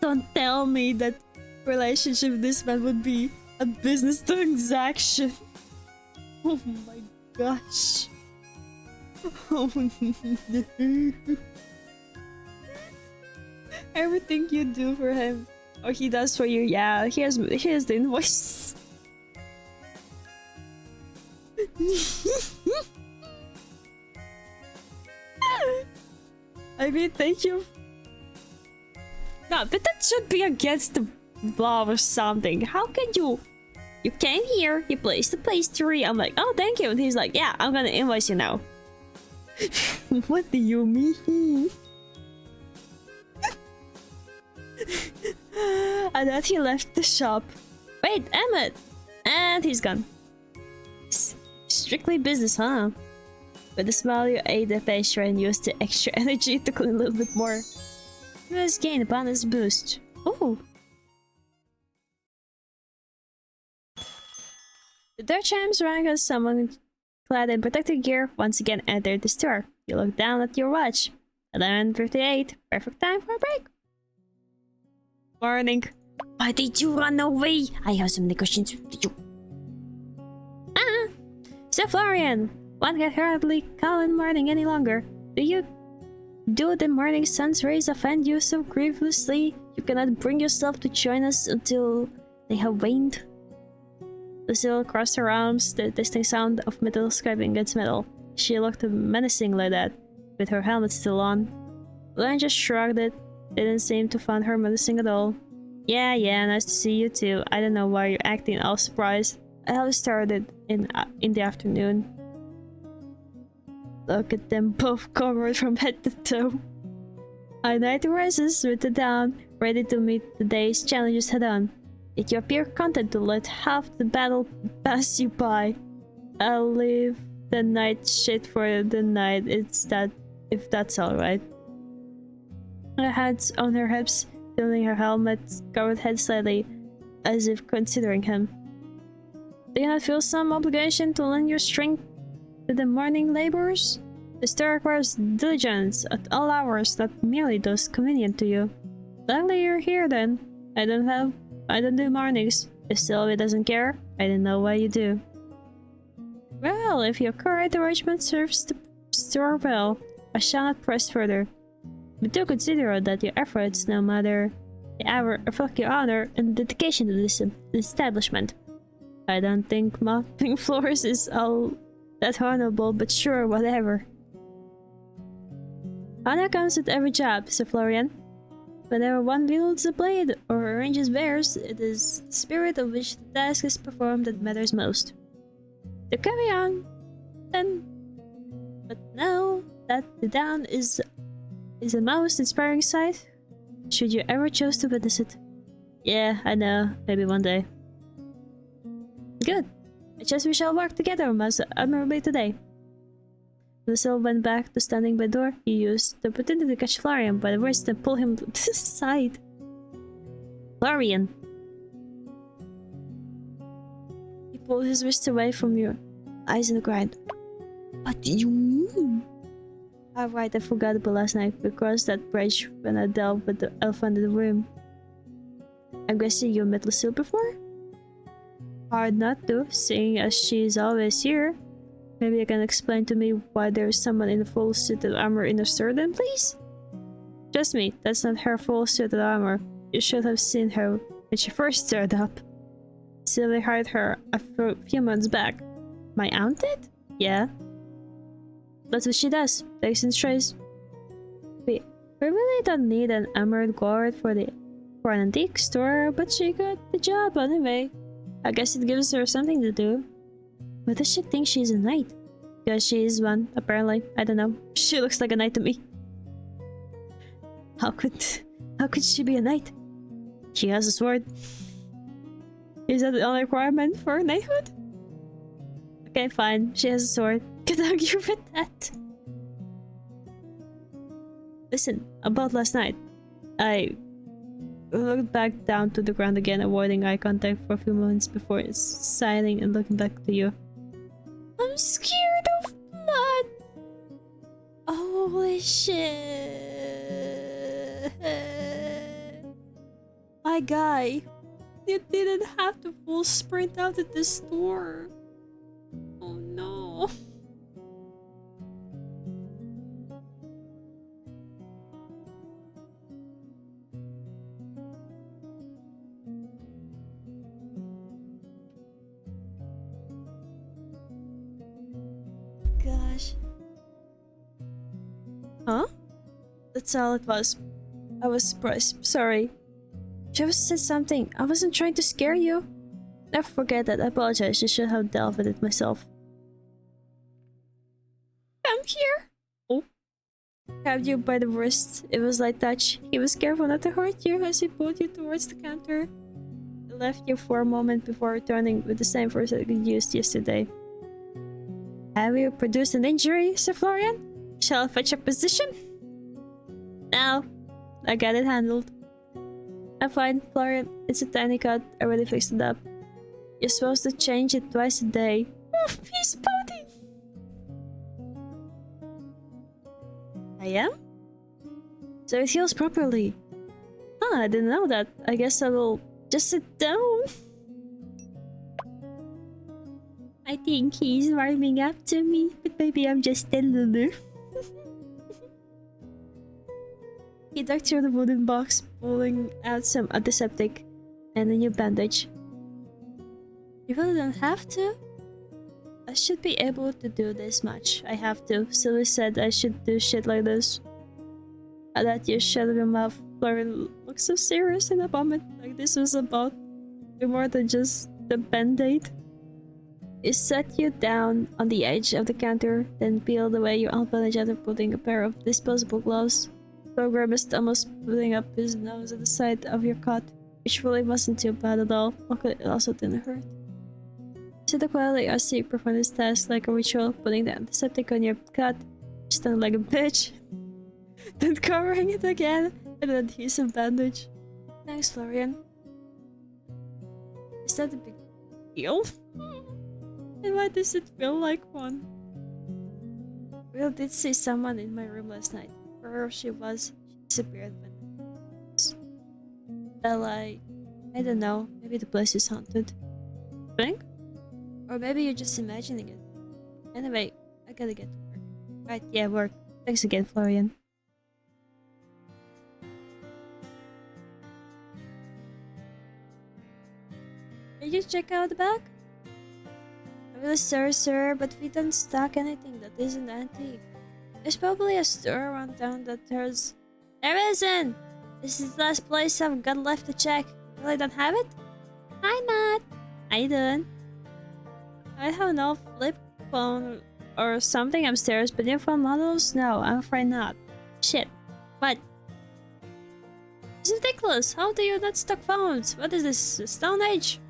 Don't tell me that relationship with this man would be a business transaction. Oh my gosh. Oh no. Everything you do for him, or he does for you, yeah, here's the invoice. I mean, thank you. No, but that should be against the law or something. How can you... You came here, you placed the pastry, I'm like, oh, thank you. And he's like, yeah, I'm gonna invoice you now. What do you mean? And then he left the shop. Wait, Emmett! And he's gone. Strictly business, huh? With a smile, you ate the pastry and used the extra energy to clean a little bit more. You must gain a bonus boost. Ooh! The dirt chimes rang as someone clad in protective gear once again entered the store. You look down at your watch. 11:58. Perfect time for a break. Morning. Why did you run away? I have so many questions for you. So Florian, one can hardly call in morning any longer. Do the morning sun's rays offend you so grievously you cannot bring yourself to join us until they have waned? Lucille crossed her arms, the distinct sound of metal scraping against metal. She looked menacing like that, with her helmet still on. Florian just shrugged it. Didn't seem to find her menacing at all. Yeah, nice to see you too. I don't know why you're acting all surprised. I always started in the afternoon. Look at them both covered from head to toe. I knight the horses with the down, ready to meet the day's challenges head on. Yet you appear content to let half the battle pass you by. I'll leave the night shit for the night, if that's alright. Her hands on her hips, tilting her helmet, covered head slightly, as if considering him. Do you not feel some obligation to lend your strength to the morning laborers? The store requires diligence at all hours, not merely those convenient to you. Luckily you're here then. I don't do mornings. If Sylvia doesn't care, I don't know why you do. Well, if your current arrangement serves the store well, I shall not press further. But do consider that your efforts, no matter the hour, reflect your honor and dedication to this establishment. I don't think mopping floors is all that honorable, but sure, whatever. Honor comes with every job, Sir Florian. Whenever one wields a blade or arranges wares, it is the spirit of which the task is performed that matters most. To carry on, then. But know that the down is the most inspiring sight, should you ever choose to witness it. Yeah, I know, maybe one day. Good. I guess we shall work together most admirably today. Lucille went back to standing by the door. He used the opportunity to catch Florian by the wrist and pull him to the side. Florian! He pulled his wrist away from your eyes in the ground. What do you mean? Ah, right, I forgot about last night. We crossed that bridge when I dealt with the elephant in the room. I'm guessing you met Lucille before? Hard not to, seeing as she's always here. Maybe you can explain to me why there's someone in a full suit of armor in the store then, please? Trust me, that's not her full suit of armor. You should have seen her when she first started up. Sylvie hired her a few months back. My aunt did? Yeah. That's what she does, takes in strays. We really don't need an armored guard for an antique store, but she got the job anyway. I guess it gives her something to do. Why does she think she's a knight? Because she is one, apparently. I don't know. She looks like a knight to me. How could she be a knight? She has a sword. Is that the only requirement for knighthood? Okay, fine. She has a sword. Could argue with that. Listen, about last night. I looked back down to the ground again, avoiding eye contact for a few moments before sighing and looking back to you. I'm scared of blood! Holy shit! My guy, you didn't have to full sprint out at the store. Oh no. Gosh. Huh? That's all it was. I was surprised. Sorry. Travis said something. I wasn't trying to scare you. Never forget that. I apologize. I should have dealt with it myself. Come here. Oh. Grabbed you by the wrist. It was light touch. He was careful not to hurt you as he pulled you towards the counter. He left you for a moment before returning with the same force that you used yesterday. Have you produced an injury, Sir Florian? Shall I fetch a physician? No. I got it handled. I'm fine, Florian. It's a tiny cut. I already fixed it up. You're supposed to change it twice a day. Oof, he's pouting. I am? So it heals properly. Ah, I didn't know that. I guess I will just sit down. I think he's warming up to me, but maybe I'm just a little. He dug through the wooden box, pulling out some antiseptic and a new bandage. You really don't have to. I should be able to do this much. I have to. Sylvie said I should do shit like this. I let you shut your mouth. Florian looked so serious in a moment, like this was about more than just the band-aid. He sat you down on the edge of the counter, then peeled away your own bandage after putting a pair of disposable gloves. Willowmist almost putting up his nose at the sight of your cut, which really wasn't too bad at all. Luckily, it also didn't hurt. Sit quietly as he performed his task like a ritual, putting the antiseptic on your cut, stunned like a bitch, then covering it again with an adhesive bandage. Thanks, Florian. Is that a big deal? And why does it feel like one? Will did see someone in my room last night. Wherever she was, she disappeared when... Well, I don't know. Maybe the place is haunted. Think? Or maybe you're just imagining it. Anyway, I gotta get to work. Right, yeah, work. Thanks again, Florian. Did you check out the back? I'm really sorry, sir, but we don't stock anything that isn't antique. There's probably a store around town that has... There isn't! This is the last place I've got left to check. You really don't have it? Hi, Matt! How you doing? I have no flip phone or something upstairs, but new phone models? No, I'm afraid not. Shit. What? It's ridiculous! How do you not stock phones? What is this? Stone Age?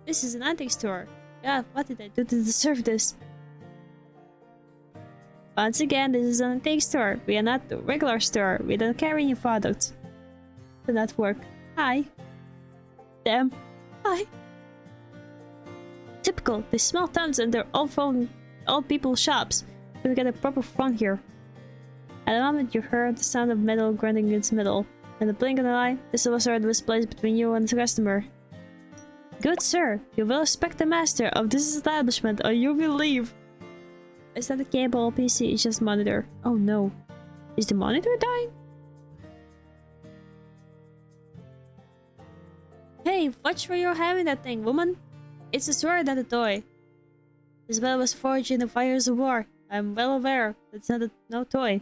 This is an antique store. God, what did I do to deserve this? Once again, this is an antique store. We are not a regular store. We don't carry new products. Do not work. Hi. Damn. Hi. Typical. These small towns and their old people shops. We get a proper phone here. At the moment, you heard the sound of metal grinding against metal. And the blink of an eye, the silver sword was placed between you and the customer. Good sir, you will respect the master of this establishment or you will leave. Is that a cable PC? It's just monitor. Oh no. Is the monitor dying? Hey, watch where you're having that thing, woman. It's a sword, not a toy. This battle was forged in the fires of war. I'm well aware. It's not no toy.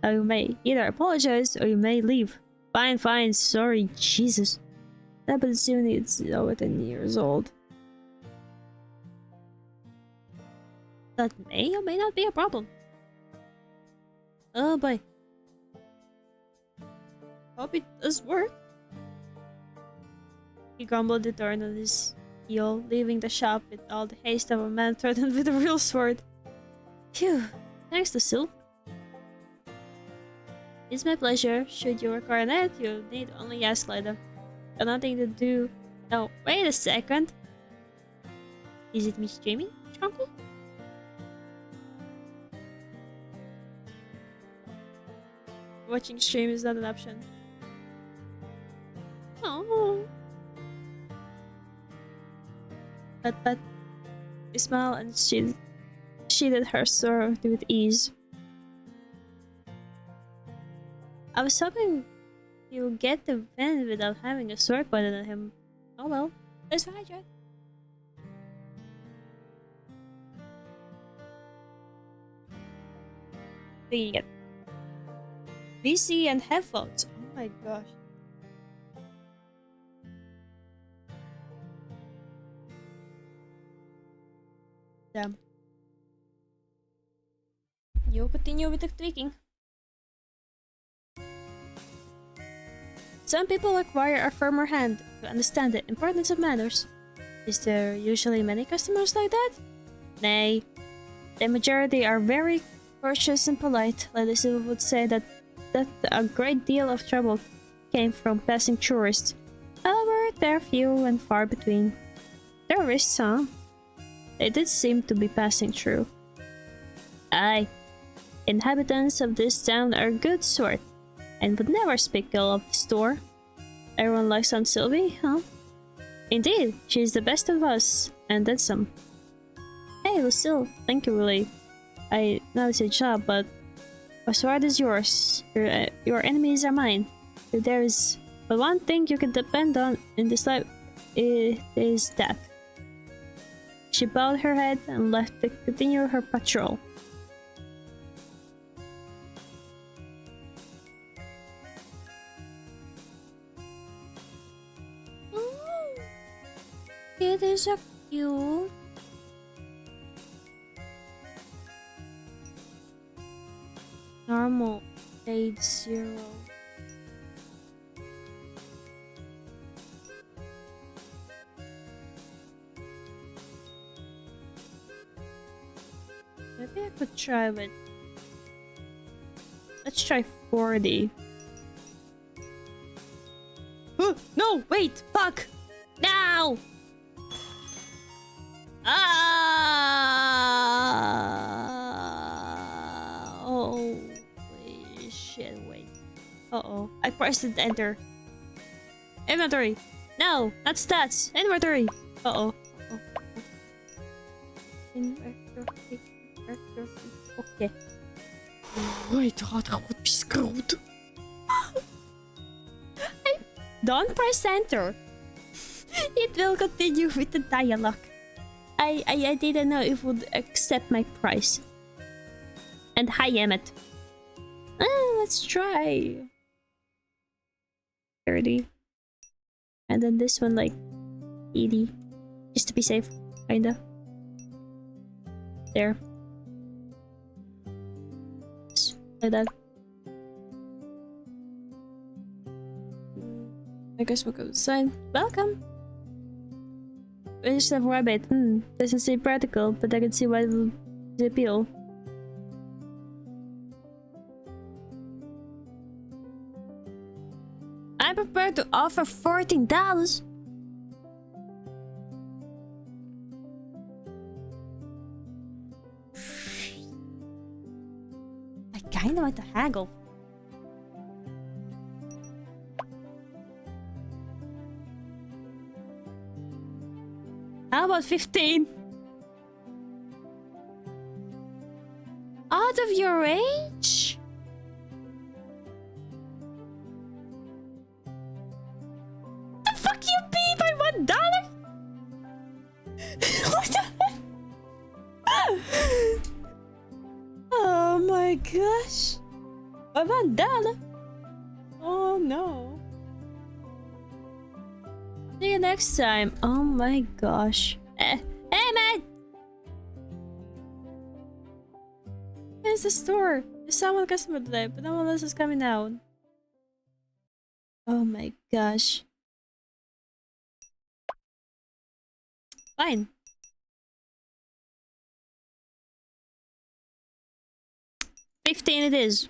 Now you may either apologize or you may leave. Fine, fine. Sorry, Jesus. but soon it's over 10 years old. That may or may not be a problem. Oh boy. Hope it does work. He grumbled the turn on his heel, leaving the shop with all the haste of a man threatened with a real sword. Phew. Thanks, Lucille. It's my pleasure. Should you require that, you need only ask later. Got nothing to do. Oh, wait a second. Is it Miss Jamie? Uncle? Watching stream is not an option. Oh. But she smiled and she did her sorrow with ease. I was hoping you would get the vent without having a sword pointed at him. Oh well, that's what I tried. We get VC and headphones. Oh my gosh. Damn. You continue with the tweaking. Some people require a firmer hand to understand the importance of manners. Is there usually many customers like that? Nay. The majority are very courteous and polite. Lady Silver would say that a great deal of trouble came from passing tourists. However, they're few and far between. Tourists, huh? They did seem to be passing through. Aye. Inhabitants of this town are good sort, and would never speak ill of the store. Everyone likes Aunt Sylvie, huh? Indeed, she's the best of us, and then some. Hey, Lucille, thank you, really. I know it's your job, but a sword is yours. Your enemies are mine. If there is but one thing you can depend on in this life, it is that. She bowed her head and left to continue her patrol. It is so cute. Normal, grade 0. Maybe I could try with... Let's try 40. No! Wait! Fuck! Now! Oh shit, wait. Uh-oh. I pressed enter. Inventory! No! Not stats! Inventory! Uh-oh. Inventory. Okay. I thought that would be screwed. Don't press enter. It will continue with the dialogue. I didn't know it would accept my price. And hi, Emmet. Let's try 30. And then this one like 80. Just to be safe, kinda. There. Like that. I guess we'll go inside. Welcome! I just have rabbit. Doesn't seem practical, but I can see why it would appeal. I'm prepared to offer $14. I kinda want to haggle. How about 15? Out of your range? The fuck you pay by $1? What the heck? Oh my gosh. By $1? Oh no. See you next time. Oh my gosh. Hey man! Where's the store? There's someone customer today, but no one else is coming down. Oh my gosh. Fine. $15 it is.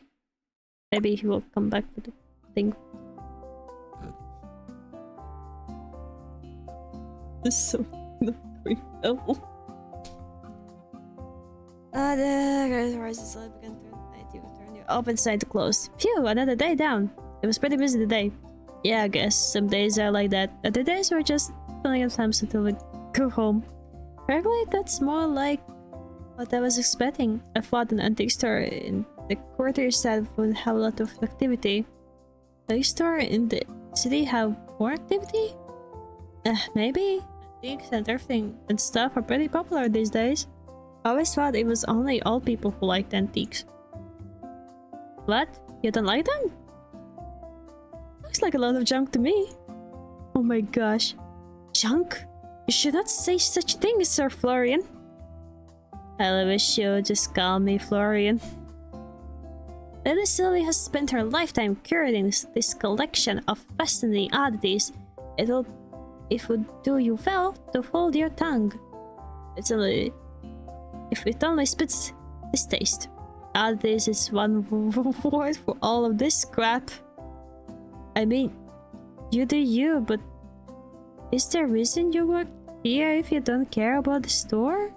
Maybe he will come back with the thing. This is so level. The horizon slowly began to turn night. You turn your open side to close. Phew, another day down. It was pretty busy today. Yeah, I guess some days are like that. Other days were just filling up times until we go home. Frankly, that's more like what I was expecting. I thought an antique store in the quarter side would have a lot of activity. Antique store in the city have more activity? Maybe. Antiques and everything and stuff are pretty popular these days. I always thought it was only old people who liked antiques. What? You don't like them? Looks like a lot of junk to me. Oh my gosh. Junk? You should not say such things, Sir Florian. I wish you would just call me Florian. Lady Sylvie has spent her lifetime curating this collection of fascinating oddities. It would do you well to hold your tongue. If it only spits this taste. Oddities is one word for all of this crap. I mean, you do you, but is there a reason you work here if you don't care about the store?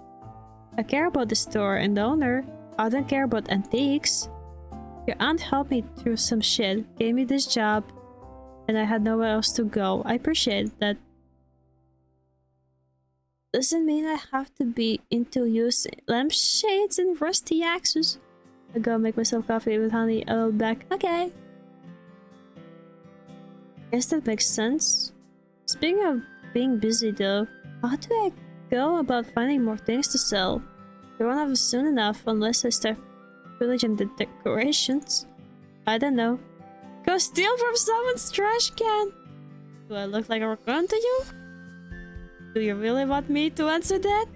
I care about the store and the owner. I don't care about antiques. Your aunt helped me through some shit, gave me this job, and I had nowhere else to go. I appreciate that. Doesn't mean I have to be into using lampshades and rusty axes. I go make myself coffee with honey. I'll be back. Okay. Guess that makes sense. Speaking of being busy though, how do I go about finding more things to sell? I won't have it soon enough unless I start pillaging the decorations. I don't know. Go steal from someone's trash can! Do I look like a raccoon to you? Do you really want me to answer that?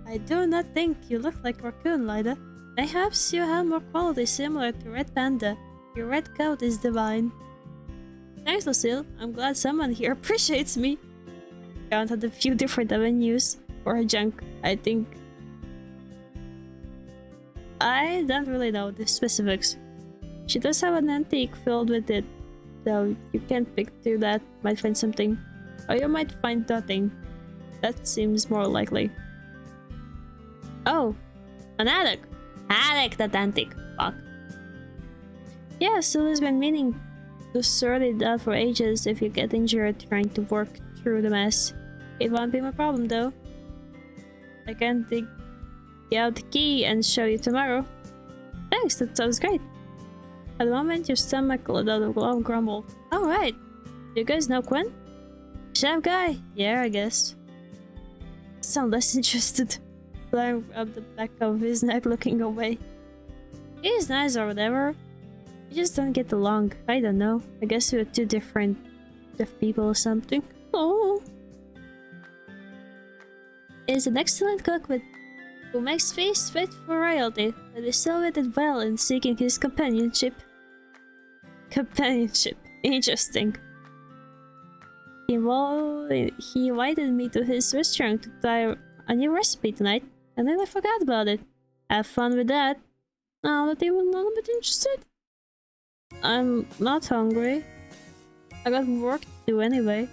I do not think you look like a raccoon, Lida. Perhaps you have more qualities similar to Red Panda. Your red coat is divine. Thanks, Lucille. I'm glad someone here appreciates me. Count had a few different avenues for her junk, I think. I don't really know the specifics. She does have an antique filled with it, though you can't pick through that. Might find something. Or you might find nothing. That seems more likely. Oh, an attic! Attic, that antique. Fuck. Yeah, Sylvie's been meaning to sort it out for ages. If you get injured trying to work through the mess, it won't be my problem though. I can dig out the key and show you tomorrow. Thanks, that sounds great. At the moment, your stomach will grumble. Alright. You guys know Quinn? Chef guy? Yeah, I guess. Sound less interested. Flying up the back of his neck, looking away. He's nice or whatever. We just don't get along. I don't know. I guess we're two different people or something. Oh. Is an excellent cook who makes feast fit for royalty, but is still did well in seeking his companionship. Interesting. He invited me to his restaurant to try a new recipe tonight, and then I forgot about it. Have fun with that. Now that they were a little bit interested. I'm not hungry. I got work to do anyway.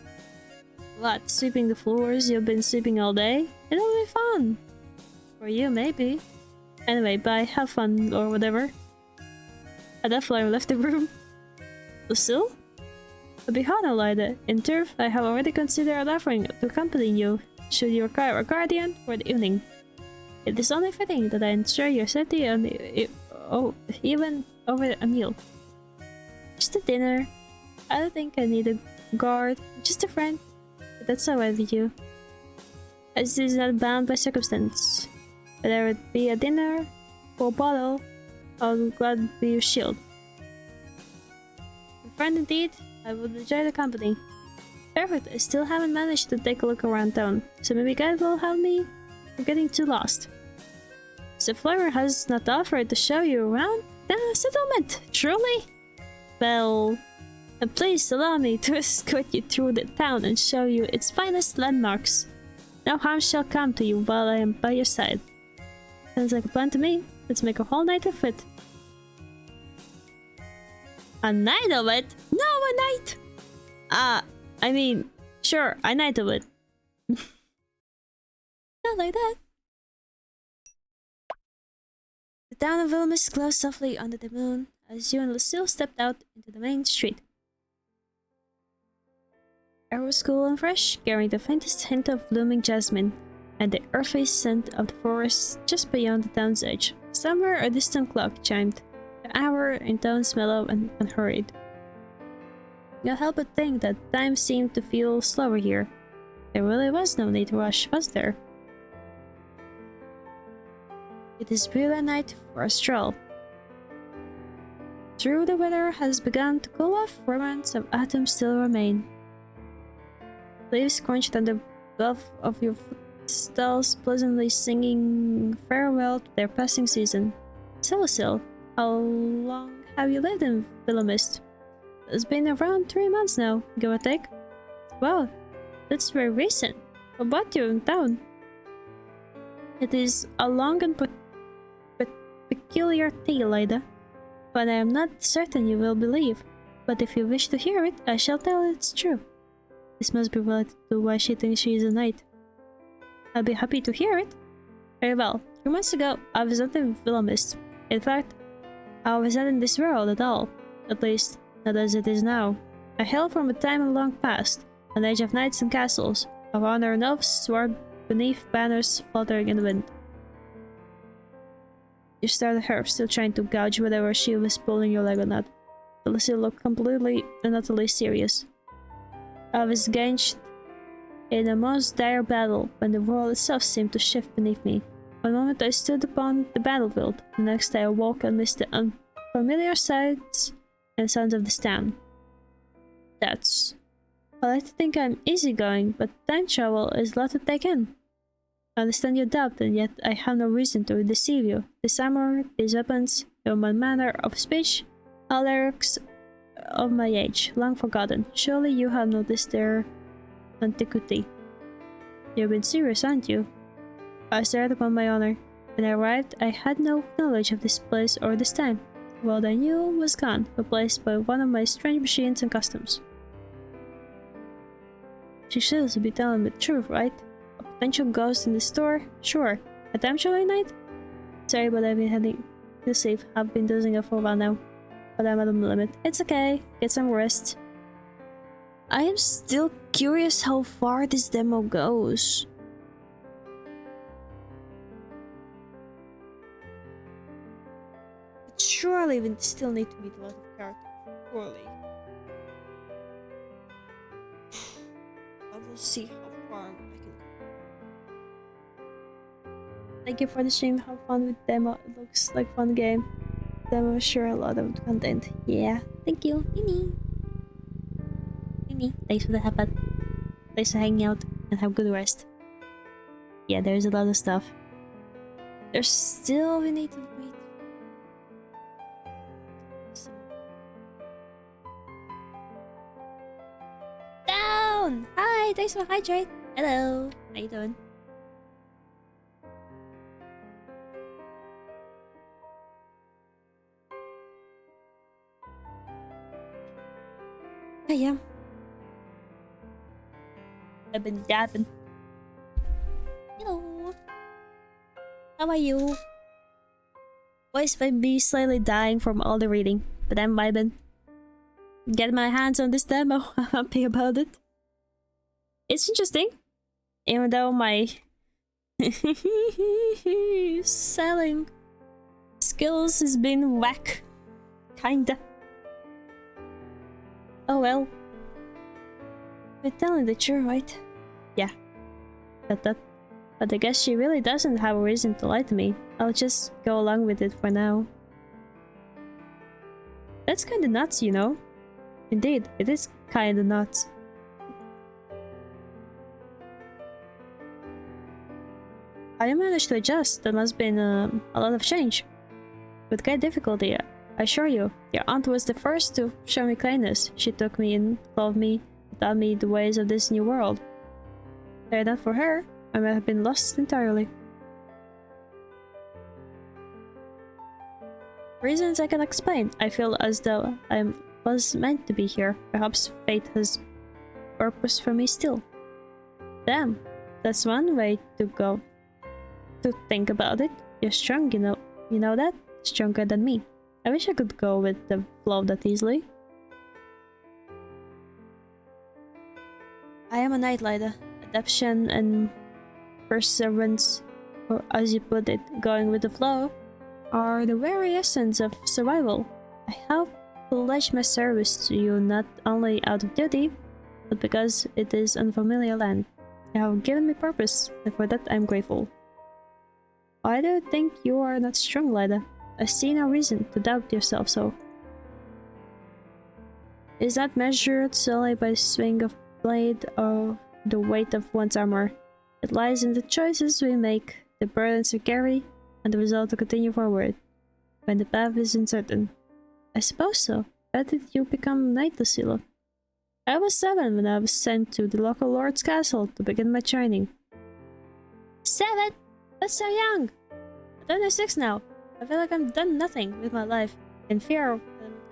What, sweeping the floors? You've been sweeping all day? It'll be fun. For you, maybe. Anyway, bye. Have fun, or whatever. I definitely left the room. Lucille? To be honest, Lida, in turf, I have already considered offering to accompany you, should you require a guardian for the evening. It is only fitting that I ensure your safety and even over a meal. Just a dinner. I don't think I need a guard, just a friend. But that's alright with you. As is not bound by circumstance. Whether it be a dinner or a bottle, I'll gladly be your shield. A friend indeed, I would enjoy the company. Perfect, I still haven't managed to take a look around town, so maybe guide will help me from getting too lost. So Flora has not offered to show you around the settlement, truly? Well, please allow me to escort you through the town and show you its finest landmarks. No harm shall come to you while I am by your side. Sounds like a plan to me. Let's make a whole night of it. A night of it? No, a night! I mean, sure, a night of it. Not like that. The town of Willowmist glows softly under the moon as you and Lucille stepped out into the main street. Air was cool and fresh, carrying the faintest hint of blooming jasmine and the earthy scent of the forest just beyond the town's edge. Somewhere a distant clock chimed, the hour in tones mellow and unhurried. You'll help but think that time seemed to feel slower here. There really was no need to rush, was there? It is really a night for a stroll. Though the weather has begun to cool off, remnants of autumn still remain. Leaves crunched on the bluff of your footsteps, pleasantly singing farewell to their passing season. So, Lucille, how long have you lived in Willowmist? It's been around 3 months now, give or take. Wow, that's very recent. What brought you in town? It is a long and peculiar tale, Ida, but I am not certain you will believe. But if you wish to hear it, I shall tell it's true. This must be related to why she thinks she is a knight. I'll be happy to hear it. Very well. 3 months ago, I was not in Willowmist. In fact, I was not in this world at all. At least, not as it is now. I hail from a time long past, an age of knights and castles, of honor and oaths sword beneath banners fluttering in the wind. You stared at her, still trying to gauge whether she was pulling your leg or not. Lucille looked completely and utterly serious. I was engaged in a most dire battle when the world itself seemed to shift beneath me. One moment I stood upon the battlefield, the next I awoke amidst the unfamiliar sights and sounds of this town. That's... I like to think I'm easygoing, but time travel is a lot to take in. I understand your doubt, and yet I have no reason to deceive you. This armor, these weapons, your manner of speech, all lyrics of my age, long forgotten. Surely you have noticed their antiquity. You've been serious, aren't you? I stared upon my honor. When I arrived, I had no knowledge of this place or this time. What I knew was gone, replaced by one of my strange machines and customs. She should be telling me the truth, right? A potential ghost in the store? Sure. A time traveling night? Sorry, but I've been heading to sleep. I've been dozing it for a while now. But I'm at the limit. It's okay. Get some rest. I am still curious how far this demo goes. But surely we still need to meet a lot of characters. Surely. I will see how far I can go. Thank you for the stream. Have fun with demo. It looks like a fun game. Demo sure a lot of content. Yeah. Thank you. Mimi. Mimi. Thanks for the have fun. Thanks for hanging out and have good rest. Yeah, there's a lot of stuff. There's still we need to meet. Down! Hi! Thanks for hydrate. Hello. How you doing? I am. I've been dabbing. Hello. How are you? Voice might be slightly dying from all the reading, but I'm vibing. Get my hands on this demo. I'm happy about it. It's interesting, even though my selling skills has been whack, kinda. Oh well. We're telling the truth, right? Yeah. But I guess she really doesn't have a reason to lie to me. I'll just go along with it for now. That's kinda nuts, you know? Indeed, it is kinda not. How you managed to adjust? That must have been a lot of change. With great difficulty, I assure you. Your aunt was the first to show me kindness. She took me in, clothed me, taught me the ways of this new world. Were it not for her, I might have been lost entirely. Reasons I can explain. I feel as though I was meant to be here. Perhaps fate has purpose for me still. Damn, that's one way to go. To think about it. You're strong, you know. You know that? Stronger than me. I wish I could go with the flow that easily. I am a night rider. Adaptation and perseverance, or as you put it, going with the flow, are the very essence of survival. I have pledged my service to you not only out of duty, but because it is unfamiliar land. You have given me purpose, and for that I am grateful. Why do you think you are not strong, Lida? I see no reason to doubt yourself so. Is that measured solely by the swing of blade or the weight of one's armor? It lies in the choices we make, the burdens we carry, and the result to continue forward, when the path is uncertain. I suppose so. How did you become knight, Lucilla? I was 7 when I was sent to the local lord's castle to begin my training. 7? That's so young! I'm 26 now. I feel like I've done nothing with my life. In fear,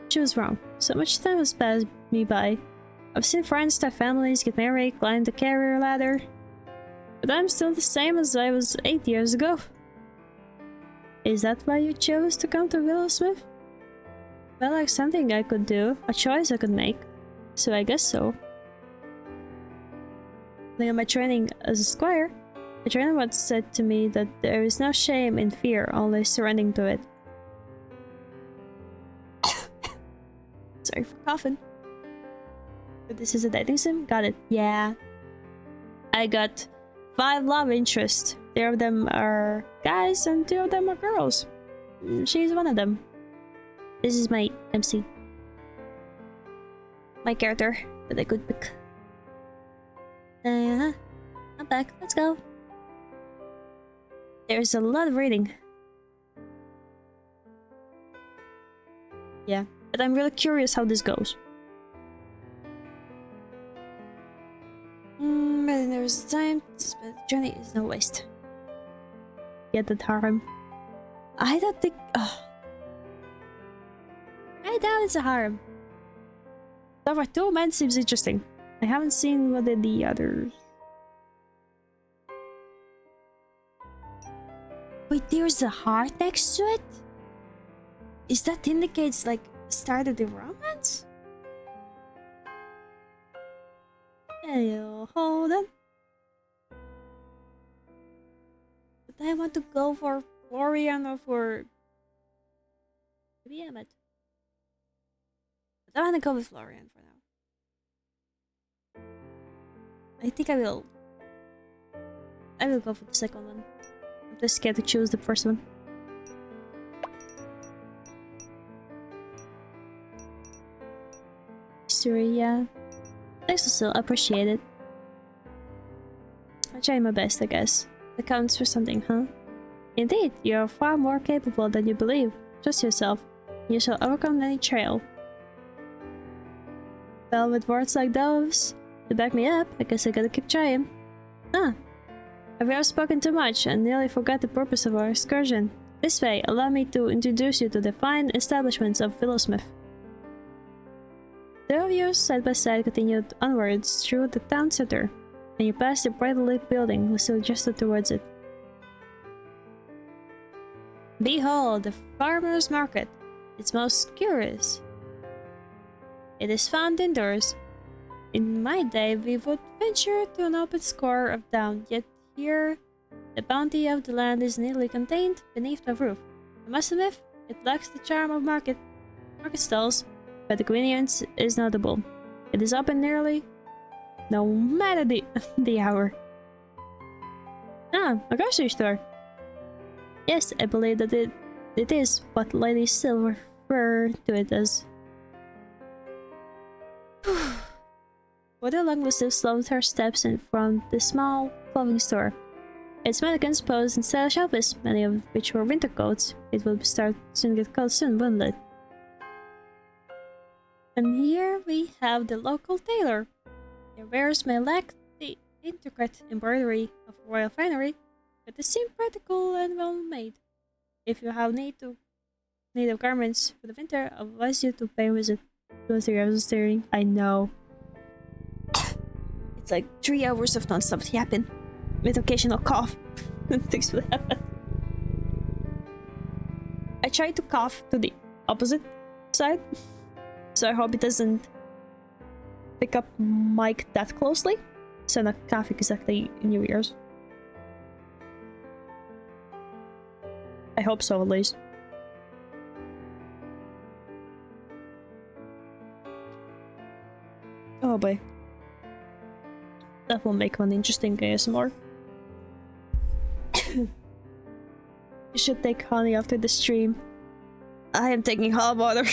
she was wrong. So much time has passed me by. I've seen friends start families, get married, climb the career ladder. But I'm still the same as I was 8 years ago. Is that why you chose to come to Willowsmith? Well, like something I could do, a choice I could make. So I guess so. During my training as a squire, the trainer once said to me that there is no shame in fear, only surrendering to it. Sorry for coughing. But this is a dating sim? Got it. Yeah. I got 5 love interests. 3 of them are guys and 2 of them are girls. She's one of them. This is my MC. My character that I could pick. I'm back. Let's go. There's a lot of reading. Yeah, but I'm really curious how this goes. But there's time to spend. The journey is no waste. Get the harem. I don't think. I doubt it's a harem. However, 2 men seems interesting. I haven't seen what are the others. Wait, there's a heart next to it? Is that indicates like the start of the romance? Hold on. But I want to go for Florian or for maybe Emmet. But I want to go with Florian for now. I think I will go for the second one. I'm just scared to choose the first one. History, yeah. Thanks, Lucille. I appreciate it. I try my best, I guess. That counts for something, huh? Indeed, you are far more capable than you believe. Trust yourself. You shall overcome any trail. Well, with words like those to back me up, I guess I gotta keep trying. I've ever spoken too much and nearly forgot the purpose of our excursion. This way, allow me to introduce you to the fine establishments of Willowsmith. The 2 of you, side by side, continued onwards through the town center, and you passed the brightly lit building, Lucille gestured towards it. Behold, the farmer's market. It's most curious. It is found indoors. In my day, we would venture to an open score of down, yet here, the bounty of the land is neatly contained beneath the roof. I must admit, it lacks the charm of market stalls, but the convenience is notable. It is open nearly no matter the hour. A grocery store. Yes, I believe that it is what ladies still refer to it as. With a long list slowed her steps in from the small clothing store. Its mannequins posed in stylish outfits, many of which were winter coats. It will start soon get cold soon, wouldn't it? And here we have the local tailor. Their wares may lack the intricate embroidery of royal finery, but they seem practical and well made. If you have need of garments for the winter, I advise you to pay a visit. I was staring. I know. It's like 3 hours of non-stop yapping, with occasional cough. Things will happen. I try to cough to the opposite side, so I hope it doesn't pick up mic that closely, so I'm not coughing exactly in your ears. I hope so, at least. Oh boy. That will make one interesting ASMR. You should take honey after the stream. I am taking hot water.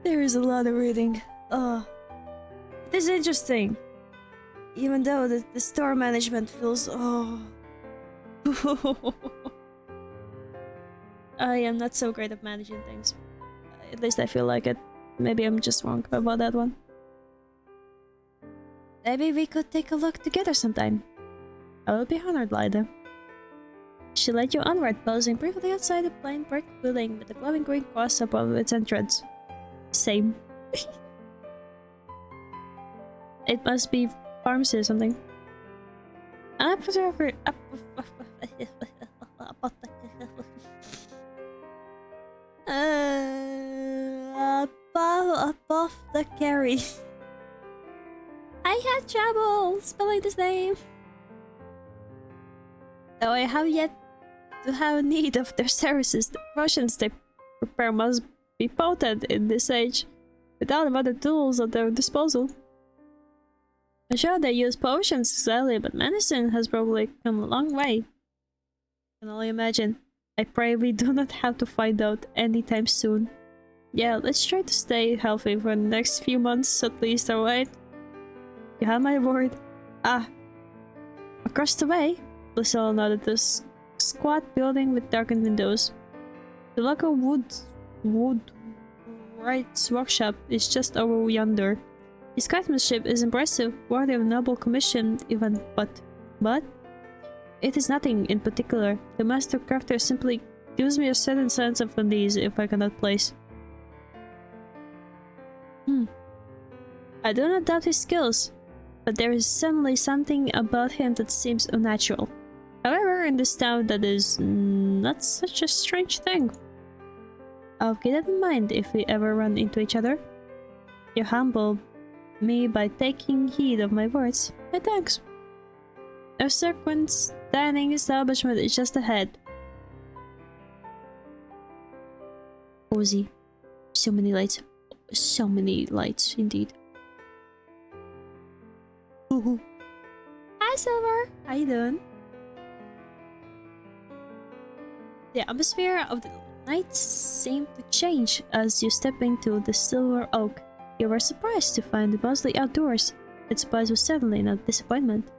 There is a lot of reading. It is interesting. Even though the store management feels... I am not so great at managing things. At least I feel like it. Maybe I'm just wrong about that one. Maybe we could take a look together sometime. I will be honored, Lyda. She led you onward, posing briefly outside the plain brick building with a glowing green cross above its entrance. Same. It must be pharmacy or something. Apothecary. I had trouble spelling this name. Though I have yet to have need of their services, the potions they prepare must be potent in this age, without other tools at their disposal. I'm sure they use potions exactly, but medicine has probably come a long way. I can only imagine. I pray we do not have to find out anytime soon. Yeah, let's try to stay healthy for the next few months at least, alright? You have my word. Across the way, Lucille noted this squat building with darkened windows. The local woodwright's workshop is just over yonder. His craftsmanship is impressive, worthy of a noble commission even, but it is nothing in particular. The master crafter simply gives me a certain sense of unease if I cannot place. I do not doubt his skills, but there is certainly something about him that seems unnatural. However, in this town that is not such a strange thing. I'll keep that in mind if we ever run into each other. You humble me by taking heed of my words. My thanks. A sequence dining establishment is just ahead. Cozy. So many lights. So many lights, indeed. Ooh. Hi, Silver. How you doing? The atmosphere of the night seemed to change as you step into the Silver Oak. You were surprised to find it mostly outdoors. Its buzz was certainly not disappointment.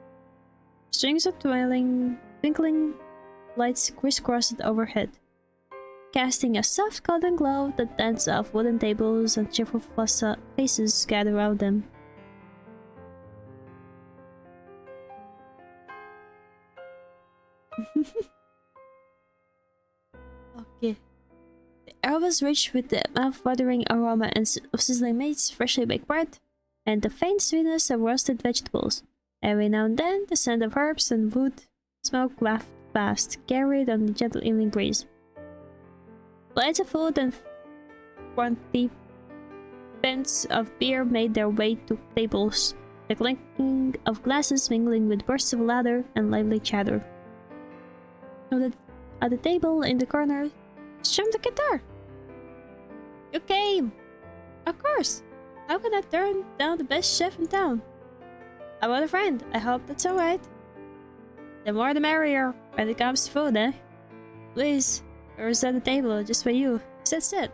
Strings of twinkling lights crisscrossed overhead, casting a soft golden glow that danced off wooden tables and cheerful faces gathered around them. Okay. The air was rich with the mouth-watering aroma of sizzling meats, freshly baked bread, and the faint sweetness of roasted vegetables. Every now and then, the scent of herbs and wood smoke wafted past, carried on the gentle evening breeze. Plates of food and frothy pints of beer made their way to tables, the clinking of glasses mingling with bursts of laughter and lively chatter. At the table in the corner, strummed the guitar. You came! Of course! How can I turn down the best chef in town? I want a friend. I hope that's alright. The more the merrier when it comes to food, eh? Please, there's at the table just for you. Sit.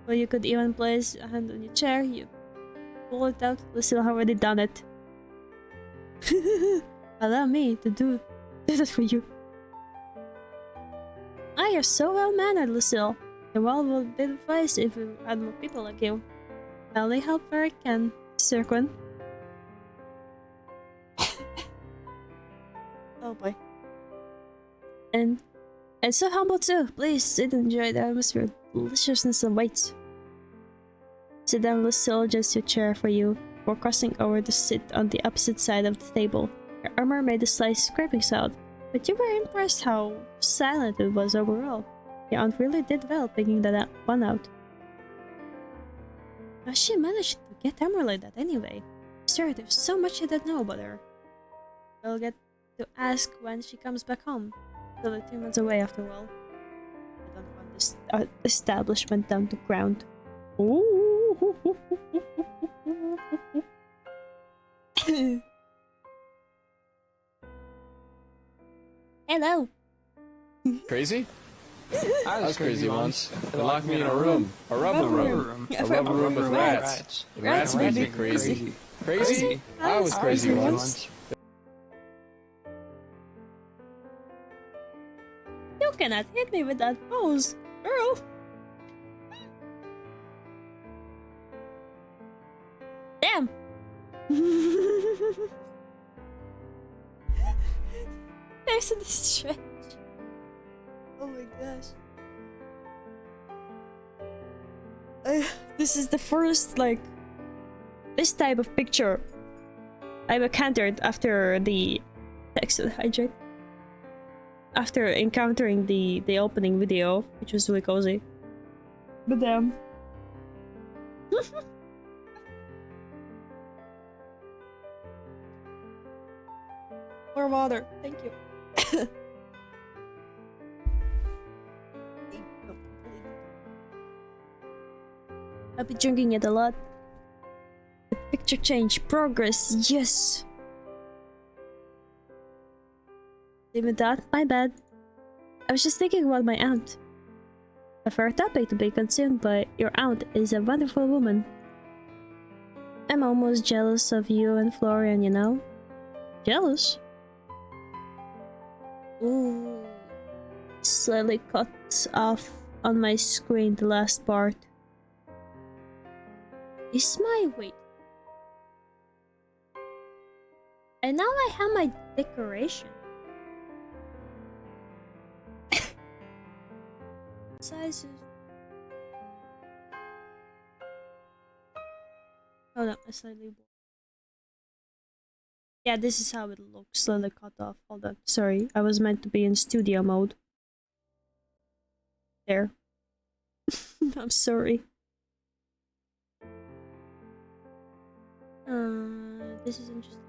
Or you could even place a hand on your chair. You pull it out. Lucille already done it. Allow me to do that for you. Ah, you're so well-mannered, Lucille. The world would be advised if we had more people like you. I'll only help where I can, Sirquin. Oh boy. And so humble too. Please sit and enjoy the atmosphere. Deliciousness awaits. Sit down, Lucille. Adjust your chair for you. Before crossing over to sit on the opposite side of the table. Your armor made a slight scraping sound, but you were impressed how silent it was overall. Your aunt really did well picking that one out. How she managed to get armor like that anyway? Sure, there's so much I don't know about her. I'll get to ask when she comes back home. Still 2 months away after all. I don't want this establishment down to ground. Ooh. Hello. Crazy? I was crazy once. They locked me in a room. A rubber room. A rubber room with rats. The rats made me crazy. Crazy? I was crazy once. You cannot hit me with that pose, girl. Damn. There's a stretch. Oh my gosh. This is the first, like, this type of picture I've encountered after the text of the hijack. After encountering the opening video, which was really cozy. But damn. More water, thank you. I'll be drinking it a lot. The picture change, progress, yes. Even that, my bad. I was just thinking about my aunt. A fair topic to be consumed, but your aunt is a wonderful woman. I'm almost jealous of you and Florian, you know? Jealous? Ooh. Slightly cut off on my screen the last part. Is my wait. And now I have my decoration. Sizes. Hold on, I slightly. Yeah, this is how it looks, slightly cut off. Hold on, sorry, I was meant to be in studio mode. There. I'm sorry. This is interesting.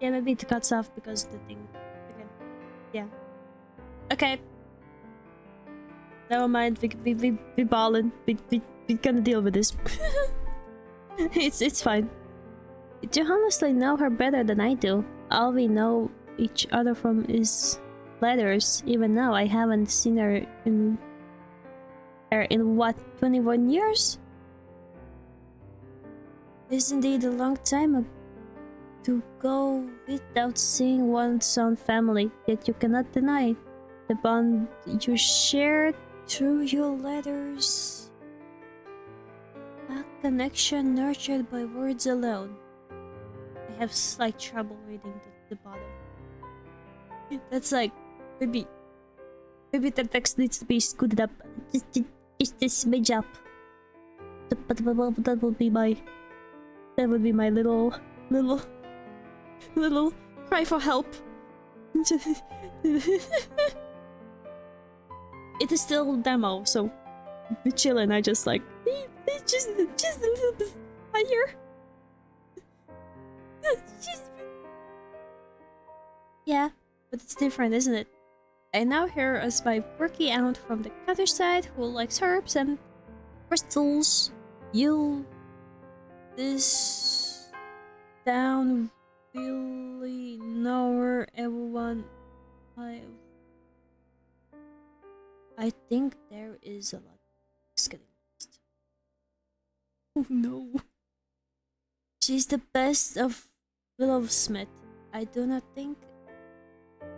Yeah, maybe it cuts off because the thing. Okay. Yeah. Okay. Never mind. We ballin'. We gonna deal with this. It's fine. You honestly know her better than I do. All we know each other from is letters. Even now, I haven't seen her in what, 21 years? It's indeed a long time to go without seeing one's own family, yet you cannot deny the bond you shared through your letters. A connection nurtured by words alone. I have slight trouble reading the bottom. That's like, maybe the text needs to be scooted up. Just this smidge up. That would be my little cry for help. It is still demo, so we're chilling. I just like just a little bit higher. Yeah, but it's different, isn't it? I now hear as my quirky aunt from the countryside who likes herbs and crystals. You this down really know I think there is a lot. Just getting lost. Oh no. She's the best of Willowmist. I do not think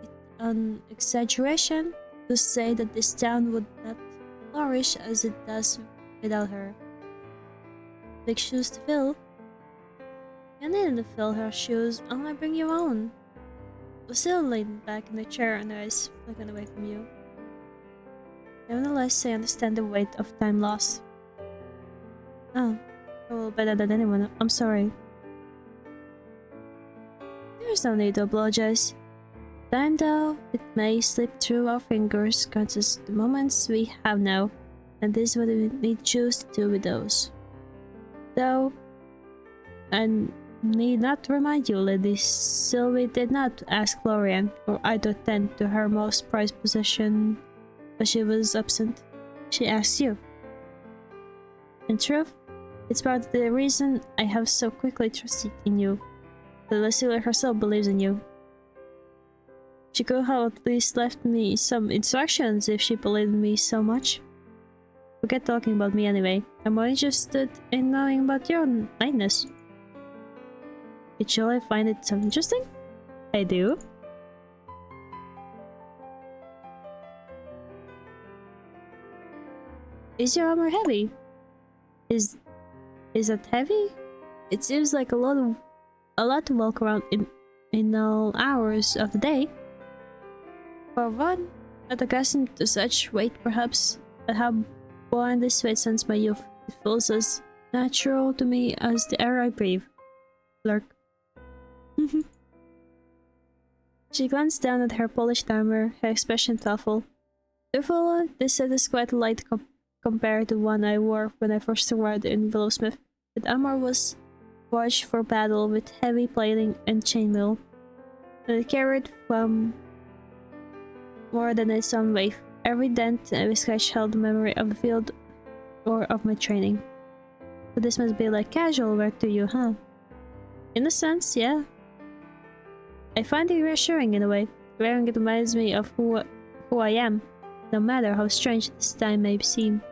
it an exaggeration to say that this town would not flourish as it does without her. Big shoes to fill. You needn't to fill her shoes, I might bring your own. Lucille leaned back in the chair and her eyes flickered away from you. Nevertheless, I understand the weight of time lost. Oh, well, better than anyone. I'm sorry. There's no need to apologize. Time, though, it may slip through our fingers, grants us the moments we have now, and this is what we choose to do with those. Though, I need not remind you, Lady Sylvie did not ask Florian or I to attend to her most prized possession, but she was absent. She asked you. In truth, it's part of the reason I have so quickly trusted in you. That Lucilla herself believes in you. She could have at least left me some instructions if she believed in me so much. Forget talking about me anyway. I'm more interested in knowing about your kindness. Did you find it so interesting? I do. Is your armor heavy? Is that heavy? It seems like a lot to walk around in all hours of the day. For one, not accustomed to such weight perhaps, but have borne this weight since my youth. It feels as natural to me as the air I breathe. Lurk. She glanced down at her polished armor, her expression thoughtful. Therefore, this set is quite light compared to one I wore when I first arrived in Willowmist. The armor was forged for battle with heavy plating and chainmail, and it carried from more than its own weight. Every dent and every scratch held the memory of the field or of my training. But this must be like casual wear to you, huh? In a sense, yeah. I find it reassuring in a way. Wearing it reminds me of who I am, no matter how strange this time may seem.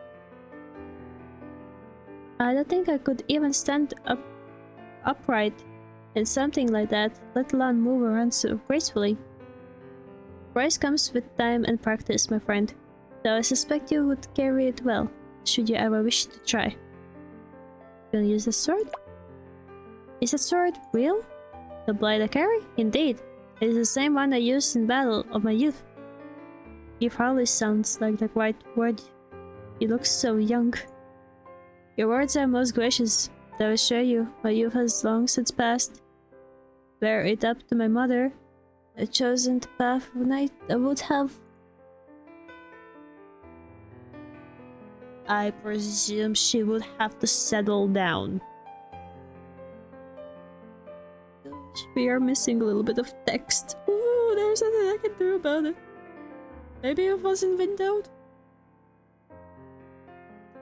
I don't think I could even stand upright in something like that, let alone move around so gracefully. Grace comes with time and practice, my friend, though I suspect you would carry it well, should you ever wish to try. Gonna use the sword? Is that sword real? The blade I carry? Indeed. It is the same one I used in battle of my youth. Youth hardly sounds like the right word. You look so young. Your words are most gracious, though I assure you, my youth has long since passed. Were it up to my mother, I chosen the path I would have. I presume she would have to settle down. We are missing a little bit of text. Ooh, there's nothing I can do about it. Maybe it wasn't windowed.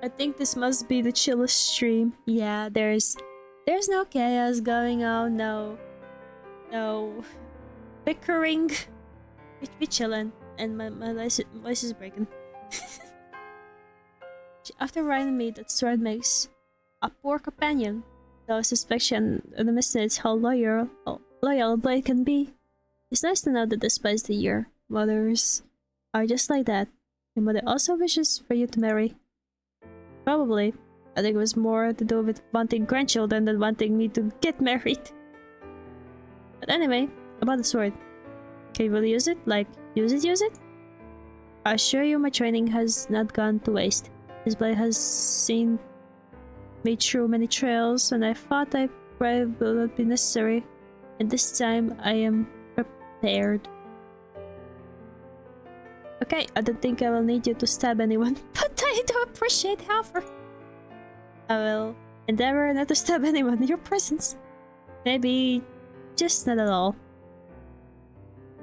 I think this must be the chillest stream. Yeah, there's no chaos going on, no bickering. We chillin', and my voice is breaking. After writing me that sword makes a poor companion, though I suspect she underestimates how loyal a blade can be. It's nice to know that despite the year, mothers are just like that. Your mother also wishes for you to marry. Probably. I think it was more to do with wanting grandchildren than wanting me to get married. But anyway, about the sword. Can you really use it? Like, use it? I assure you my training has not gone to waste. This blade has seen me through many trails, and I thought I probably will not be necessary. And this time, I am prepared. Okay, I don't think I will need you to stab anyone, but I do appreciate the offer. I will endeavor not to stab anyone in your presence. Maybe just not at all.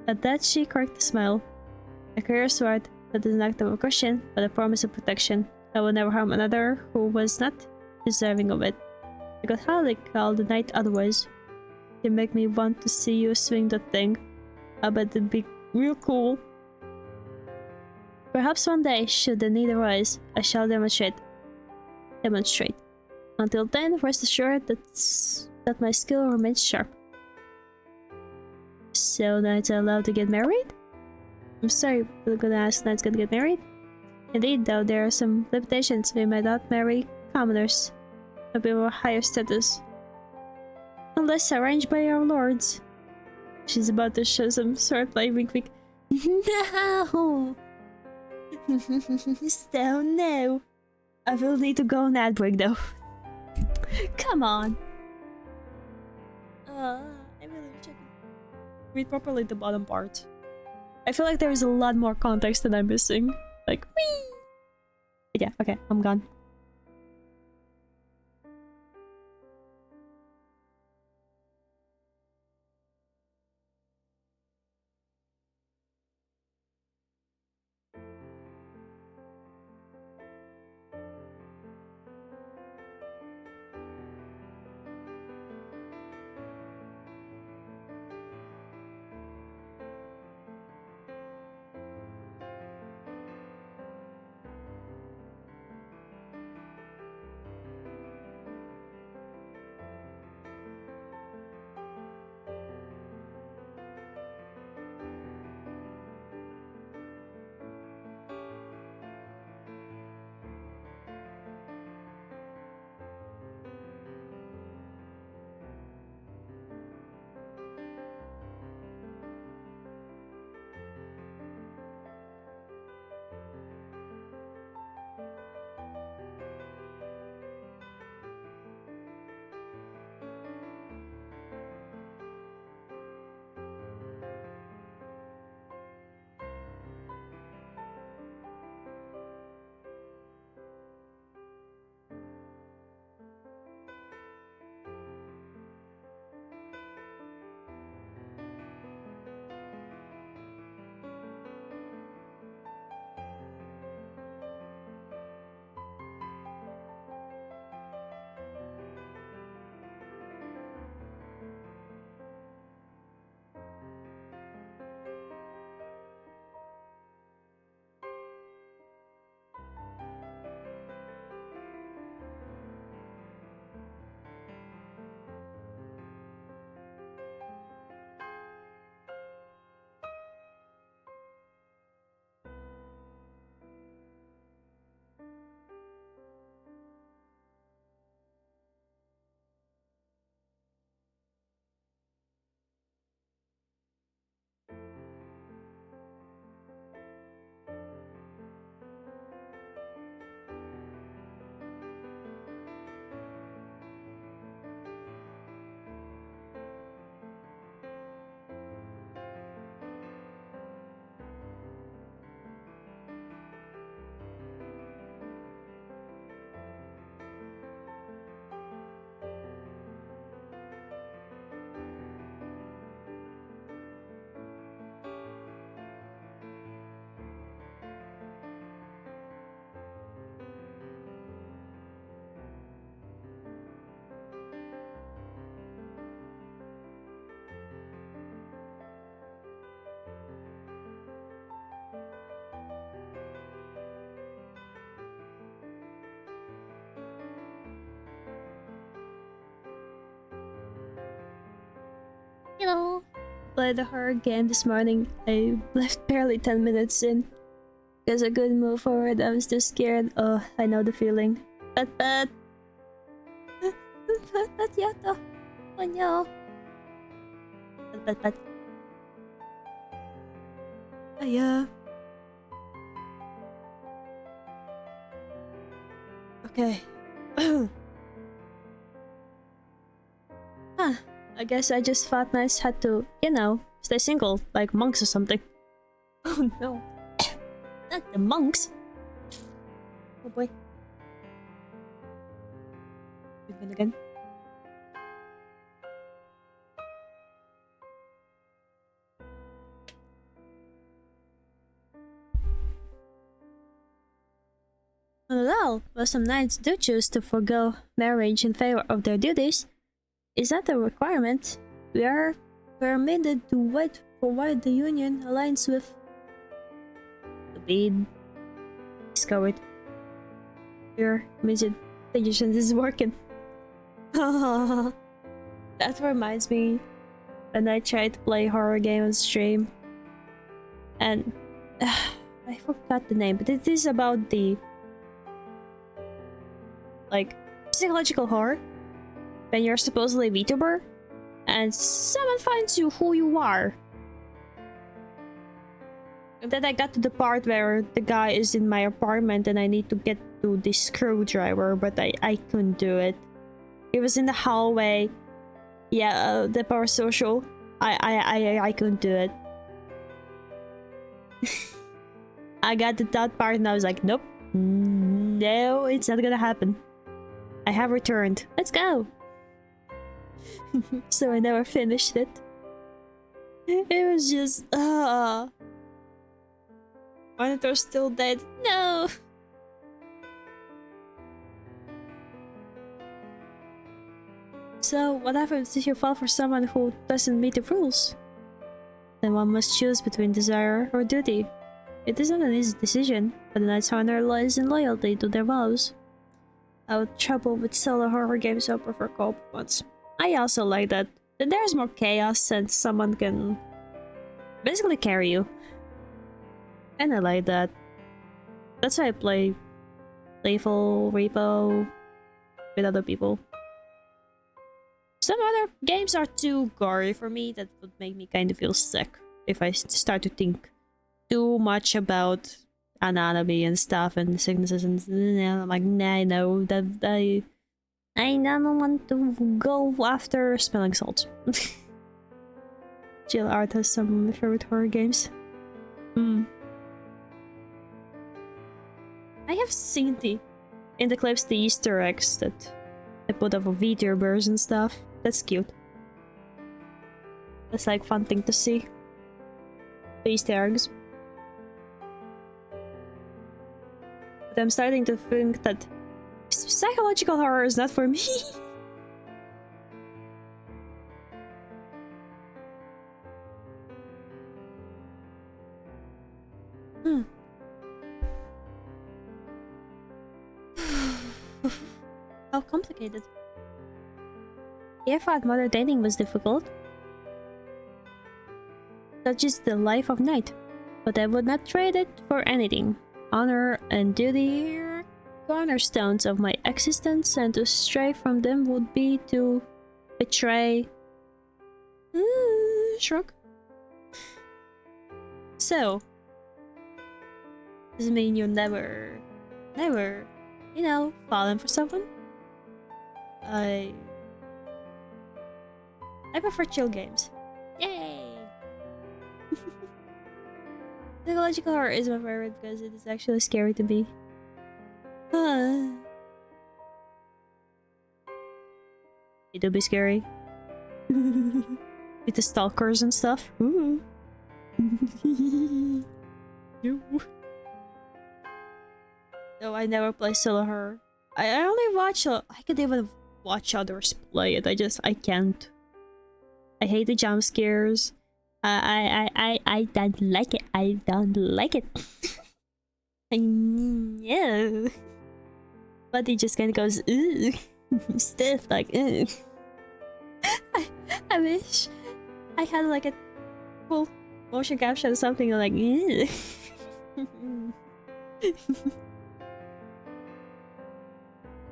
At that, she cracked a smile. I carry a sword, that is an act of aggression, but a promise of protection. I will never harm another who was not deserving of it. I could hardly call the night otherwise. You make me want to see you swing that thing. I bet it'd be real cool. Perhaps one day, should the need arise, I shall demonstrate. Until then, rest assured that my skill remains sharp. So knights are allowed to get married? I'm sorry, but I'm gonna ask knights gonna get married? Indeed, though, there are some limitations. We might not marry commoners, but people of higher status. Unless arranged by our lords. She's about to show some sword play, wink wink. No! So no. I will need to go on ad break though. Come on. I really check read properly the bottom part. I feel like there is a lot more context that I'm missing. Like, whee! Yeah, okay, I'm gone. You know, played the horror game this morning. I left barely 10 minutes in. Because I couldn't move forward, I was too scared. Oh, I know the feeling. But. Yato. Oh no. But. Yeah. Okay. Huh. I guess I just thought knights had to, you know, stay single, like monks or something. Oh no. Not the monks. Oh boy. Begin again. Well, but some knights do choose to forego marriage in favor of their duties. Is that a requirement? We are permitted to wait for what the union aligns with. To be Let's go with your midget suggestion. This is working. That reminds me when I tried to play horror game on stream, and I forgot the name, but it is about the like psychological horror when you're supposedly a VTuber and someone finds you who you are. And then I got to the part where the guy is in my apartment and I need to get to the screwdriver, but I couldn't do it. It was in the hallway. Yeah, the parasocial. I couldn't do it. I got to that part and I was like, nope. No, it's not gonna happen. I have returned. Let's go! So I never finished it. It was just... Monitor's still dead. No! So, what happens if you fall for someone who doesn't meet the rules? Then one must choose between desire or duty. It isn't an easy decision, but the Knight's honor lies in loyalty to their vows. I would trouble with solo horror games, so I prefer co-op ones. I also like that. Then there's more chaos and someone can basically carry you. And I like that. That's why I play Playful, Repo with other people. Some other games are too gory for me. That would make me kind of feel sick if I start to think too much about anatomy and stuff and sicknesses and I'm like, nah, no, that I don't want to go after smelling salts. Jill Art has some of my favorite horror games. I have seen in the clips the Easter eggs that I put up of VTubers and stuff. That's cute. That's like fun thing to see. The Easter eggs. But I'm starting to think that psychological horror is not for me. How complicated. I thought modern dating was difficult. Such is the life of Knight. But I would not trade it for anything. Honor and duty are cornerstones of my existence, and to stray from them would be to betray... shrug. So, does it mean you'll never, you know, fallen for someone? I prefer chill games. Yay! Psychological horror is my favorite because it is actually scary to me. It do be scary. With the stalkers and stuff. Ooh. No, I never play solo horror. I only watch. I could even watch others play it. I can't. I hate the jump scares. I don't like it. I don't like it. Yeah. But he just kind of goes, ooh, stiff, like, ooh. I wish I had like a full motion capture or something like, ooh.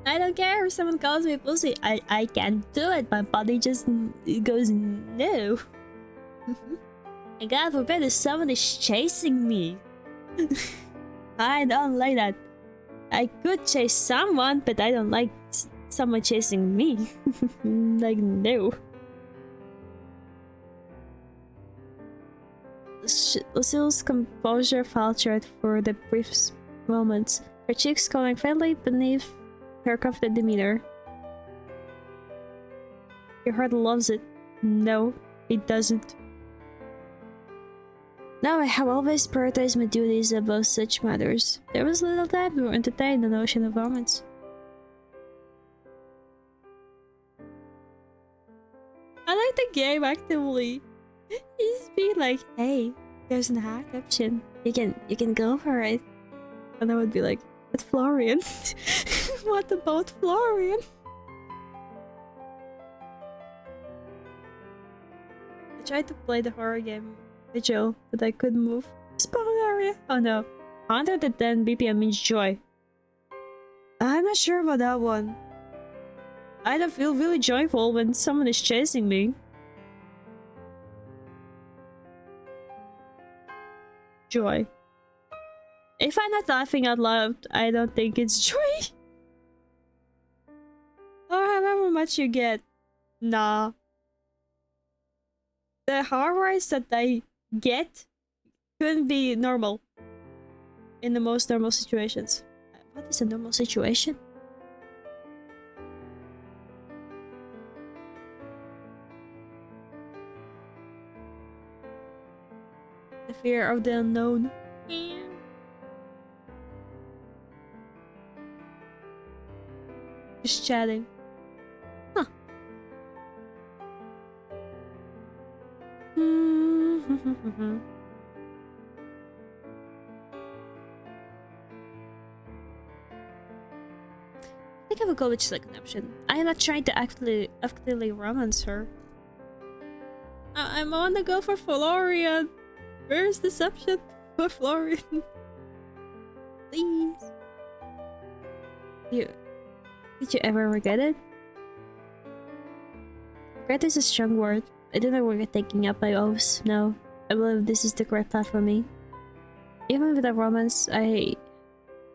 I don't care if someone calls me pussy. I can't do it. My body just goes, no. And God forbid if someone is chasing me. I don't like that. I could chase someone, but I don't like someone chasing me. Like, no. Lucille's composure faltered for the brief moments, her cheeks glowing faintly beneath her confident demeanor. Your heart loves it. No, it doesn't. Now I have always prioritized my duties above such matters. There was little time to entertain the notion of romance. I like the game actively. He's being like, hey, there's an hack option. You can go for it. And I would be like, but Florian? What about Florian? I tried to play the horror game with Joe, but I couldn't move. Spawn area? Oh no. 110 BPM means joy. I'm not sure about that one. I don't feel really joyful when someone is chasing me. Joy. If I'm not laughing out loud, I don't think it's joy. Or however much you get. Nah. The horrors that I get couldn't be normal. In the most normal situations. What is a normal situation? The fear of the unknown. Just chatting. Huh. I think I would go with second option. I am not trying to actively romance her. I wanna go for Florian. Where's this option for Florian? Please. Did you ever regret it? Regret is a strong word. I do not regret taking up my oaths. No, I believe this is the correct path for me. Even without romance, I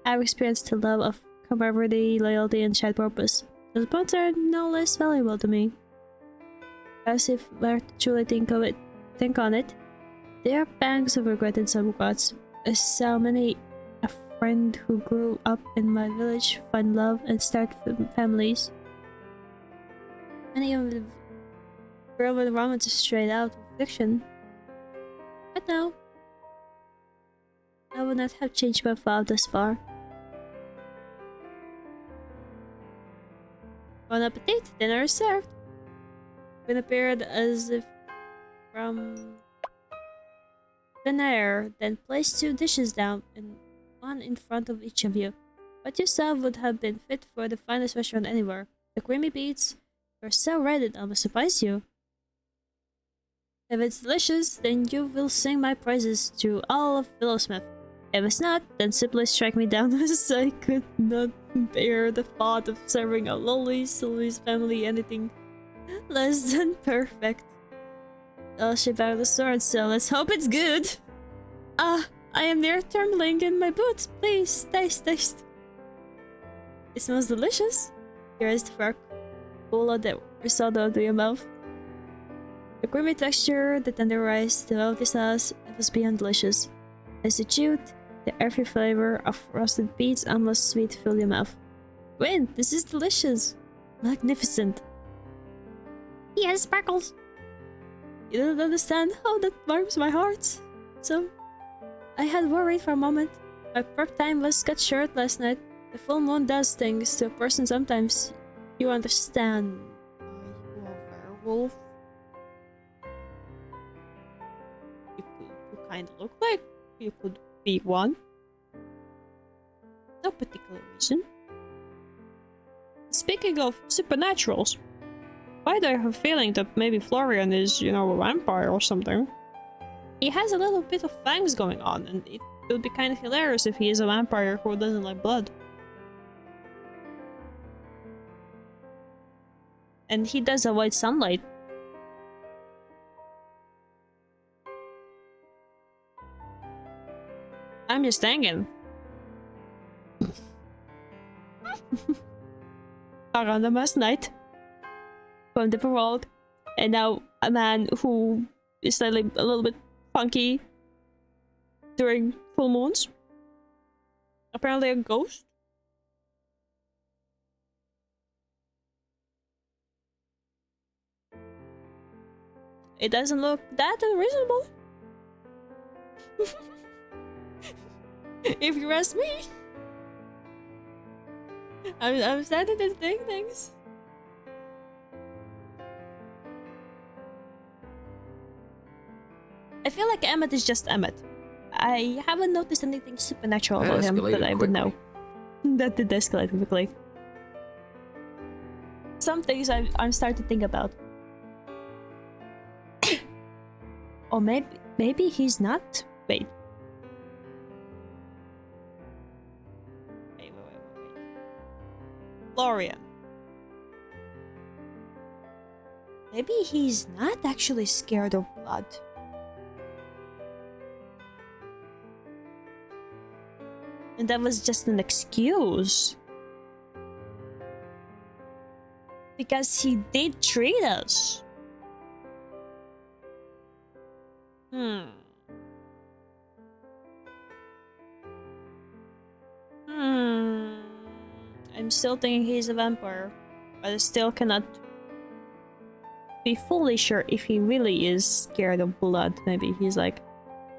have experienced the love of camaraderie, loyalty, and shared purpose. Those bonds are no less valuable to me. As if I truly think on it, there are pangs of regret in some regards. I saw many a friend who grew up in my village find love and start families. Many of the Roman romance is straight out of fiction. But no, I would not have changed my vow thus far. Bon appetit, dinner is served. When appeared as if from thin air, then placed 2 dishes down and one in front of each of you. What you saw would have been fit for the finest restaurant anywhere. The creamy beets were so red it almost surprised you. If it's delicious, then you will sing my praises to all of Willowmist. If it's not, then simply strike me down as I could not bear the thought of serving a lowly Sylvie's family anything less than perfect. I'll ship out the sword, so let's hope it's good. I am near trembling in my boots. Please, taste. It smells delicious. Here is the fork. Pull out the risotto to your mouth. The creamy texture, the tender rice, the velvety sauce, it was beyond delicious. As you chewed, the earthy flavor of roasted beets almost sweet filled your mouth. Win, this is delicious. Magnificent. Yes, sparkles. You don't understand how that warms my heart. So, I had worried for a moment. My prep time was cut short last night. The full moon does things to a person sometimes. You understand. Are you a werewolf? You kind of look like you could be one. No particular reason. Speaking of supernaturals, why do I have a feeling that maybe Florian is, a vampire or something? He has a little bit of fangs going on, and it would be kind of hilarious if he is a vampire who doesn't like blood. And he does avoid sunlight. I'm just thinking. A random last night from the world, and now a man who is slightly a little bit funky during full moons. Apparently a ghost. It doesn't look that unreasonable. If you ask me. I'm starting to think things. I feel like Emmett is just Emmett. I haven't noticed anything supernatural about him that escalated I would know. That did escalate quickly. Some things I'm starting to think about. Or maybe he's not. Wait. Wait. Florian. Maybe he's not actually scared of blood. And that was just an excuse. Because he did treat us. I'm still thinking he's a vampire. But I still cannot be fully sure if he really is scared of blood. Maybe he's like,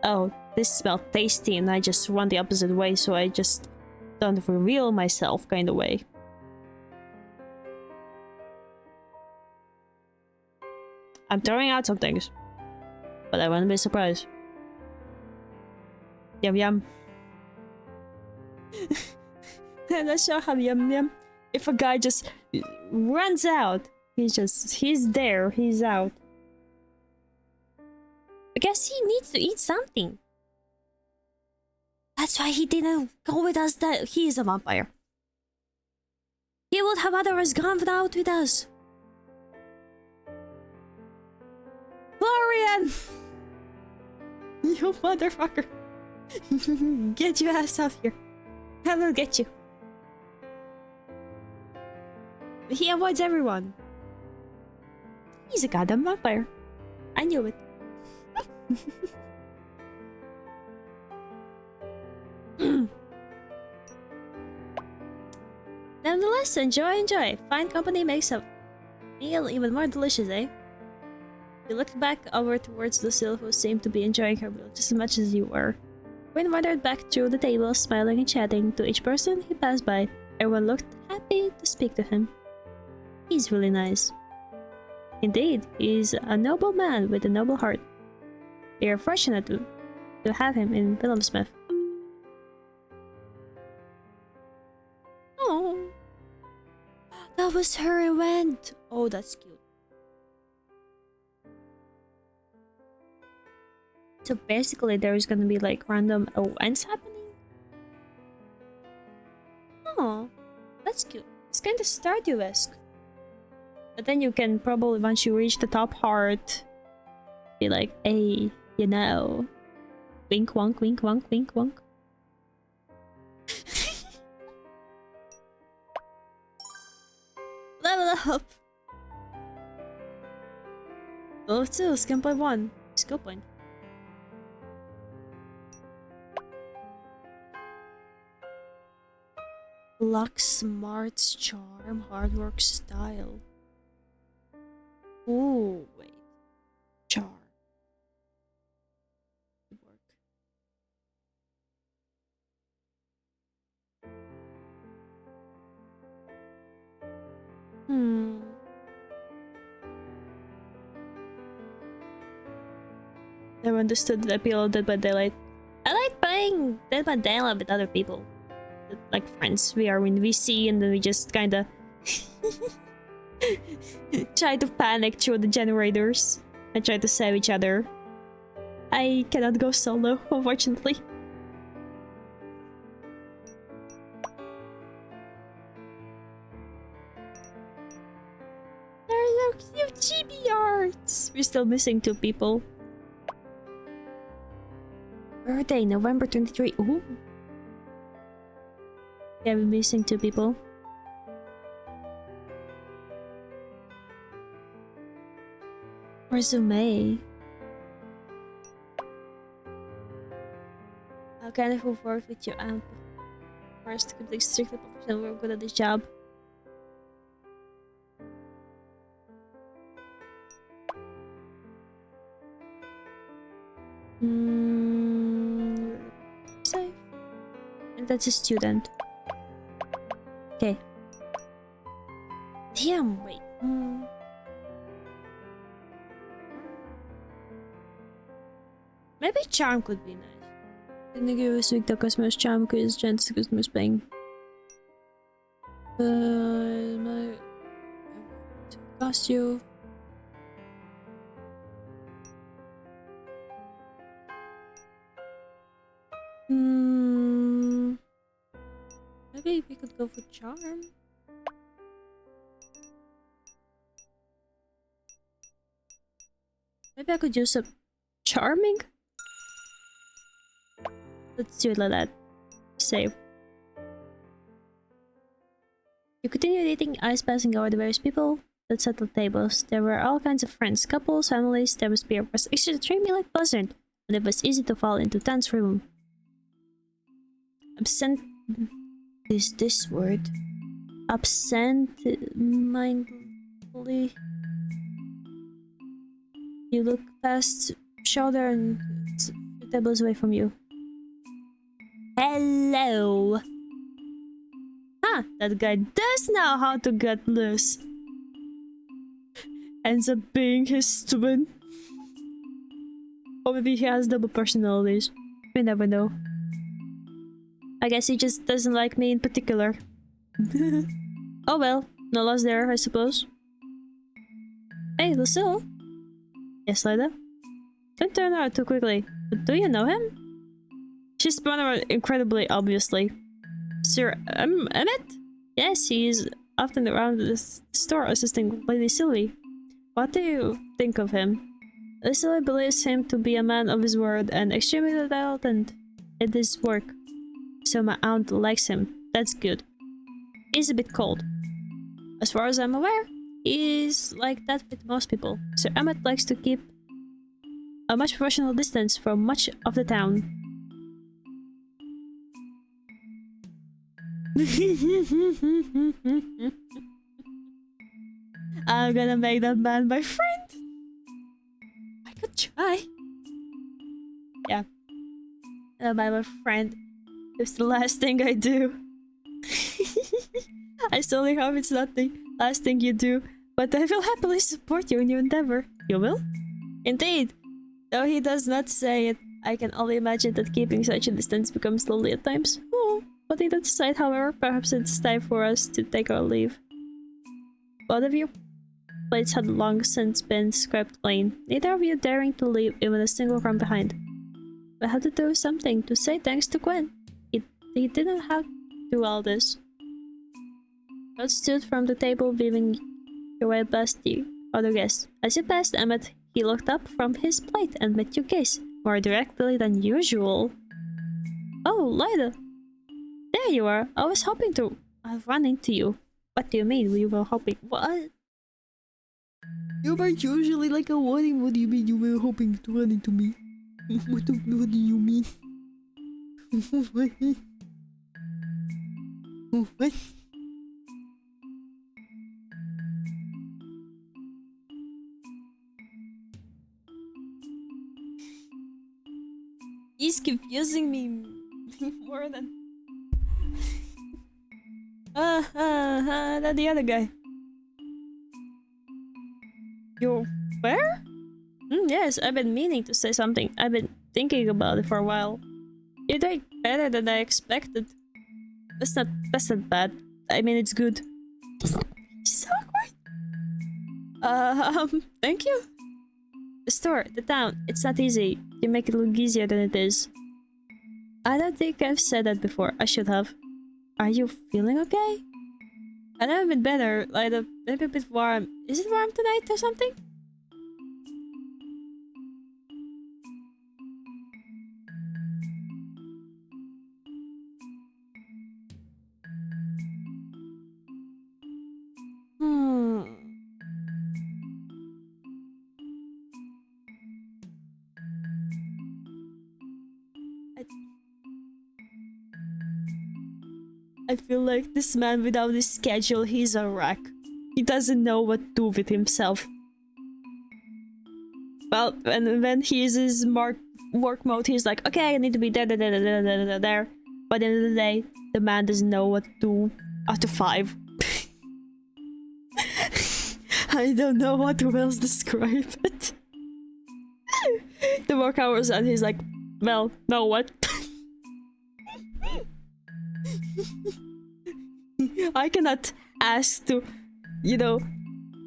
oh, this smells tasty and I just run the opposite way, so I just don't reveal myself kind of way. I'm throwing out some things, but I wouldn't be surprised. Yum yum. I'm not sure how yum yum. If a guy just runs out, he's there, he's out. I guess he needs to eat something. That's why he didn't go with us. That he is a vampire. He would have otherwise gone out with us. Florian! You motherfucker. Get your ass out here. I will get you. He avoids everyone. He's a goddamn vampire. I knew it. Nonetheless, enjoy. Fine company makes a meal even more delicious, eh? He looked back over towards Lucille, who seemed to be enjoying her meal just as much as you were. Quinn wandered back through the table, smiling and chatting to each person he passed by. Everyone looked happy to speak to him. He's really nice. Indeed, he's a noble man with a noble heart. We are fortunate to have him in Willowmist. Oh, that was her event. Oh, that's cute. So basically, there's gonna be like random events happening. Oh, that's cute. It's kind of Stardew-esque. But then you can probably, once you reach the top heart, be like, hey, you know, wink wonk, wink wonk, wink wonk. Level up! Level 2, skill point 1. Skill point. Luck, smarts, charm, hard work, style. Ooh, wait. Charm. Work. Never understood the appeal of Dead by Daylight. I like playing Dead by Daylight with other people. Like friends. We are in VC and then we just kinda try to panic through the generators and try to save each other. I cannot go solo, unfortunately. There's no cute chibi arts! We're still missing 2 people. Birthday, November 23. Ooh. Yeah, we're missing 2 people. Resume. How can I work with you? First, complete strictly professional. We're good at this job. Safe. And that's a student. Okay. Damn, wait. Maybe charm could be nice. Didn't give this week the customer's charm because chance the customer's paying. My cost you. Maybe we could go for charm. Maybe I could use a charming. Let's do it like that. Save. You continued eating ice, passing over the various people that sat at tables. There were all kinds of friends, couples, families. The atmosphere was extremely like pleasant, and it was easy to fall into tense rhythm. Absent is this word. Absent-mindedly. You look past shoulder and it's a few tables away from you. Hello. Huh, that guy does know how to get loose. Ends up being his twin. Or maybe he has double personalities. We never know. I guess he just doesn't like me in particular. Oh well, no loss there, I suppose. Hey, Lucille. Yes, Lida? Don't turn around too quickly. But do you know him? She spun around incredibly obviously. Sir, Emmett? Yes, he is often around the store assisting Lady Sylvie. What do you think of him? Sylvie believes him to be a man of his word and extremely talented at his work. So my aunt likes him. That's good. He's a bit cold. As far as I'm aware, he's like that with most people. Sir Emmett likes to keep a much professional distance from much of the town. I'm gonna make that man my friend. I could try. Yeah. My friend. It's the last thing I do. I solely hope it's not the last thing you do, but I will happily support you in your endeavor. You will? Indeed. Though he does not say it, I can only imagine that keeping such a distance becomes lonely at times. Oh, putting that aside, however, perhaps it's time for us to take our leave. Both of you? Plates had long since been scraped clean, neither of you daring to leave even a single crumb behind. I had to do something to say thanks to Gwen. He didn't have to do all this. God stood from the table, weaving your way past the other guests. As you passed Emmett, he looked up from his plate and met your gaze, more directly than usual. Oh, Lida! There you are! I was hoping to run into you. What do you mean, we were hoping? What? You weren't usually like a wedding. What do you mean you were hoping to run into me? What do you mean? What? He's confusing me more than... That the other guy. You where? Yes, I've been meaning to say something. I've been thinking about it for a while. You're doing better than I expected. That's not bad. I mean, it's good. So awkward. Thank you. The store, the town, it's not easy. You make it look easier than it is. I don't think I've said that before. I should have. Are you feeling okay? I know a bit better, like maybe a bit warm. Is it warm tonight or something? I feel like this man without his schedule, he's a wreck. He doesn't know what to do with himself. Well, and when he's in his work mode, he's like, okay, I need to be there. But at the end of the day, the man doesn't know what to do after 5. I don't know how to else describe it. The work hours and he's like, well, no what? I cannot ask to, you know,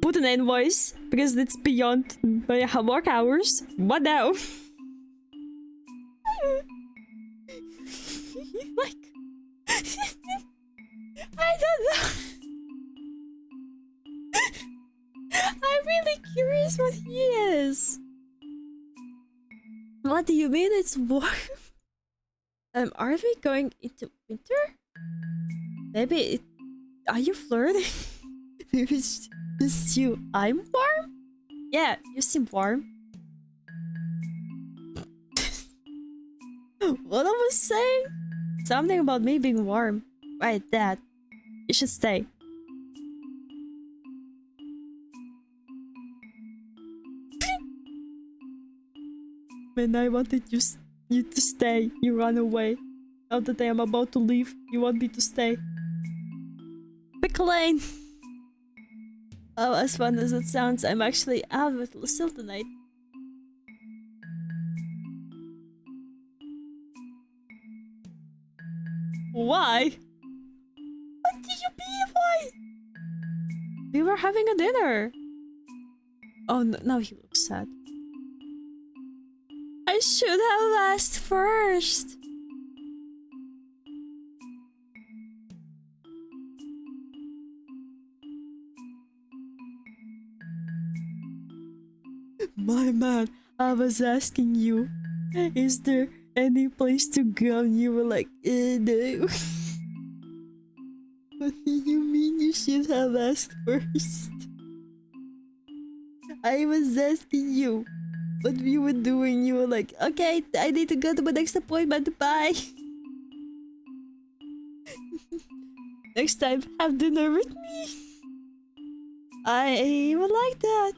put an invoice because it's beyond my work hours. What now? Like, I don't know. I'm really curious what he is. What do you mean it's warm? Are we going into winter? Maybe it... Are you flirting? Maybe it's just you. I'm warm? Yeah, you seem warm. What I was saying? Something about me being warm. Right, Dad. You should stay. When I wanted you to stay, you ran away. Now that I am about to leave, you want me to stay. Pick a lane! Oh, as fun as it sounds, I'm actually out with Lucille tonight. Why? What do you mean, why? We were having a dinner. Oh, no, now he looks sad. I should have asked first. My man, I was asking you, is there any place to go? And you were like, no. What do you mean you should have asked first? I was asking you what we were doing. You were like, okay, I need to go to my next appointment, bye. Next time, have dinner with me. I would like that.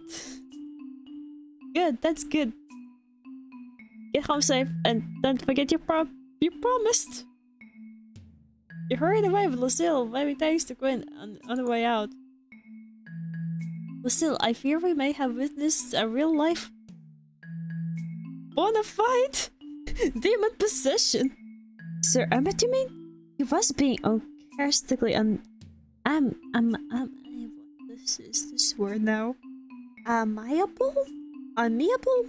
Good, that's good. Get home safe and don't forget you promised. You hurried away with Lucille. Maybe thanks to Quinn on the way out. Lucille, I fear we may have witnessed a real life bona fide demon possession. Sir Emmett, you mean? He was being uncharacteristically what is this word now? Amiable? Amiable?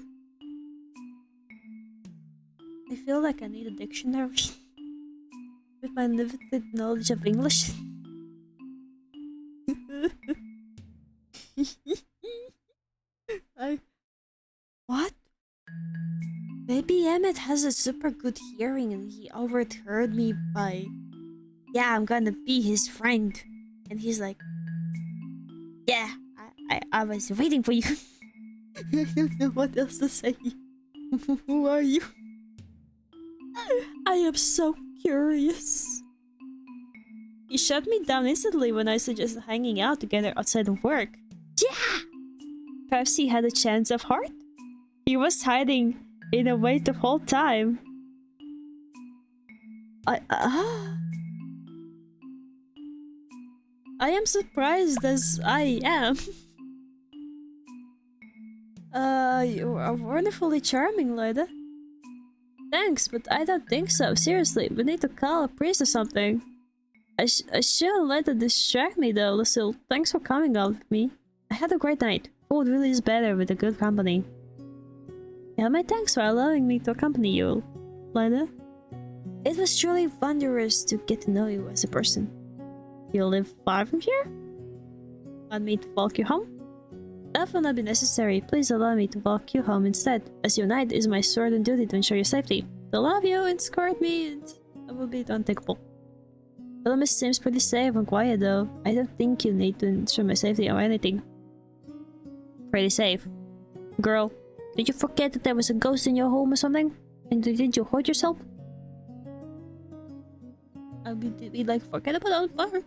I feel like I need a dictionary with my limited knowledge of English. What? Maybe Emmett has a super good hearing and he overheard me by, yeah, I'm gonna be his friend. And he's like, yeah, I was waiting for you. I don't know what else to say. Who are you? I am so curious. He shut me down instantly when I suggested hanging out together outside of work. Yeah! Perhaps he had a chance of heart? He was hiding in a way the whole time. I am surprised as I am. You are wonderfully charming, Lyda. Thanks, but I don't think so. Seriously, we need to call a priest or something. I shouldn't let it distract me though, Lucille. Thanks for coming out with me. I had a great night. Food really is better with a good company. Yeah, my thanks for allowing me to accompany you, Lyda. It was truly wondrous to get to know you as a person. You live far from here? Want me to walk you home? That will not be necessary. Please allow me to walk you home instead, as your knight is my sword and duty to ensure your safety. To love you and escort me, that will be unthinkable. Willowmist seems pretty safe and quiet though. I don't think you need to ensure my safety or anything. Pretty safe. Girl, did you forget that there was a ghost in your home or something? And did you hurt yourself? I mean, did we like forget about her?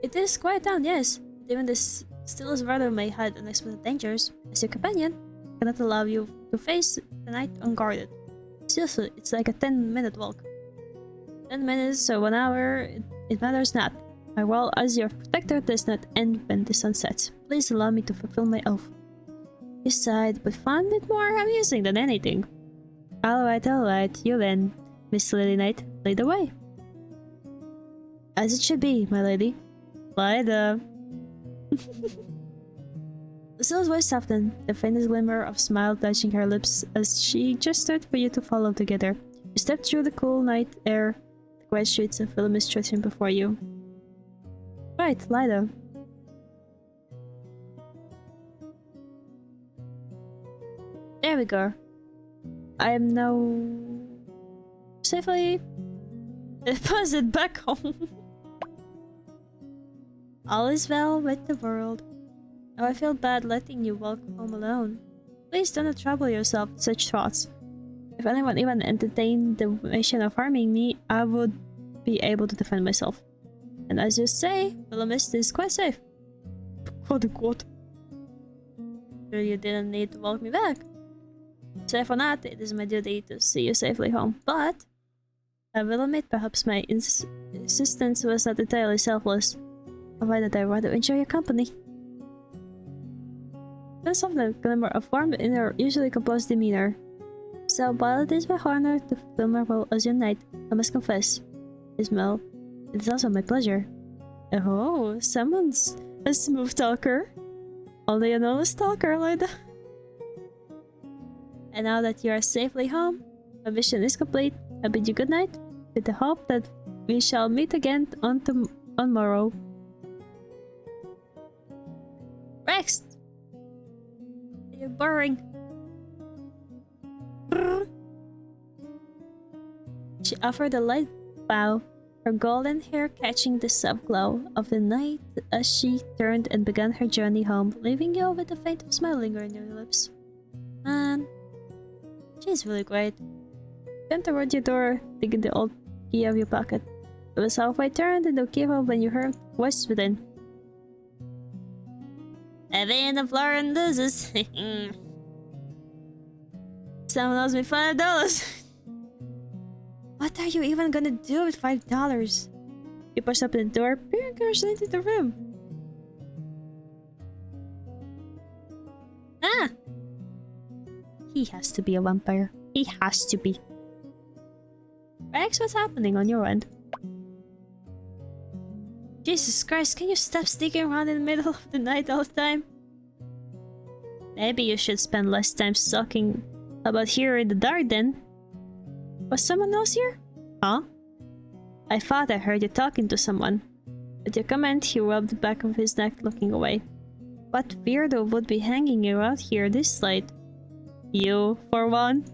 It is quiet down, yes. But even this stillest weather may hide unexpected dangers. As your companion, I cannot allow you to face the night unguarded. Seriously, it's like a 10-minute walk. 10 minutes or 1 hour, it matters not. My role as your protector does not end when the sun sets. Please allow me to fulfill my oath. You sighed, but found it more amusing than anything. Alright, you win. Miss Lily Knight, lead the way. As it should be, my lady. Lyda. Lucille's voice softened, the faintest glimmer of smile touching her lips as she gestured for you to follow together. You stepped through the cool night air, the quiet streets and Willowmist stretching before you. Right, Lyda. There we go. I am now safely deposited back home. All is well with the world. Now I feel bad letting you walk home alone. Please do not trouble yourself with such thoughts. If anyone even entertained the mission of harming me, I would be able to defend myself. And as you say, Willowmist is quite safe. Quote unquote. Sure you didn't need to walk me back. Safe or not, it is my duty to see you safely home. But I will admit perhaps my insistence was not entirely selfless. Provided I rather enjoy your company. There's something glimmer of warmth in her usually composed demeanor. So while it is my honor to fulfill my role as your knight, I must confess, Ismael, it is also my pleasure. Oh, someone's a smooth talker. Only a normal stalker, Lyda. And now that you are safely home, my mission is complete. I bid you good night, with the hope that we shall meet again on morrow. Rex! You're boring. She offered a light bow, her golden hair catching the soft glow of the night as she turned and began her journey home, leaving you with a faint smile lingering on your lips. Man, she's really great. Turned toward your door, taking the old key of your pocket. It was halfway turned in the keyhole when you heard voices within. Evan of Lauren loses. Someone owes me $5. What are you even gonna do with $5? You pushed up the door, peering casually into the room. Ah! He has to be a vampire. He has to be. Rex, what's happening on your end? Jesus Christ, can you stop sneaking around in the middle of the night all the time? Maybe you should spend less time stalking about here in the dark then. Was someone else here? Huh? I thought I heard you talking to someone. With your comment, he rubbed the back of his neck, looking away. What weirdo would be hanging around here this late? You, for one.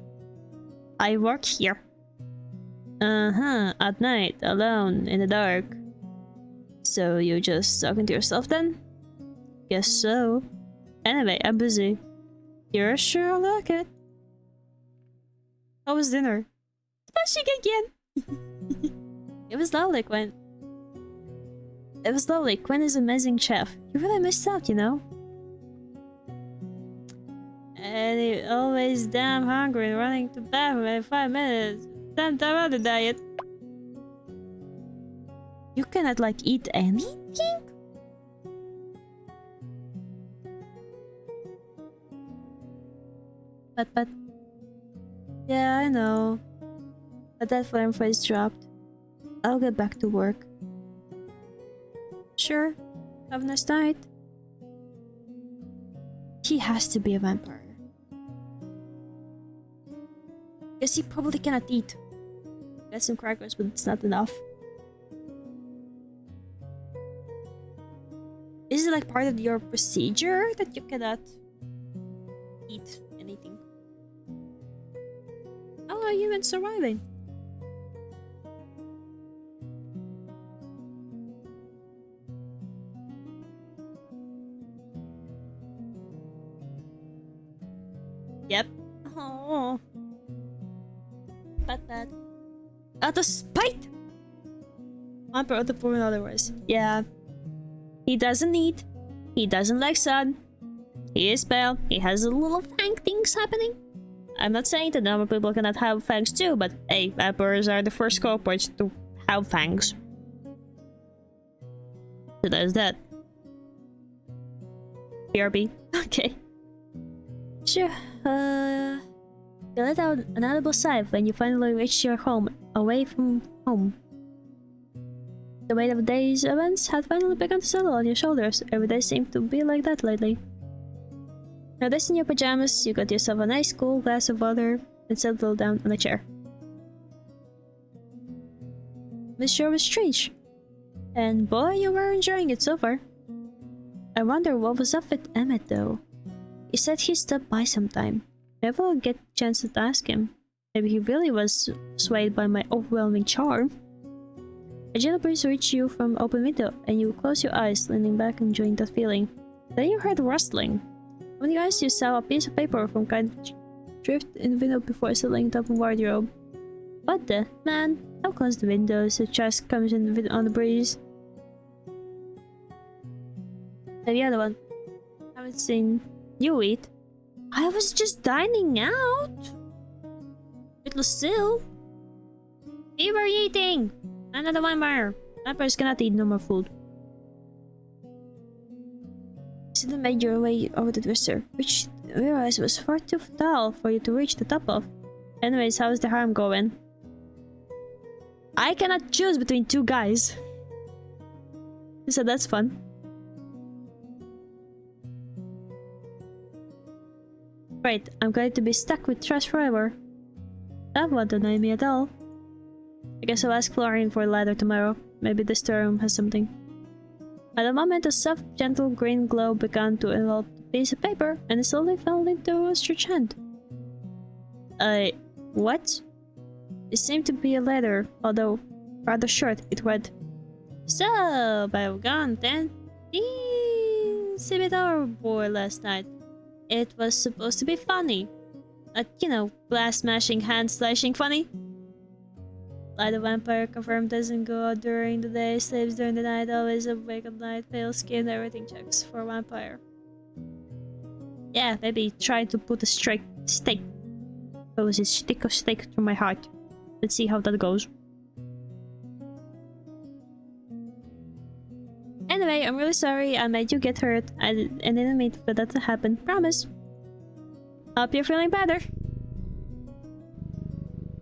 I work here. At night, alone, in the dark. So you just talking to yourself then? Guess so. Anyway, I'm busy. You're sure like it. How was dinner? Smashing again! It was lovely, Quinn. Quinn is an amazing chef. You really missed out, you know? And you're always damn hungry, running to bathroom every 5 minutes. Damn time on the diet. You cannot, like, eat anything? But... Yeah, I know. But that flame phrase dropped. I'll get back to work. Sure. Have a nice night. He has to be a vampire. Guess he probably cannot eat. Got some crackers, but it's not enough. Is it like part of your procedure that you cannot eat anything? How are you even surviving? Yep. Oh. Bad. Out of spite! Vampire out of poor in other words. Yeah. He doesn't eat. He doesn't like sun. He is pale. He has a little fang things happening. I'm not saying that normal people cannot have fangs too, but hey, vampires are the first culprits to have fangs. So there's that. BRB. Okay. Sure. You let out an audible sigh when you finally reach your home, away from home. The weight of day's events had finally begun to settle on your shoulders. Every day seemed to be like that lately. Now dressed in your pajamas, you got yourself a nice cool glass of water and settled down on a chair. This sure was strange. And boy, you were enjoying it so far. I wonder what was up with Emmett though. He said he stopped by sometime. Never will get a chance to ask him. Maybe he really was swayed by my overwhelming charm. A gentle breeze reached you from the open window, and you closed your eyes, leaning back and enjoying that feeling. Then you heard rustling. When you eyes, you saw a piece of paper from kind of drift in the window before settling it up in wardrobe. What the man? I'll close the window so just comes in on the breeze. And the other one. I haven't seen you eat. I was just dining out with Lucille. We were eating. Another vampire. Vampires cannot eat no more food. You then made your way over the dresser, which you realized was far too tall for you to reach the top of. Anyways, how's the harm going? I cannot choose between two guys. So that's fun. Right, I'm going to be stuck with trash forever. That won't annoy me at all. I guess I'll ask Florian for a ladder tomorrow. Maybe the storeroom has something. At the moment, a soft, gentle green glow began to envelop the piece of paper, and it slowly fell into a stretched hand. What? It seemed to be a letter, although rather short. It read, "So, I've gone 10 things a bit overboard last night. It was supposed to be funny. You know, glass smashing, hand slashing funny. Like the vampire confirmed doesn't go out during the day, sleeps during the night, always awake at night, pale skin, everything checks for a vampire." Yeah, maybe try to put a stake. That was a stick of stake through my heart. Let's see how that goes. Anyway, I'm really sorry I made you get hurt. I didn't mean for that to happen. Promise. Hope you're feeling better.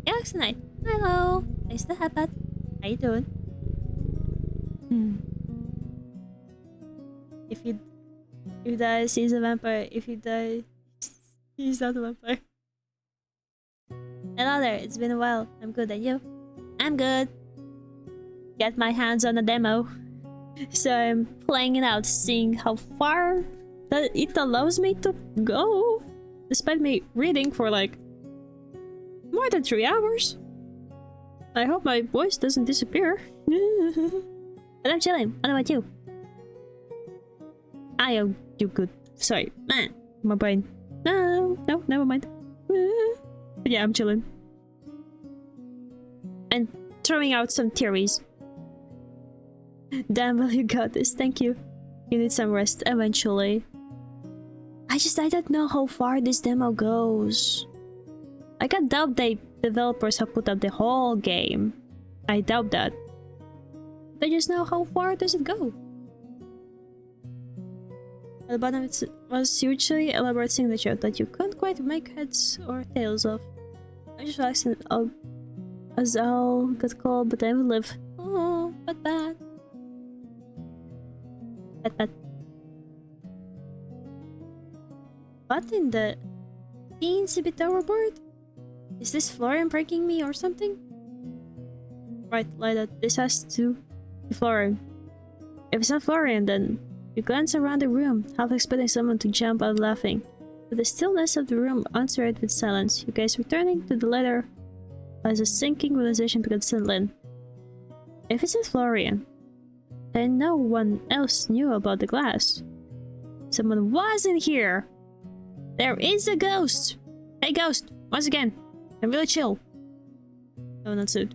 Alex tonight. Hello. Nice to have that. How you doing? If you die, he's a vampire. If you die, he's not a vampire. Hello there. It's been a while. I'm good. And you? I'm good. Get my hands on the demo. So I'm playing it out, seeing how far that it allows me to go. Despite me reading for like more than 3 hours. I hope my voice doesn't disappear. But I'm chilling. What about you? I am you good. Sorry. My brain. No, never mind. But yeah, I'm chilling. And throwing out some theories. Damn well you got this, thank you. You need some rest eventually. I don't know how far this demo goes. I can doubt the developers have put out the whole game. I doubt that. They just know how far does it go. At the bottom it was hugely elaborate signature that you couldn't quite make heads or tails of. I just relaxed as all got cold, but I will live. Oh, but bad. What in the beans a bit overboard? Is this Florian breaking me or something? Right, Lida, this has to be Florian. If it's not Florian, then you glance around the room, half expecting someone to jump out laughing. But the stillness of the room answered with silence, you guys returning to the letter as a sinking realization began to settle in. If it's not Florian, then no one else knew about the glass. Someone was in here! There is a ghost! Hey ghost! Once again, I'm really chill. No one answered.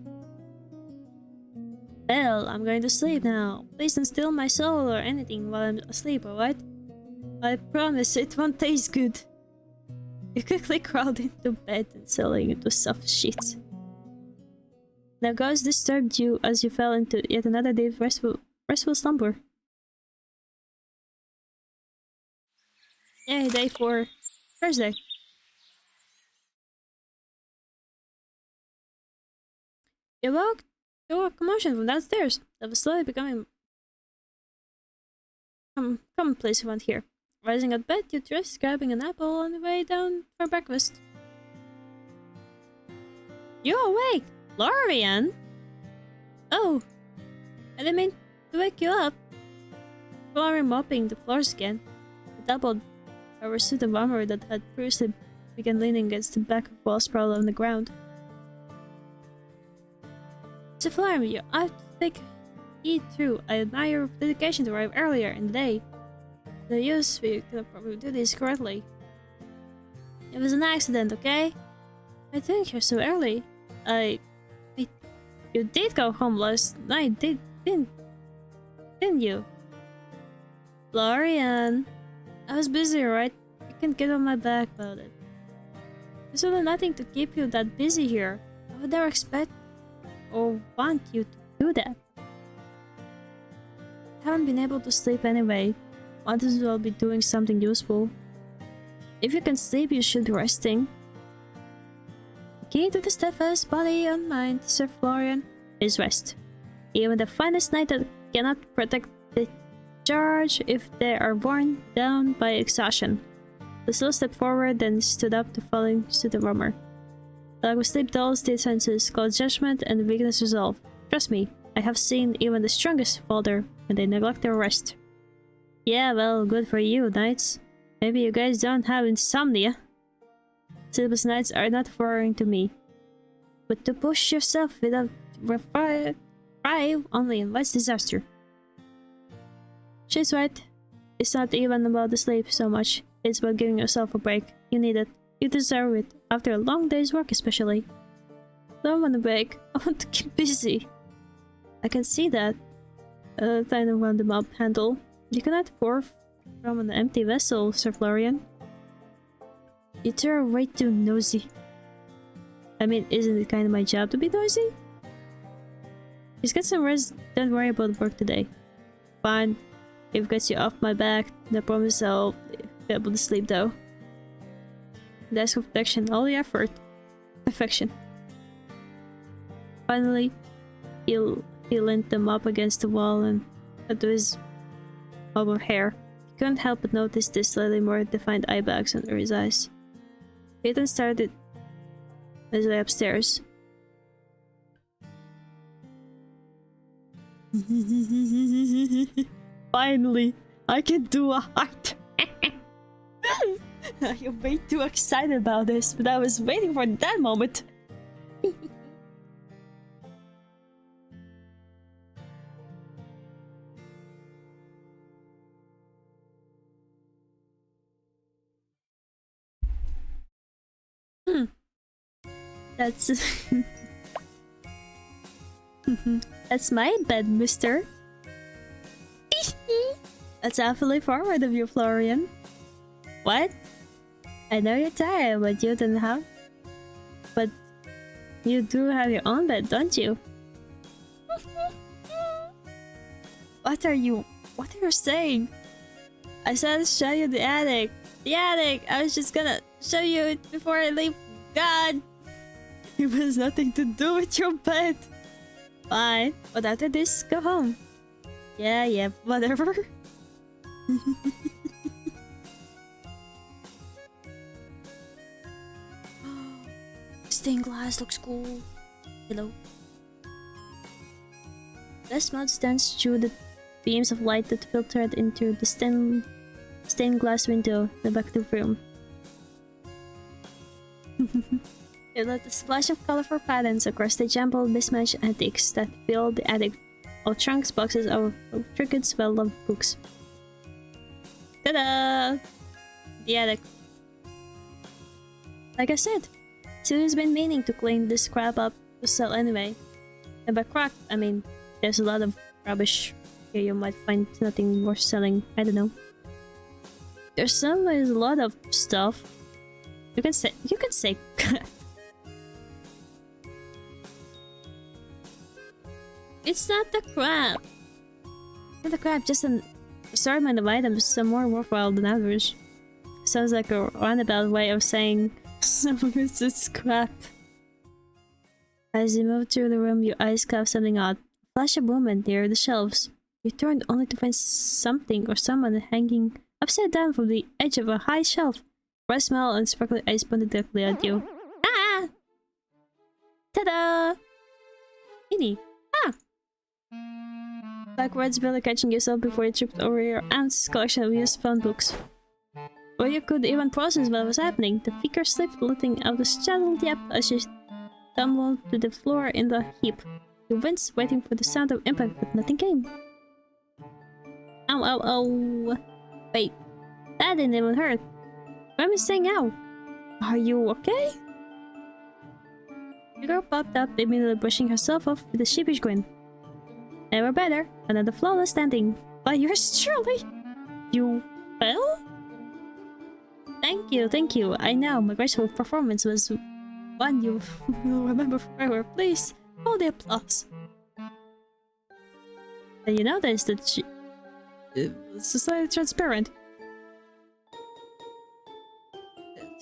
Well, I'm going to sleep now. Please don't steal my soul or anything while I'm asleep, alright? I promise it won't taste good. You quickly crawled into bed and settling into soft sheets. The ghost disturbed you as you fell into yet another deep restful slumber. Yay, day 4. Thursday. You woke to a commotion from downstairs that was slowly becoming commonplace around here. Rising out of bed, you dressed, grabbing an apple on the way down for breakfast. You're awake, Lorian! Oh, I didn't mean to wake you up. Lorian mopping the floors again. The doubled over suit of armor that had previously began leaning against the back of the wall sprawled on the ground. So Florian, you have to take heed through. I admire your dedication to arrive earlier in the day. The use we could probably do this correctly. It was an accident, okay? I think you're so early. You did go home last night, didn't you? Florian, I was busy, right? You can't get on my back about it. There's really nothing to keep you that busy here. I would never expect or want you to do that. I haven't been able to sleep anyway. Might as well be doing something useful. If you can sleep, you should be resting. The key to the steadfast body and mind, Sir Florian, is rest. Even the finest knight that cannot protect the charge if they are worn down by exhaustion. The slow stepped forward, then stood up to falling to the rumor. Like with sleep dulls the senses, called judgment and weakness resolve. Trust me, I have seen even the strongest falter when they neglect their rest. Yeah, well, good for you, knights. Maybe you guys don't have insomnia. Sleepless nights are not foreign to me. But to push yourself without thrive only invites disaster. She's right. It's not even about the sleep so much. It's about giving yourself a break. You need it. You deserve it. After a long day's work especially. I don't want a break. I want to keep busy. I can see that. Trying around the mob handle. You cannot pour from an empty vessel, Sir Florian. You two are way too nosy. I mean, isn't it kind of my job to be nosy? Just get some rest. Don't worry about work today. Fine. If it gets you off my back, I promise I'll be able to sleep though. Desk of protection, all the effort. Affection. Finally, he leaned them up against the wall and to his bob of hair. He couldn't help but notice the slightly more defined eye bags under his eyes. He then started his way upstairs. Finally, I can do a heart. You're way too excited about this, but I was waiting for that moment. That's that's my bed, mister. That's awfully forward of you, Florian. What? I know you're tired, but you don't have. But you do have your own bed, don't you? What are you saying? I said to show you the attic. The attic! I was just gonna show you it before I leave. God! It has nothing to do with your bed. Fine, but after this, go home. Yeah, whatever. Stained glass looks cool. Hello. This mud stands through the beams of light that filtered into the stained glass window in the back of the room. It let a splash of colorful patterns across the jumbled, mismatched antiques that filled the attic, all trunks, boxes of trinkets, well-loved books. Ta-da! The attic. Like I said, Sue's been meaning to clean this crap up to sell anyway. And by crap, I mean there's a lot of rubbish here you might find nothing worth selling. I don't know. There's always a lot of stuff. You can say It's not the crap. Not the crap, just an assortment of items, some more worthwhile than others. Sounds like a roundabout way of saying some of it's just crap. As you move through the room, your eyes caught something odd. Flash of movement near the shelves. You turned only to find something or someone hanging upside down from the edge of a high shelf. Bright smile and sparkly eyes pointed directly at you. Ah! Ta-da! Minnie. Ah! Backwards, barely catching yourself before you tripped over your aunt's collection of used phone books. Or you could even process what was happening. The figure slipped, letting out a startled yap as she tumbled to the floor in the heap. You winced, waiting for the sound of impact, but nothing came. Ow, ow, ow. Wait, that didn't even hurt. Why am I saying ow? Are you okay? The girl popped up, immediately brushing herself off with a sheepish grin. Never better, another flawless landing. By yours truly! You fell? Thank you. I know, my graceful performance was one you will remember forever. Please, hold the applause. And you noticed that she... It's slightly transparent.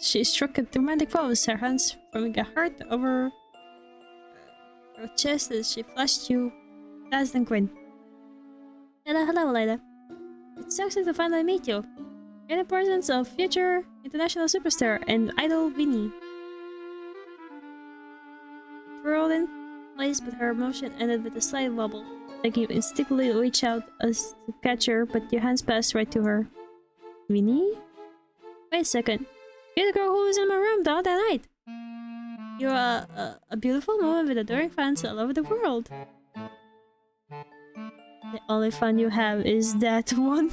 She struck a dramatic pose, her hands forming a heart over her chest as she flashed you a dazzling grin. Hello, Lila. It's so exciting to finally meet you. In the presence of future international superstar and idol Vinny. Twirled in place, but her motion ended with a slight wobble, making you instinctively reach out as to catch her, but your hands passed right to her. Vinny? Wait a second. You're the girl who was in my room the other night. You're a beautiful woman with adoring fans all over the world. The only fan you have is that one.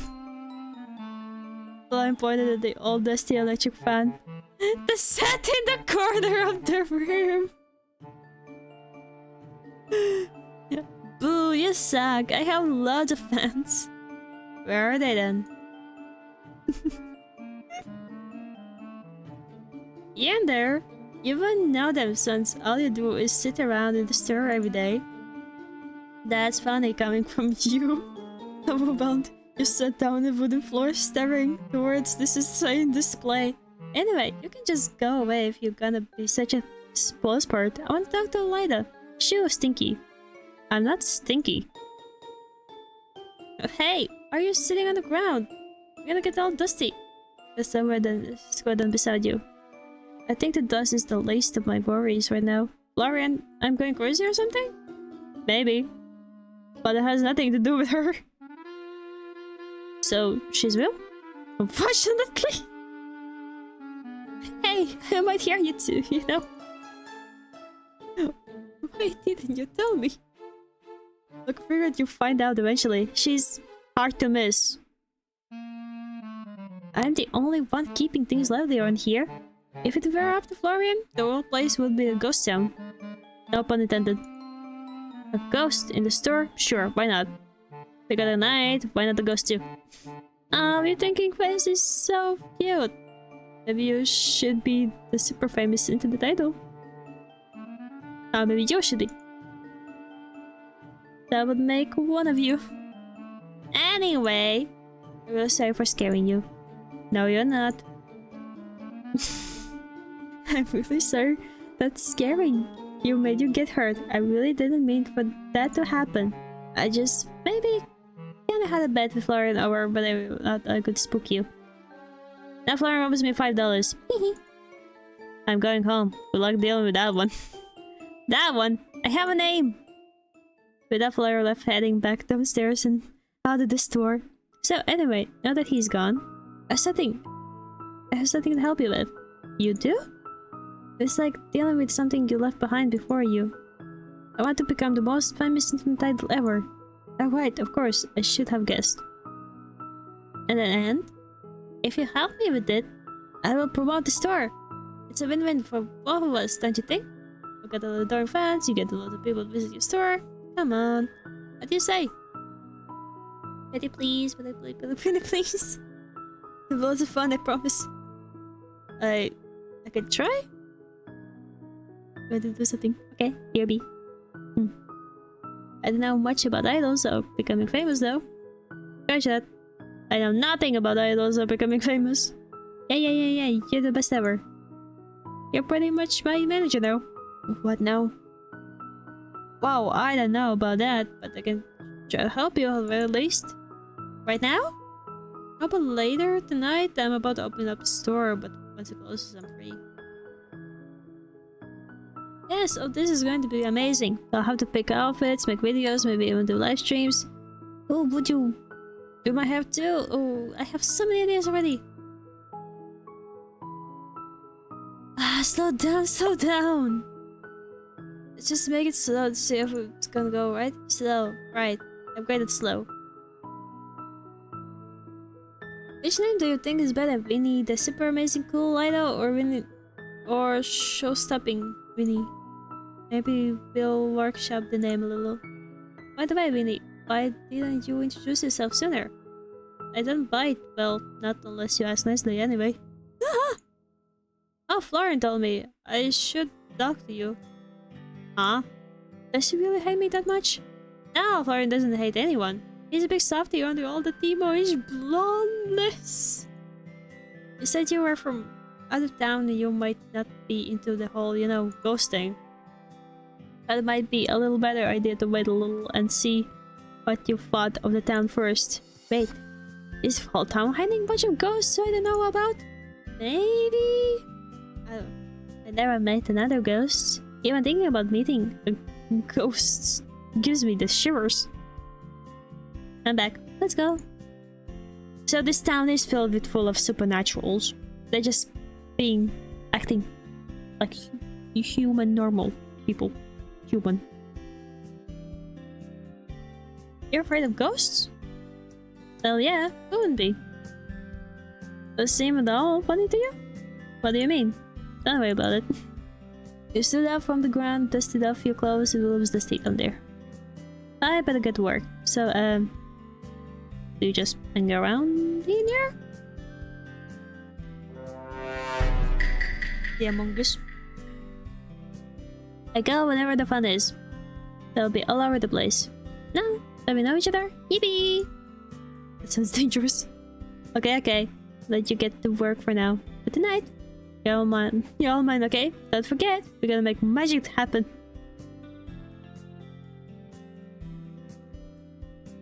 Blind pointed at the old dusty electric fan that sat in the corner of the room. Boo, you suck. I have lots of fans. Where are they then? Here and there. You wouldn't know them since all you do is sit around in the store every day. That's funny coming from you. Overwhelmed, you sat down on the wooden floor staring towards this insane display. Anyway, you can just go away if you're gonna be such a spoil sport. I want to talk to Elida. Shoo, Stinky. I'm not stinky. Hey, are you sitting on the ground? You're gonna get all dusty. There's somewhere down beside you. I think the dust is the least of my worries right now. Florian, I'm going crazy or something? Maybe. But it has nothing to do with her. So, she's real? Unfortunately. Hey, I might hear you too, you know? Why didn't you tell me? Look, figured you'll find out eventually. She's hard to miss. I'm the only one keeping things lively around here. If it were up to Florian, the whole place would be a ghost town. No pun intended. A ghost in the store? Sure, why not? We got a night, why not a ghost too? Your thinking face is so cute. Maybe you should be the super famous internet idol. Maybe you should be. That would make one of you. Anyway, I'm really sorry for scaring you. No, you're not. I'm really sorry. That's scaring. You made you get hurt. I really didn't mean for that to happen. I just maybe kinda had a bet with Florian over, but I thought I could spook you. Now Florian owes me $5. I'm going home. Good luck dealing with that one. That one! I have a name! With that, Florian left, heading back downstairs and out of the store. So anyway, now that he's gone, I have something to help you with. You do? It's like dealing with something you left behind before you. I want to become the most famous internet idol ever. Oh right, of course, I should have guessed. And if you help me with it, I will promote the store. It's a win-win for both of us, don't you think? We get a lot of adoring fans, you get a lot of people to visit your store. Come on. What do you say? Pretty please, pretty please. Have lots of fun, I promise. I could try? I'm going to do something. Okay, here be. I don't know much about idols or becoming famous though. Scratch that. I know nothing about idols or becoming famous. Yeah, you're the best ever. You're pretty much my manager now. What now? Wow, I don't know about that, but I can try to help you at the very least. Right now? How about later tonight? I'm about to open up the store, but once it closes, I'm free. Yes, oh, this is going to be amazing. I'll have to pick outfits, make videos, maybe even do live streams. Oh, would you do my hair too? Oh, I have so many ideas already. Slow down, slow down. Let's just make it slow to see if it's gonna go, right? Slow, right. I'm great at slow. Which name do you think is better? Winnie the super amazing cool Lido or Winnie or show-stopping Winnie? Maybe we'll workshop the name a little. By the way, Winnie, why didn't you introduce yourself sooner? I don't bite. Well, not unless you ask nicely anyway. Oh, Florian told me I should talk to you. Huh? Does she really hate me that much? No, Florian doesn't hate anyone. He's a big softie under all the Timo-ish blondness. You said you were from out of town and you might not be into the whole, you know, ghosting. But it might be a little better idea to wait a little and see what you thought of the town first. Wait, is the whole town hiding a bunch of ghosts I don't know about? Maybe? I never met another ghost. Even thinking about meeting a ghost gives me the shivers. I'm back. Let's go. So this town is filled with full of supernaturals. They're just acting like human normal people. Human. You're afraid of ghosts? Well, yeah, who wouldn't be? Does it seem at all funny to you? What do you mean? Don't worry about it. You stood up from the ground, dusted off your clothes, and it was dusty down there. I better get to work. So, do you just hang around in here? The Among Us. I go whenever the fun is. They'll be all over the place. No, let me know each other. Yippee! That sounds dangerous. Okay. Let you get to work for now. But tonight, you're all mine, okay? Don't forget, we're gonna make magic happen.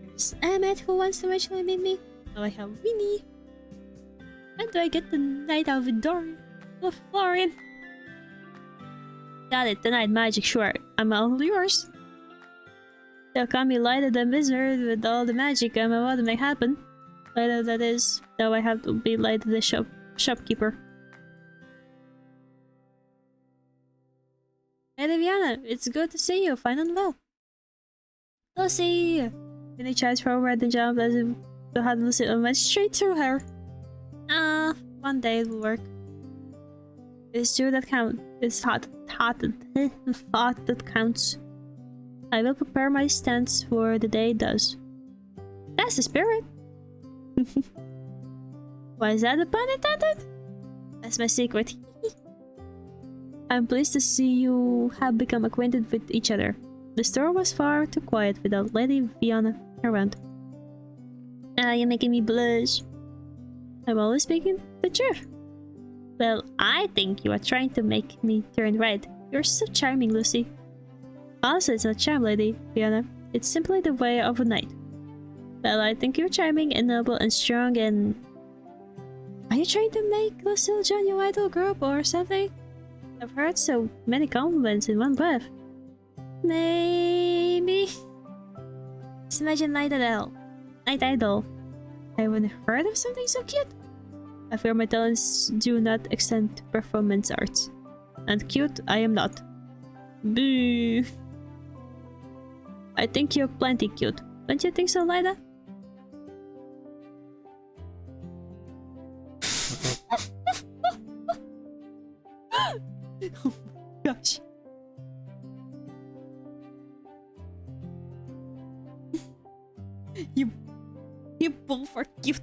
There's Emmett who wants to eventually meet me. Now I have Winnie. When do I get the night out with Dorian? With Florian? Got it, tonight magic, sure. I'm all yours. They'll call me Lighter the Wizard with all the magic I'm about to make happen. Lighter that is, though I have to be Lighter the shopkeeper. Hey Viviana, it's good to see you, fine and well. Lucy! Winnie tries forward and jump as if to have Lucy and went straight through her. One day it will work. It's true that counts. It's thought that counts. I will prepare my stance for the day it does. That's the spirit. Why is that a pun intended? That's my secret. I'm pleased to see you have become acquainted with each other. The store was far too quiet without Lady Viviana around. You're making me blush. I'm always speaking the truth. Well, I think you are trying to make me turn red. You're so charming, Lucy. Also, it's not charm, Lady Viviana. It's simply the way of a knight. Well, I think you're charming and noble and strong and... Are you trying to make Lucille join your idol group or something? I've heard so many compliments in one breath. Maybe... Just imagine Night Idol. I haven't heard of something so cute. I fear my talents do not extend to performance arts. And cute, I am not. Boo. I think you're plenty cute. Don't you think so, Lida? Oh my gosh. You both are cute.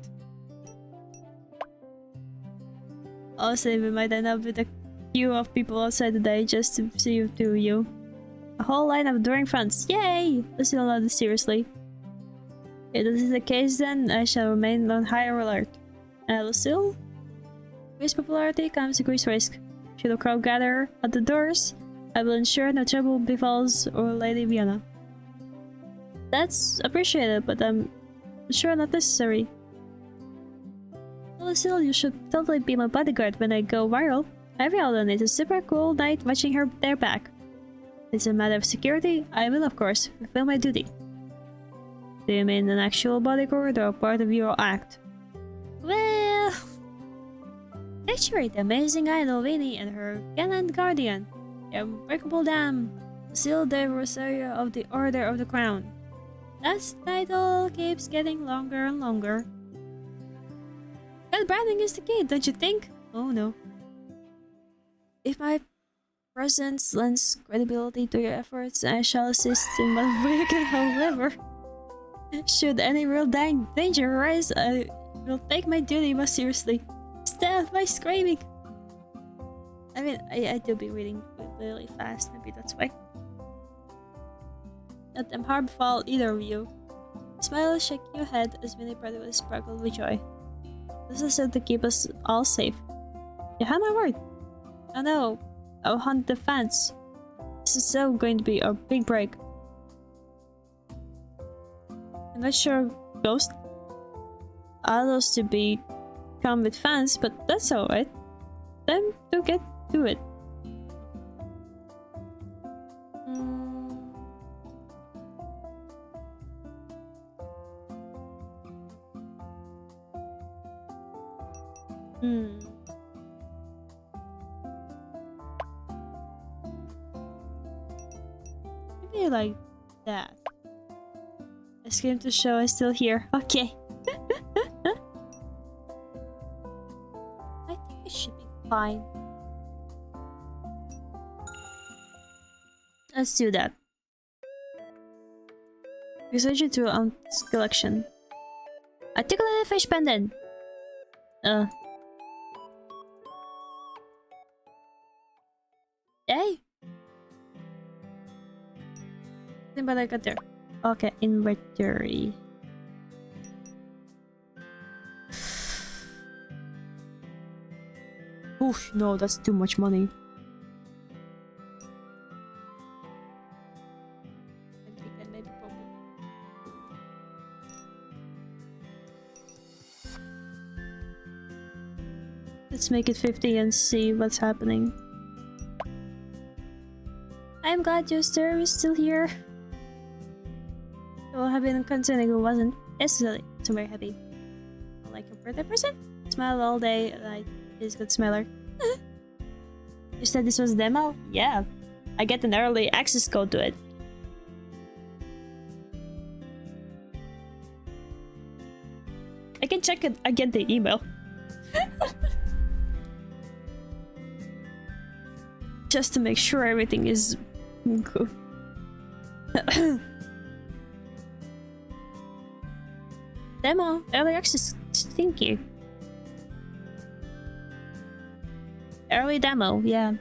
Also, we might end up with a queue of people outside today just to see you through you. A whole line of adoring fans. Yay! Let's not allow this seriously. If this is the case, then I shall remain on higher alert. Lucille? Increased popularity comes increased risk. Should a crowd gather at the doors, I will ensure no trouble befalls or Lady Vienna. That's appreciated, but I'm sure not necessary. Well, still, you should totally be my bodyguard when I go viral. Every outlaw needs a super cool knight watching their back. It's a matter of security. I will, of course, fulfill my duty. Do you mean an actual bodyguard or part of your act? Well, picture the amazing idol Winnie and her gallant guardian, the unbreakable dam, still the Rosario of the Order of the Crown. That title keeps getting longer and longer. Good branding is the key, don't you think? Oh no. If my presence lends credibility to your efforts, I shall assist in what way I can, however. Should any real danger arise, I will take my duty most seriously. Stealth by screaming! I mean, I do be reading really fast, maybe that's why. Not am harmful either of you. Smile, shake your head as Winnie Prodigal sparkled with joy. This is said to keep us all safe. You have my word. Oh no, I'll hunt the fence. This is so going to be our big break. I'm not sure Ghost allows to be come with fans, but that's alright. Time to get to it. Maybe like that. I came to show I'm still here. Okay. I think it should be fine. Let's do that. Research it through Aunt's collection. Articulated fish pendant. Hey. Think about I got there. Okay, inventory. Oof, no, that's too much money. I think that may be problem. Let's make it 50 and see what's happening. I'm glad your stir is still here. I would have been concerned if it wasn't. It's silly, so very happy. Like a birthday present? Smile all day, like this good smeller. You said this was a demo? Yeah. I get an early access code to it. I can check it again the email. Just to make sure everything is good. Demo, early access, thank you. Early demo, yeah.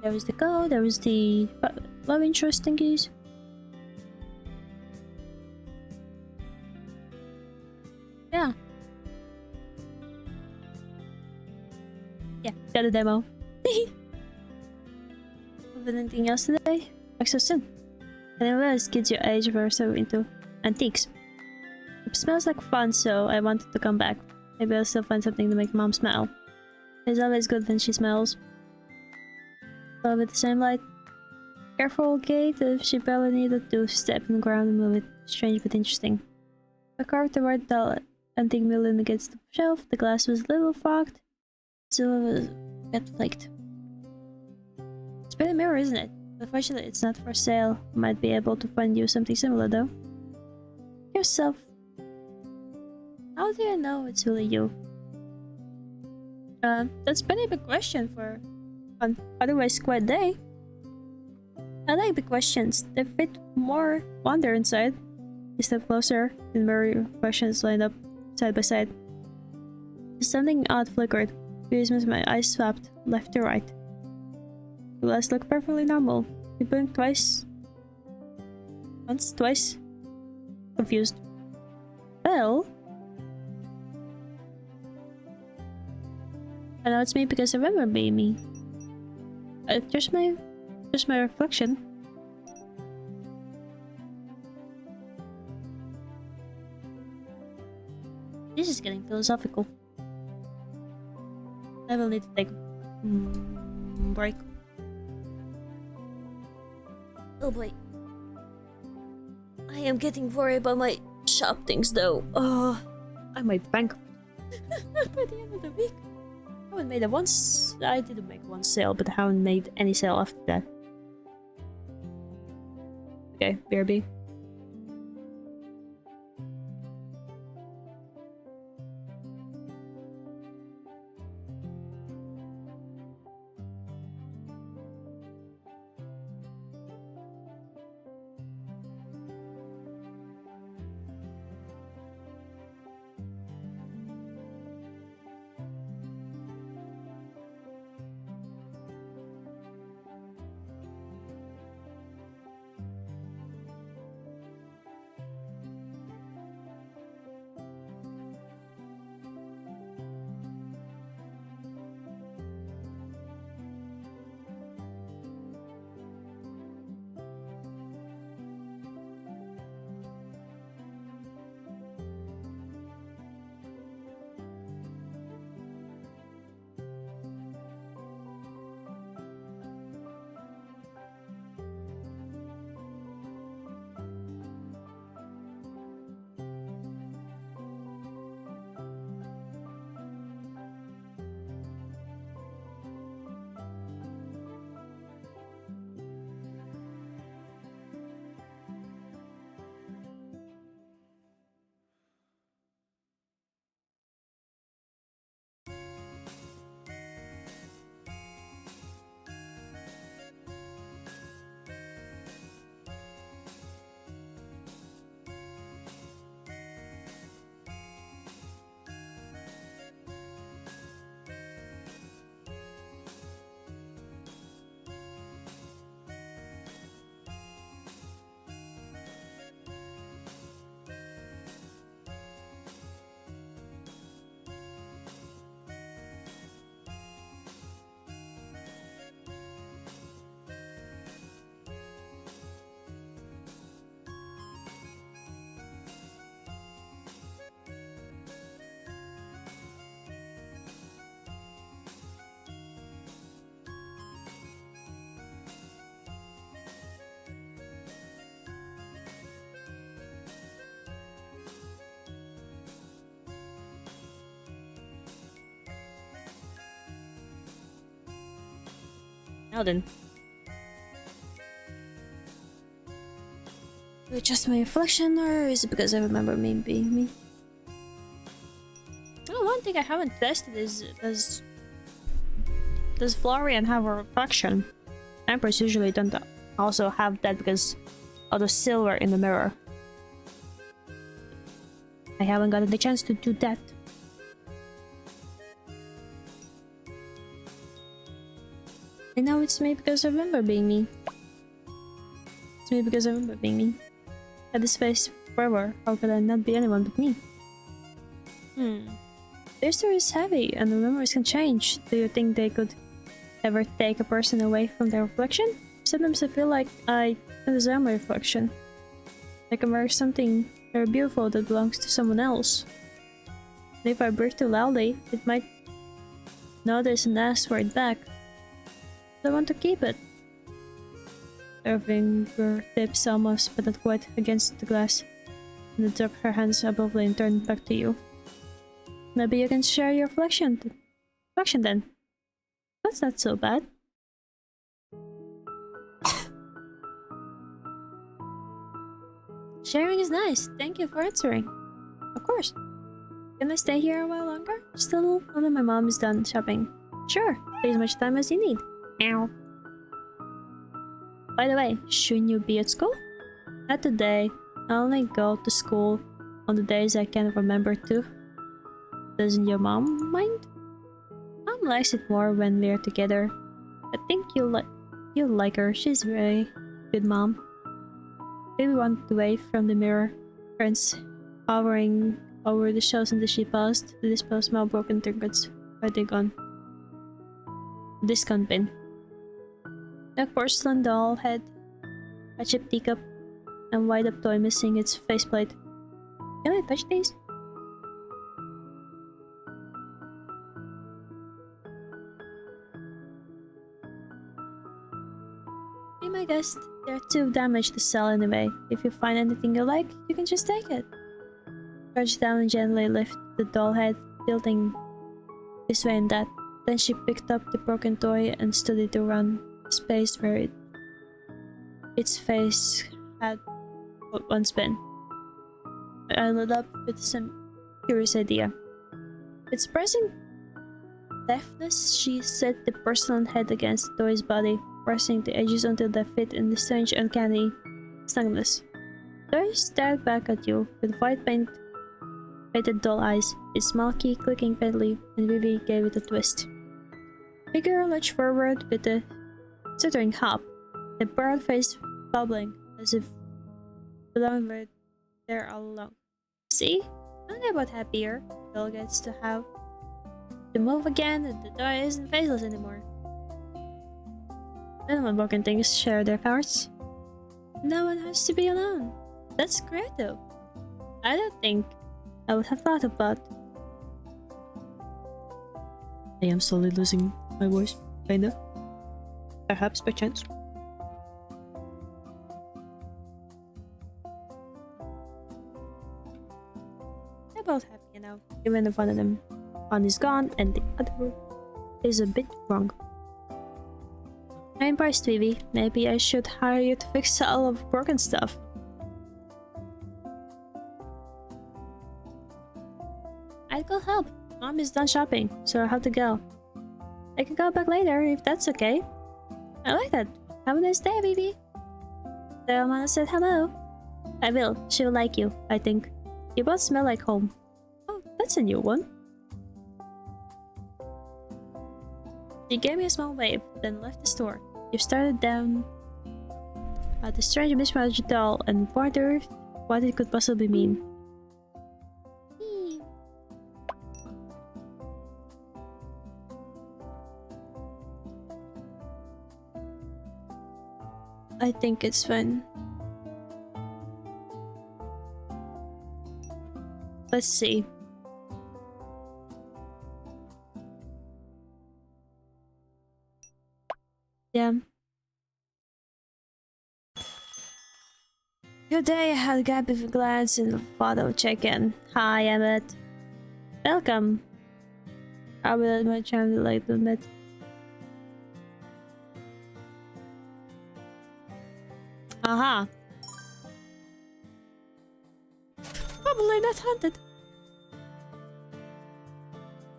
There was the code, there was the love interest thingies. Yeah. Yeah, got a demo. Anything else today? Like so soon. I didn't realize kids your age were so into antiques. It smells like fun, so I wanted to come back. Maybe I'll still find something to make mom smile. It's always good when she smells. But with the same light. Careful, Kate, if she barely needed to step in the ground and move it. Strange but interesting. I carved the word dull antique million against the shelf. The glass was a little fogged, so it was got flaked. It's pretty mirror, isn't it? Unfortunately, it's not for sale. Might be able to find you something similar, though. Yourself. How do you know it's really you? That's a pretty big question for an otherwise quiet day. I like the questions. They fit more wonder inside. You step closer, and mirror questions lined up side by side. Something odd flickered. Curious as my eyes swapped left to right. The glass looked perfectly normal. You blinked twice. Once, twice. Confused. cell. I know it's me because I remember being me. Just my reflection. This is getting philosophical. I will need to take a break. Oh boy. I am getting worried about my shop things though. I might bankrupt by the end of the week. I haven't made I didn't make one sale, but I haven't made any sale after that. Okay, BRB. Now then. Is it just my reflection, or is it because I remember me being me? Well, one thing I haven't tested is does Florian have a reflection? Emperors usually don't also have that because of the silver in the mirror. I haven't gotten the chance to do that. I know it's me because I remember being me. It's me because I remember being me. I had this face forever. How could I not be anyone but me? Their story is heavy and the memories can change. Do you think they could ever take a person away from their reflection? Sometimes I feel like I deserve my reflection. Like I'm wearing something very beautiful that belongs to someone else. And if I breathe too loudly, it might notice and ask for it back. I want to keep it. Her finger tips almost, but not quite, against the glass, and then drop her hands abruptly and turn back to you. Maybe you can share your reflection then. That's not so bad. Sharing is nice. Thank you for answering. Of course. Can I stay here a while longer? Just a little, although my mom is done shopping. Sure. Take as much time as you need. Ow. By the way, shouldn't you be at school? Not today. I only go to school on the days I can remember to. Doesn't your mom mind? Mom likes it more when we're together. I think you'll like her. She's very good mom. Baby wanted away from the mirror, turns hovering over the shelves until she paused to dispose small broken trinkets. Are they gone? Discount bin. A porcelain doll head, a chipped teacup, and wind up toy missing its faceplate. Can I touch these? Be my guest. They're too damaged to sell anyway. If you find anything you like, you can just take it. Crouched down and gently lift the doll head, tilting this way and that. Then she picked up the broken toy and studied the round space where its face had once been. I lit up with some curious idea. With surprising deftness, she set the porcelain head against the toy's body, pressing the edges until they fit in the strange, uncanny snugness. The toy stared back at you with white painted doll eyes, its small key clicking faintly, and Vivi gave it a twist. Figure lurched forward with a stuttering hop, the broad face bubbling as if belonged right there all along. See? Not about happier. Doll gets to have to move again, and the toy isn't faceless anymore. Then when broken things share their powers, no one has to be alone. That's creative. I don't think I would have thought about. I am slowly losing my voice, kinda. Perhaps by chance. They're both happy now, even if one of them is gone and the other is a bit wrong. I'm impressed, Vivi. Maybe I should hire you to fix all of broken stuff. I could help. Mom is done shopping, so I have to go. I can go back later if that's okay. I like that. Have a nice day, Vivi. The Mama said hello. I will. She will like you, I think. You both smell like home. Oh, that's a new one. She gave me a small wave, then left the store. You started down at the strange mismatched doll and wondered what it could possibly mean. I think it's fun. Let's see. Yeah. Good day, I had a gap of a glance in the photo check-in. Hi, Emmett. Welcome. I will let my channel like to admit. Aha. Probably not haunted.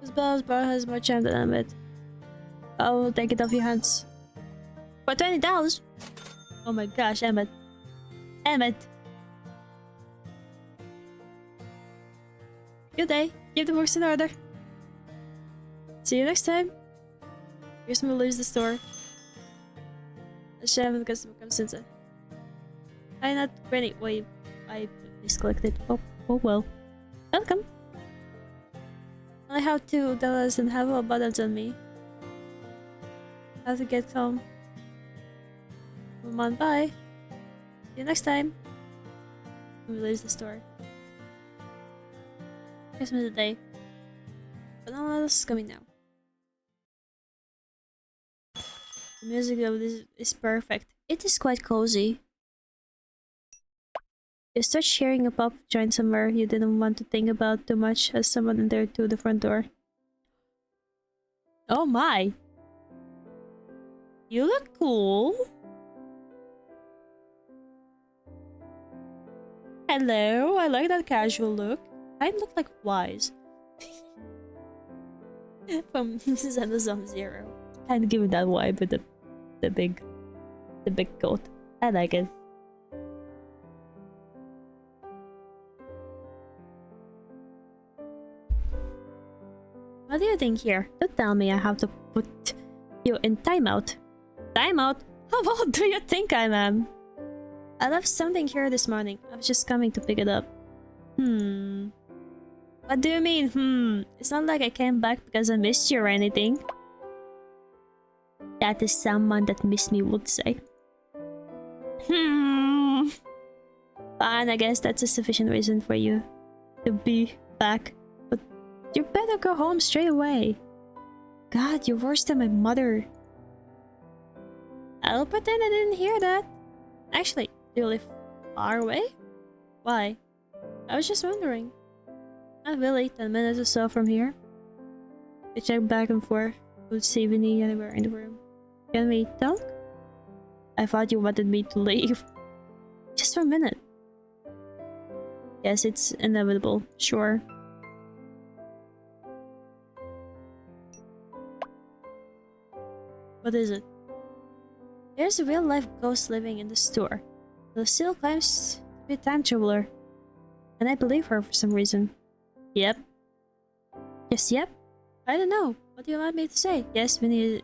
This bell's bar has more charm than Emmett. I will take it off your hands. For $20? Oh my gosh, Emmett. Emmett. Good day. Keep the books in order. See you next time. Grisma leaves the store. A shame the customer comes inside. I'm not ready. Wait, I miscollected. Oh well. Welcome. I have $2 and have a buttons on me. Have to get home. Come on, bye. See you next time. We leaves the store. Christmas day. But no one else is coming now. The music of this is perfect. It is quite cozy. You start hearing a pop joint somewhere you didn't want to think about too much as someone entered to the front door. Oh my! You look cool! Hello, I like that casual look. I look like Wise. From Zenda's Zone Zero. Kinda give me that vibe with the big coat. I like it. What do you think here? Don't tell me I have to put you in timeout. Timeout? How old do you think I am? I left something here this morning. I was just coming to pick it up. What do you mean? It's not like I came back because I missed you or anything. That is someone that missed me would say. Fine, I guess that's a sufficient reason for you to be back. But you better go home straight away. God, you're worse than my mother. I'll pretend I didn't hear that. Actually, do you live far away? Why? I was just wondering. Not really, 10 minutes or so from here. I check back and forth. Would see Vinny anywhere in the room. Can we talk? I thought you wanted me to leave. Just for a minute. Yes, it's inevitable, sure. What is it? There's a real-life ghost living in the store. Lucille claims to be a time traveler. And I believe her for some reason. Yep. Yes, yep? I don't know. What do you want me to say? Yes, Vinny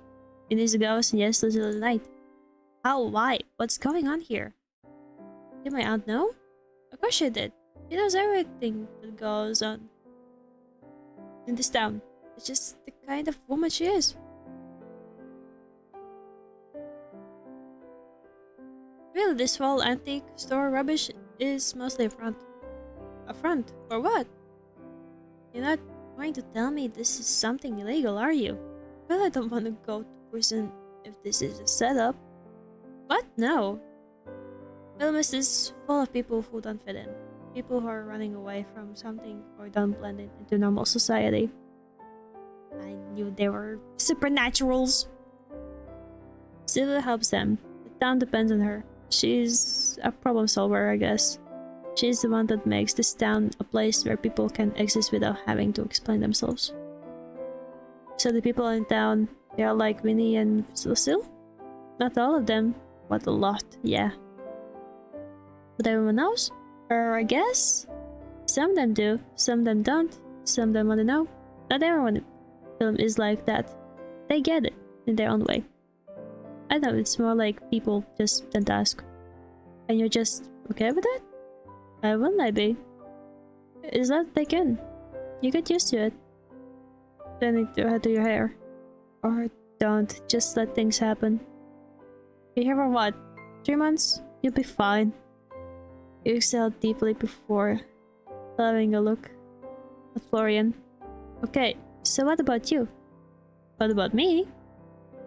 is a ghost, and yes, Lucille is a knight. How? Why? What's going on here? Did my aunt know? Of course she did. She knows everything that goes on in this town. It's just the kind of woman she is. Really, this whole antique store rubbish is mostly a front. A front? For what? You're not going to tell me this is something illegal, are you? Well, I don't want to go to prison if this is a setup. What? No. Willowmist is full of people who don't fit in. People who are running away from something or don't blend in into normal society. I knew they were supernaturals. Sylvia helps them. The town depends on her. She's a problem solver, I guess. She's the one that makes this town a place where people can exist without having to explain themselves. So the people in town, they are like Winnie and Lucille? Not all of them, but a lot, yeah. But everyone knows? Or I guess? Some of them do, some of them don't, some of them want to know. Not everyone in film is like that. They get it, in their own way. I know it's more like people just don't ask. And you're just okay with it? Why wouldn't I be? It's not they can. You get used to it. Turning to your hair. Or don't, just let things happen. You're here for what? 3 months? You'll be fine. You exhaled deeply before having a look at Florian. Okay, so what about you? What about me?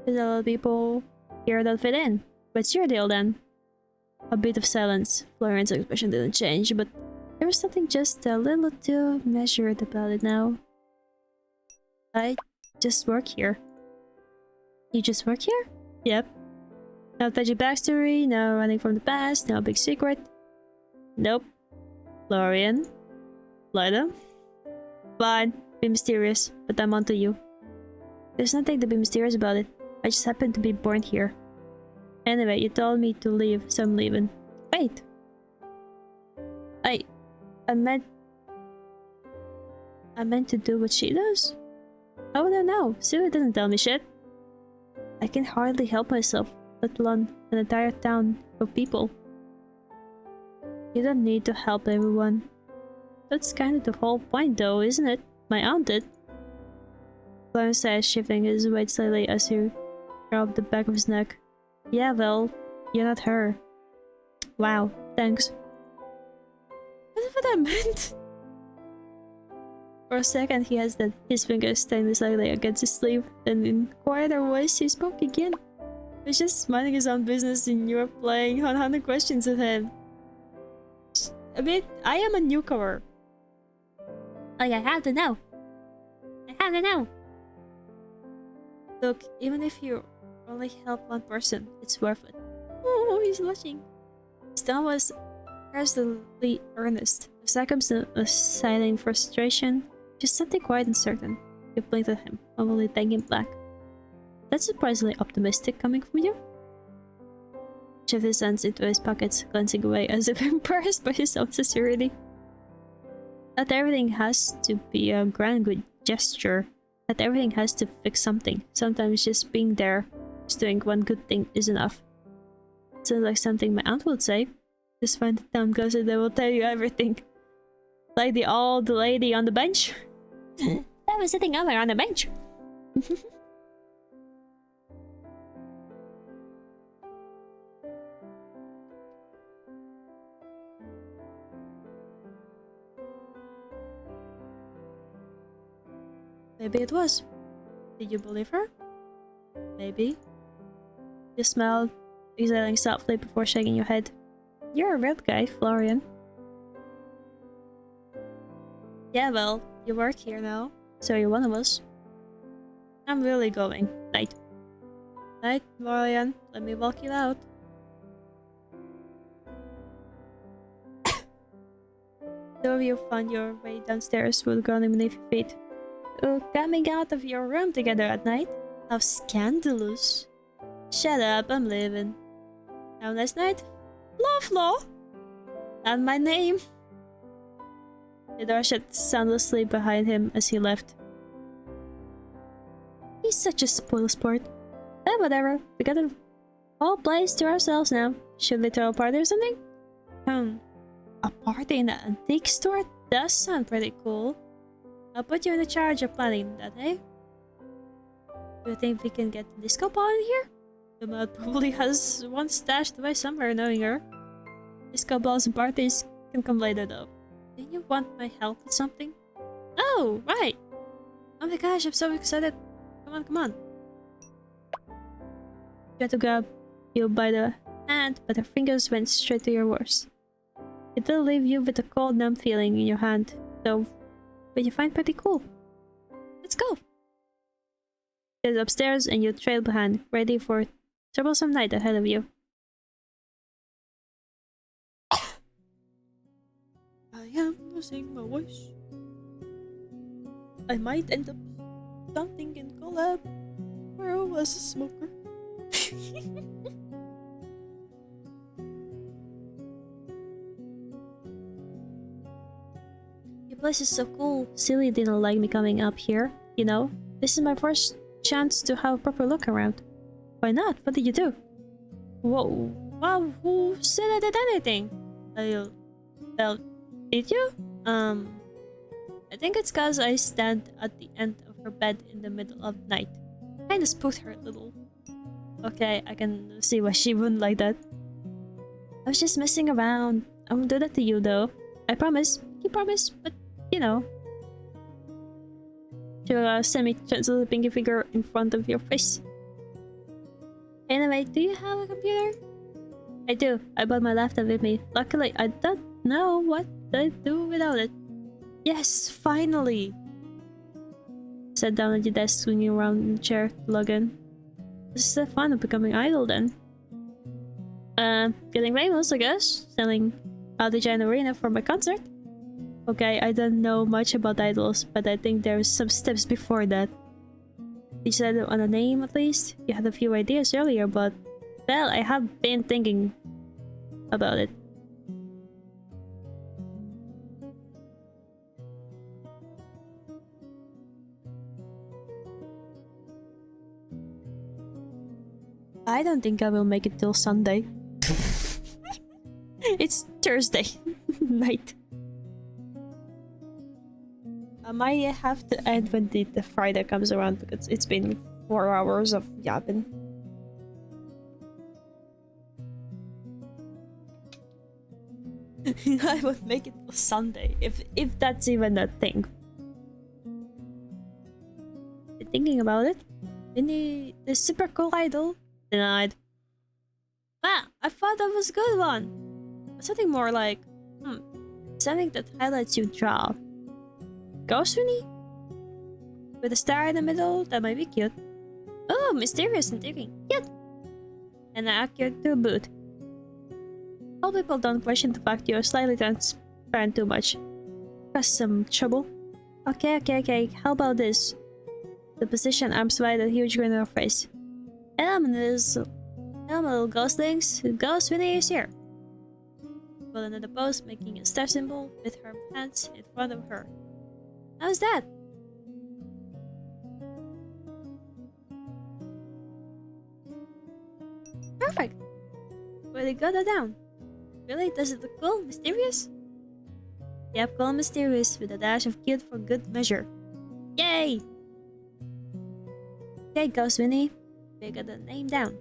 There's a lot of people here that fit in. What's your deal then? A bit of silence. Florian's expression didn't change, but there was something just a little too measured about it now. I just work here. You just work here? Yep. No touchy backstory, no running from the past, no big secret. Nope. Florian. Lyda. Fine. Be mysterious, but I'm onto you. There's nothing to be mysterious about it. I just happen to be born here. Anyway, you told me to leave, so I'm leaving. Wait. I meant to do what she does? How would I know? Sylvia doesn't tell me shit. I can hardly help myself, let alone an entire town of people. You don't need to help everyone. That's kind of the whole point though, isn't it? My aunt did. Florian says, shifting his weight slightly as he rubbed the back of his neck. Yeah, well, you're not her. Wow, thanks. That's what I meant. For a second he has his fingers standing slightly against his sleeve, then in quieter voice he spoke again. He was just minding his own business and you were playing 100 questions with him. I am a newcomer. Like, I have to know. I have to know. Look, even if you only help one person, it's worth it. Oh, he's watching. His tone was personally earnest. A circumstance of silent frustration. Just something quiet and certain. You blinked at him, only thinking black. That's surprisingly optimistic coming from you. Shoved his hands into his pockets, glancing away as if impressed by his own sincerity. Not everything has to be a grand good gesture. Not everything has to fix something. Sometimes just being there, just doing one good thing is enough. Sounds like something my aunt would say. Just find the town gossip, they will tell you everything. Like the old lady on the bench. That was sitting over on the bench. Maybe it was. Did you believe her? Maybe. You smiled, exhaling softly before shaking your head. You're a weird guy, Florian. Yeah, well, you work here now, so you're one of us. I'm really going. Night. Night, Florian. Let me walk you out. Two of you found your way downstairs with the ground beneath your feet. Coming out of your room together at night? How scandalous. Shut up, I'm leaving. Have a nice night. Flo. Not my name. The door shut soundlessly behind him as he left. He's such a spoilsport. Whatever. We got a whole place to ourselves now. Should we throw a party or something? A party in an antique store? Does sound pretty cool. I'll put you in charge of planning that, eh? Do you think we can get the disco ball in here? The mud probably has one stashed away somewhere, knowing her. Disco balls and parties can come later though. Do you want my help with something? Oh, right! Oh my gosh, I'm so excited. Come on. She had to grab you by the hand, but her fingers went straight to your worst. It will leave you with a cold, numb feeling in your hand, though, but you find pretty cool. Let's go! She's upstairs and you trail behind, ready for a troublesome night ahead of you. I am losing my voice. I might end up starting in collab where I was a smoker. Your place is so cool. Silly didn't like me coming up here, you know? This is my first chance to have a proper look around. Why not? What did you do? Whoa. Wow, who said I did anything? Well, did you? I think it's cause I stand at the end of her bed in the middle of the night. Kinda spooked her a little. Okay, I can see why she wouldn't like that. I was just messing around. I won't do that to you though. I promise. You promise, but you know. She will semi-translate the pinky finger in front of your face. Anyway, do you have a computer? I do. I brought my laptop with me. Luckily, I don't know what I'd do without it. Yes, finally! Sat down at your desk, swinging around in the chair to log in. This is the fun of becoming idol then. Getting famous, I guess. Selling out the giant arena for my concert. Okay, I don't know much about idols, but I think there's some steps before that. You said on a name at least? You had a few ideas earlier, but... Well, I have been thinking about it. I don't think I will make it till Sunday. It's Thursday night. I might have to end when the Friday comes around because it's been 4 hours of yapping. I would make it till Sunday if that's even a thing. Thinking about it, the super cool idol. Denied. Ah, I thought that was a good one. Something more like, something that highlights your job. Ghost Winnie? With a star in the middle, that might be cute. Oh, mysterious and intriguing. Cute. And accurate to boot. All people don't question the fact you're slightly transparent too much. Cause some trouble. Okay. How about this? The position arms wide, a huge grin on her face. Hello, little ghostlings. Ghost Winnie is here. Well, another pose, making a star symbol with her hands in front of her. How's that? Perfect. Really got that down. Really? Does it look cool? Mysterious? Yep, call mysterious with a dash of cute for good measure. Yay! Okay, Ghost Winnie, we got the name down.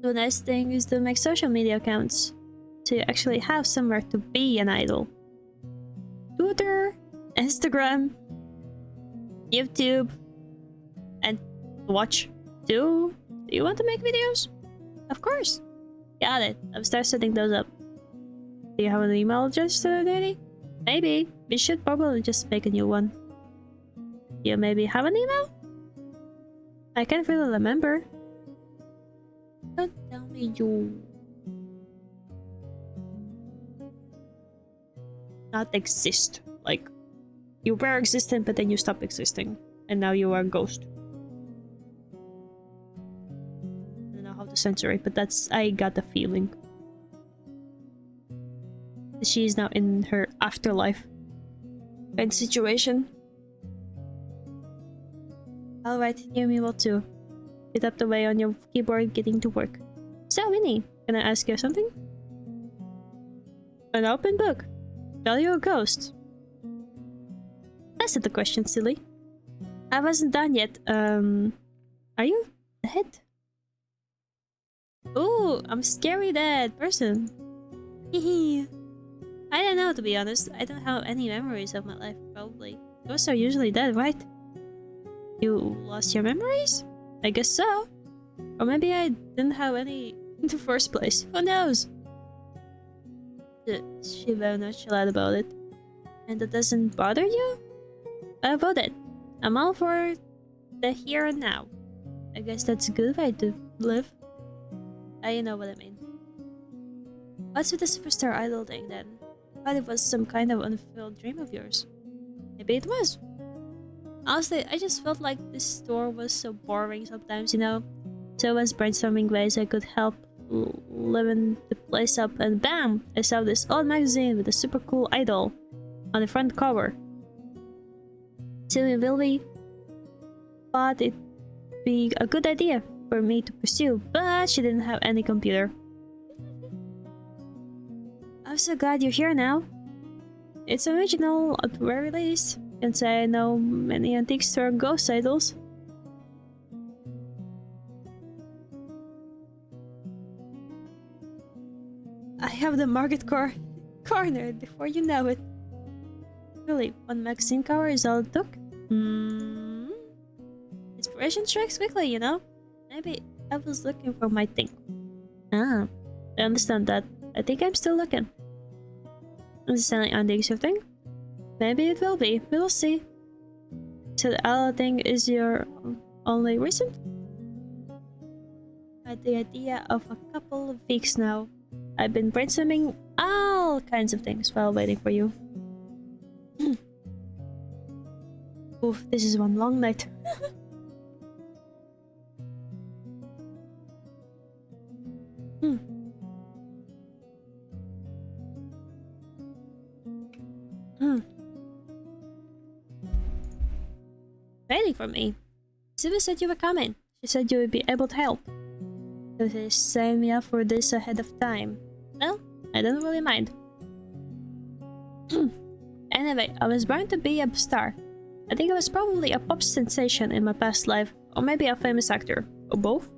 The nice thing is to make social media accounts, so you actually have somewhere to be an idol. Twitter, Instagram, YouTube, and Watch. Do you want to make videos? Of course. Got it. I'll start setting those up. Do you have an email address, Daddy? Maybe. We should probably just make a new one. You maybe have an email? I can't really remember. Don't tell me you... not exist. Like, you were existent, but then you stopped existing. And now you are a ghost. I don't know how to censor it, but that's... I got the feeling. She is now in her afterlife kind of situation. Alright, you me will too. You tapped away on your keyboard getting to work. So, Winnie, can I ask you something? An open book. Are you a ghost? That's not the question, silly. I wasn't done yet. Are you dead? Ooh, I'm scary dead person. Hehe. I don't know, to be honest. I don't have any memories of my life, probably. Ghosts are usually dead, right? You lost your memories? I guess so. Or maybe I didn't have any in the first place. Who knows? She very nonchalant about it. And that doesn't bother you? I voted. I'm all for the here and now. I guess that's a good way to live. You know what I mean. What's with the superstar idol thing then? I thought it was some kind of unfulfilled dream of yours. Maybe it was. Honestly, I just felt like this store was so boring sometimes, you know? So I was brainstorming ways I could help liven the place up, and bam! I saw this old magazine with a super cool idol on the front cover. Silly Wilby thought it'd be a good idea for me to pursue, but she didn't have any computer. I'm so glad you're here now. It's original at the very least. Can't say I know many antique store ghost idols. I have the market cornered before you know it. Really, one magazine cover is all it took? Inspiration strikes quickly, you know? Maybe I was looking for my thing. Ah, I understand that. I think I'm still looking. Is it selling antiques you think? Maybe it will be. We'll see. So the owl thing is your only reason? I had the idea of a couple of weeks now. I've been brainstorming all kinds of things while waiting for you. Oof, this is one long night. Waiting for me. Siva said you were coming. She said you would be able to help. So she signed me up for this ahead of time. Well, I don't really mind. Anyway, I was born to be a star. I think I was probably a pop sensation in my past life, or maybe a famous actor, or both.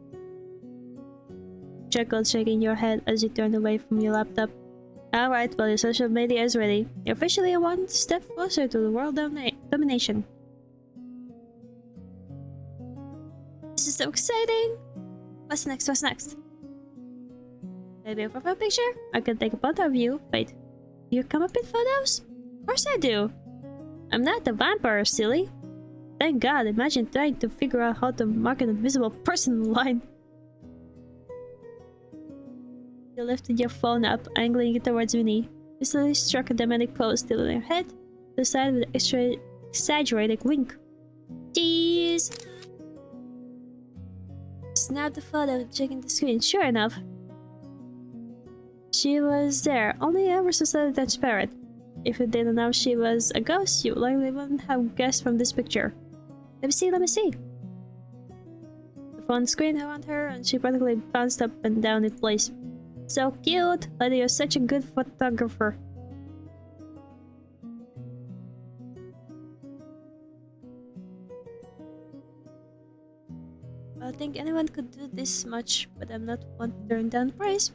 Chuckled, shaking your head as you turned away from your laptop. Alright, well your social media is ready. You're officially one step closer to the world domination. This is so exciting! What's next? What's next? Maybe a profile picture? I can take a photo of you. Wait, you come up in photos? Of course I do! I'm not a vampire, silly! Thank God, imagine trying to figure out how to mark an invisible person online. You lifted your phone up, angling it towards Winnie. You slowly struck a dramatic pose, tilting your head to the side with an extra exaggerated wink. Cheese! Snapped the photo, checking the screen. Sure enough, she was there, only ever so slightly transparent. If you didn't know she was a ghost, you likely wouldn't have guessed from this picture. Let me see, let me see. The phone screen around her, and she practically bounced up and down in place. So cute! Lady, you're such a good photographer. I think anyone could do this much, but I'm not one to turn down praise.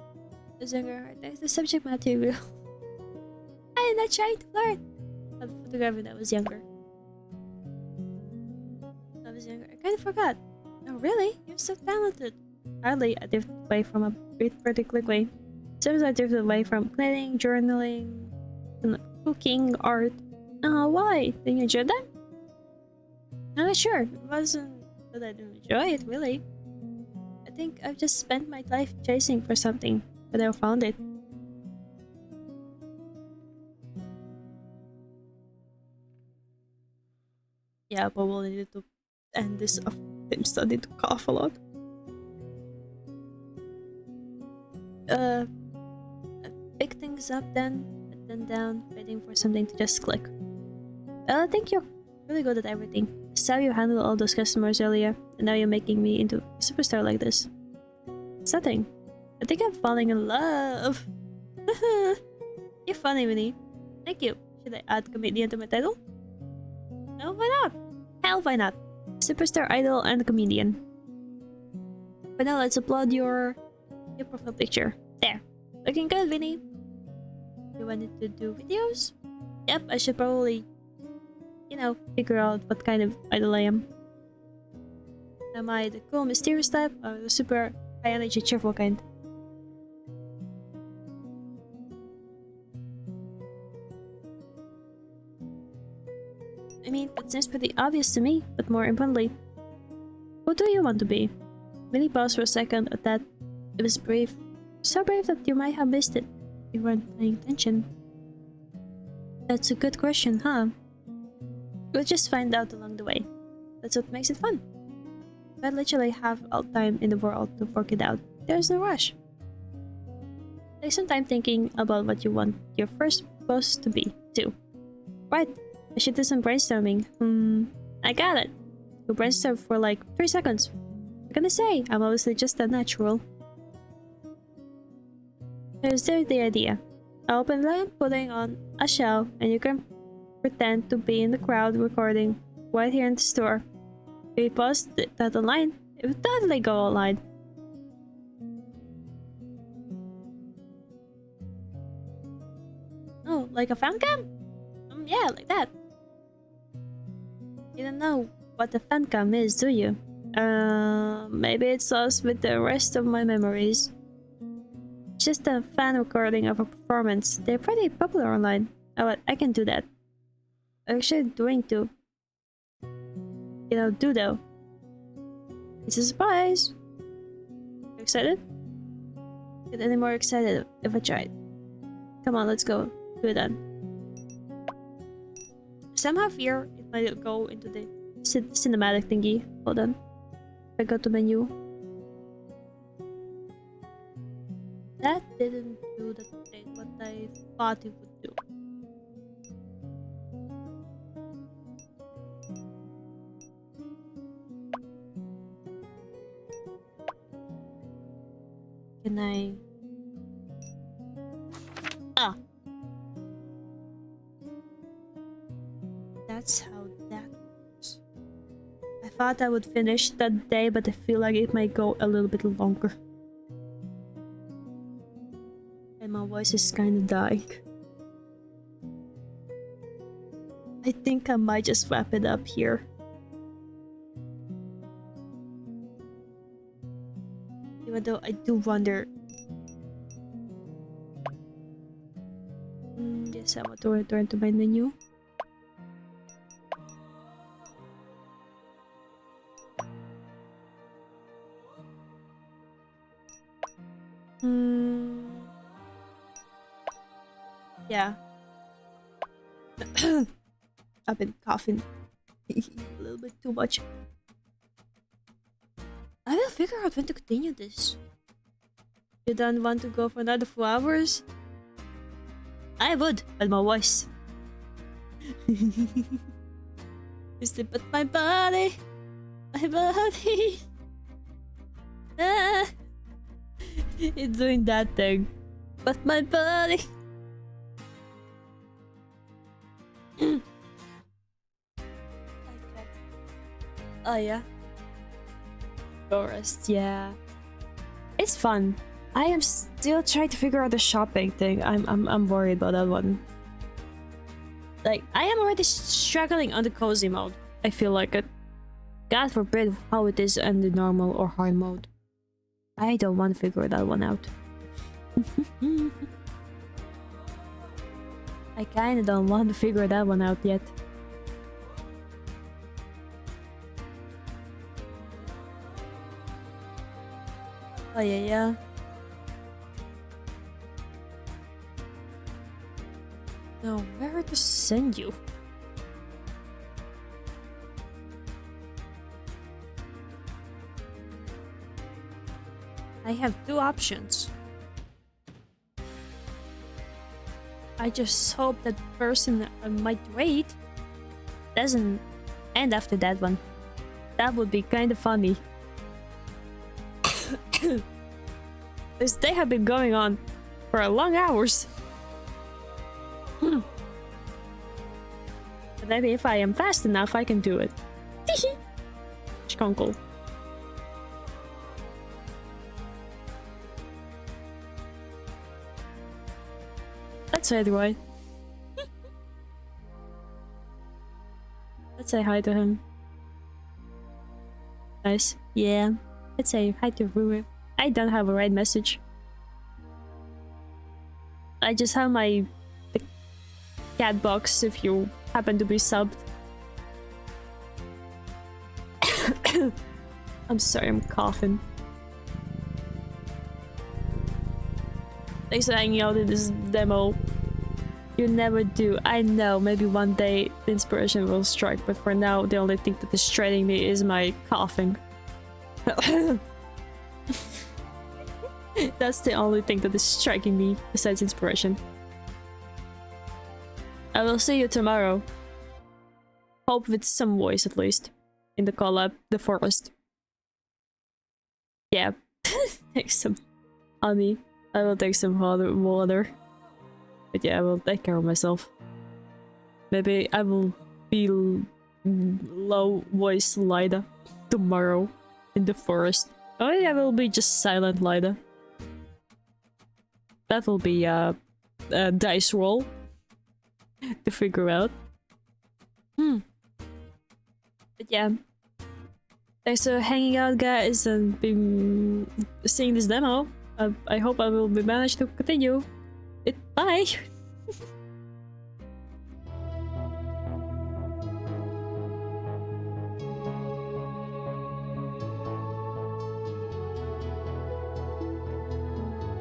I was younger, I think the subject material. I'm not trying to flirt. I photographed when I was younger. I kind of forgot. Oh really? You're so talented. Hardly I drifted away from a bit particular way. Sometimes I drifted away from cleaning, journaling, cooking, art. Why? Didn't you enjoy them? I'm not sure. It wasn't that I didn't enjoy it, really. I think I've just spent my life chasing for something, but I found it. Yeah, but we'll need to end this off. I'm starting to cough a lot. I pick things up then, put them down, waiting for something to just click. Well, I think you're really good at everything. It's how you handled all those customers earlier, and now you're making me into a superstar like this. Something. I think I'm falling in love. You're funny, Winnie. Thank you. Should I add comedian to my title? No, why not? Hell, why not? Superstar, idol, and comedian. But now let's upload your profile picture. There. Looking good, Winnie. You wanted to do videos? Yep, I should probably, you know, figure out what kind of idol I am. Am I the cool, mysterious type, or the super high energy, cheerful kind? I mean, that seems pretty obvious to me, but more importantly, who do you want to be? Winnie paused for a second at that. It was brave. So brave that you might have missed it. You weren't paying attention. That's a good question, huh? We'll just find out along the way. That's what makes it fun. I literally have all time in the world to work it out. There's no rush. Take some time thinking about what you want your first boss to be, too. Right, I should do some brainstorming. I got it. We'll brainstorm for like 3 seconds. I'm gonna say, I'm obviously just a natural. Here's the idea. I'll open the lamp, putting on a show, and you can pretend to be in the crowd recording right here in the store. If you post that online, it would totally go online. Oh, like a fan cam? Yeah, like that. You don't know what a fan cam is, do you? Maybe it's lost with the rest of my memories. Just a fan recording of a performance. They're pretty popular online. Oh, but I can do that. I'm actually doing to, you know, do though. It's a surprise. You excited? Get any more excited if I tried? Come on, let's go. Do it then. Somehow fear it might go into the cinematic thingy. Hold on. If I go to menu. That didn't do the thing what I thought it would do. Can I... Ah! That's how that works. I thought I would finish that day, but I feel like it might go a little bit longer. And my voice is kinda dying. I think I might just wrap it up here. Even though I do wonder... yes, I want to return to my menu. Yeah. I've been coughing a little bit too much. I will figure out when to continue this. You don't want to go for another 4 hours? I would, but my voice. You slip at my body. My body. Ah. It's doing that thing. But my body. I can't. Oh yeah. Forest, yeah. It's fun. I am still trying to figure out the shopping thing. I'm worried about that one. Like, I am already struggling on the cozy mode. I feel like it. God forbid how it is in the normal or hard mode. I don't want to figure that one out. I kinda don't want to figure that one out yet. Oh yeah. No, where to send you? I have two options. I just hope that person I might wait doesn't end after that one. That would be kind of funny. Because they have been going on for a long hours. But maybe if I am fast enough, I can do it. Skunkle. Let's say hi. Let's say hi to him. Nice. Yeah. Let's say hi to Ruer. I don't have a right message. I just have the cat box if you happen to be subbed. I'm sorry, I'm coughing. Thanks for hanging out in this demo. You never do. I know, maybe one day the inspiration will strike, but for now the only thing that is straining me is my coughing. That's the only thing that is striking me besides inspiration. I will see you tomorrow. Hope with some voice at least. In the collab, the forest. Yeah. Take some honey. I will take some water. But yeah, I will take care of myself. Maybe I will be low voice Lida tomorrow in the forest. Or maybe I will be just silent Lida. That will be a dice roll to figure out. But yeah. Thanks for hanging out, guys, and being seeing this demo. I hope I will be managed to continue it. Bye!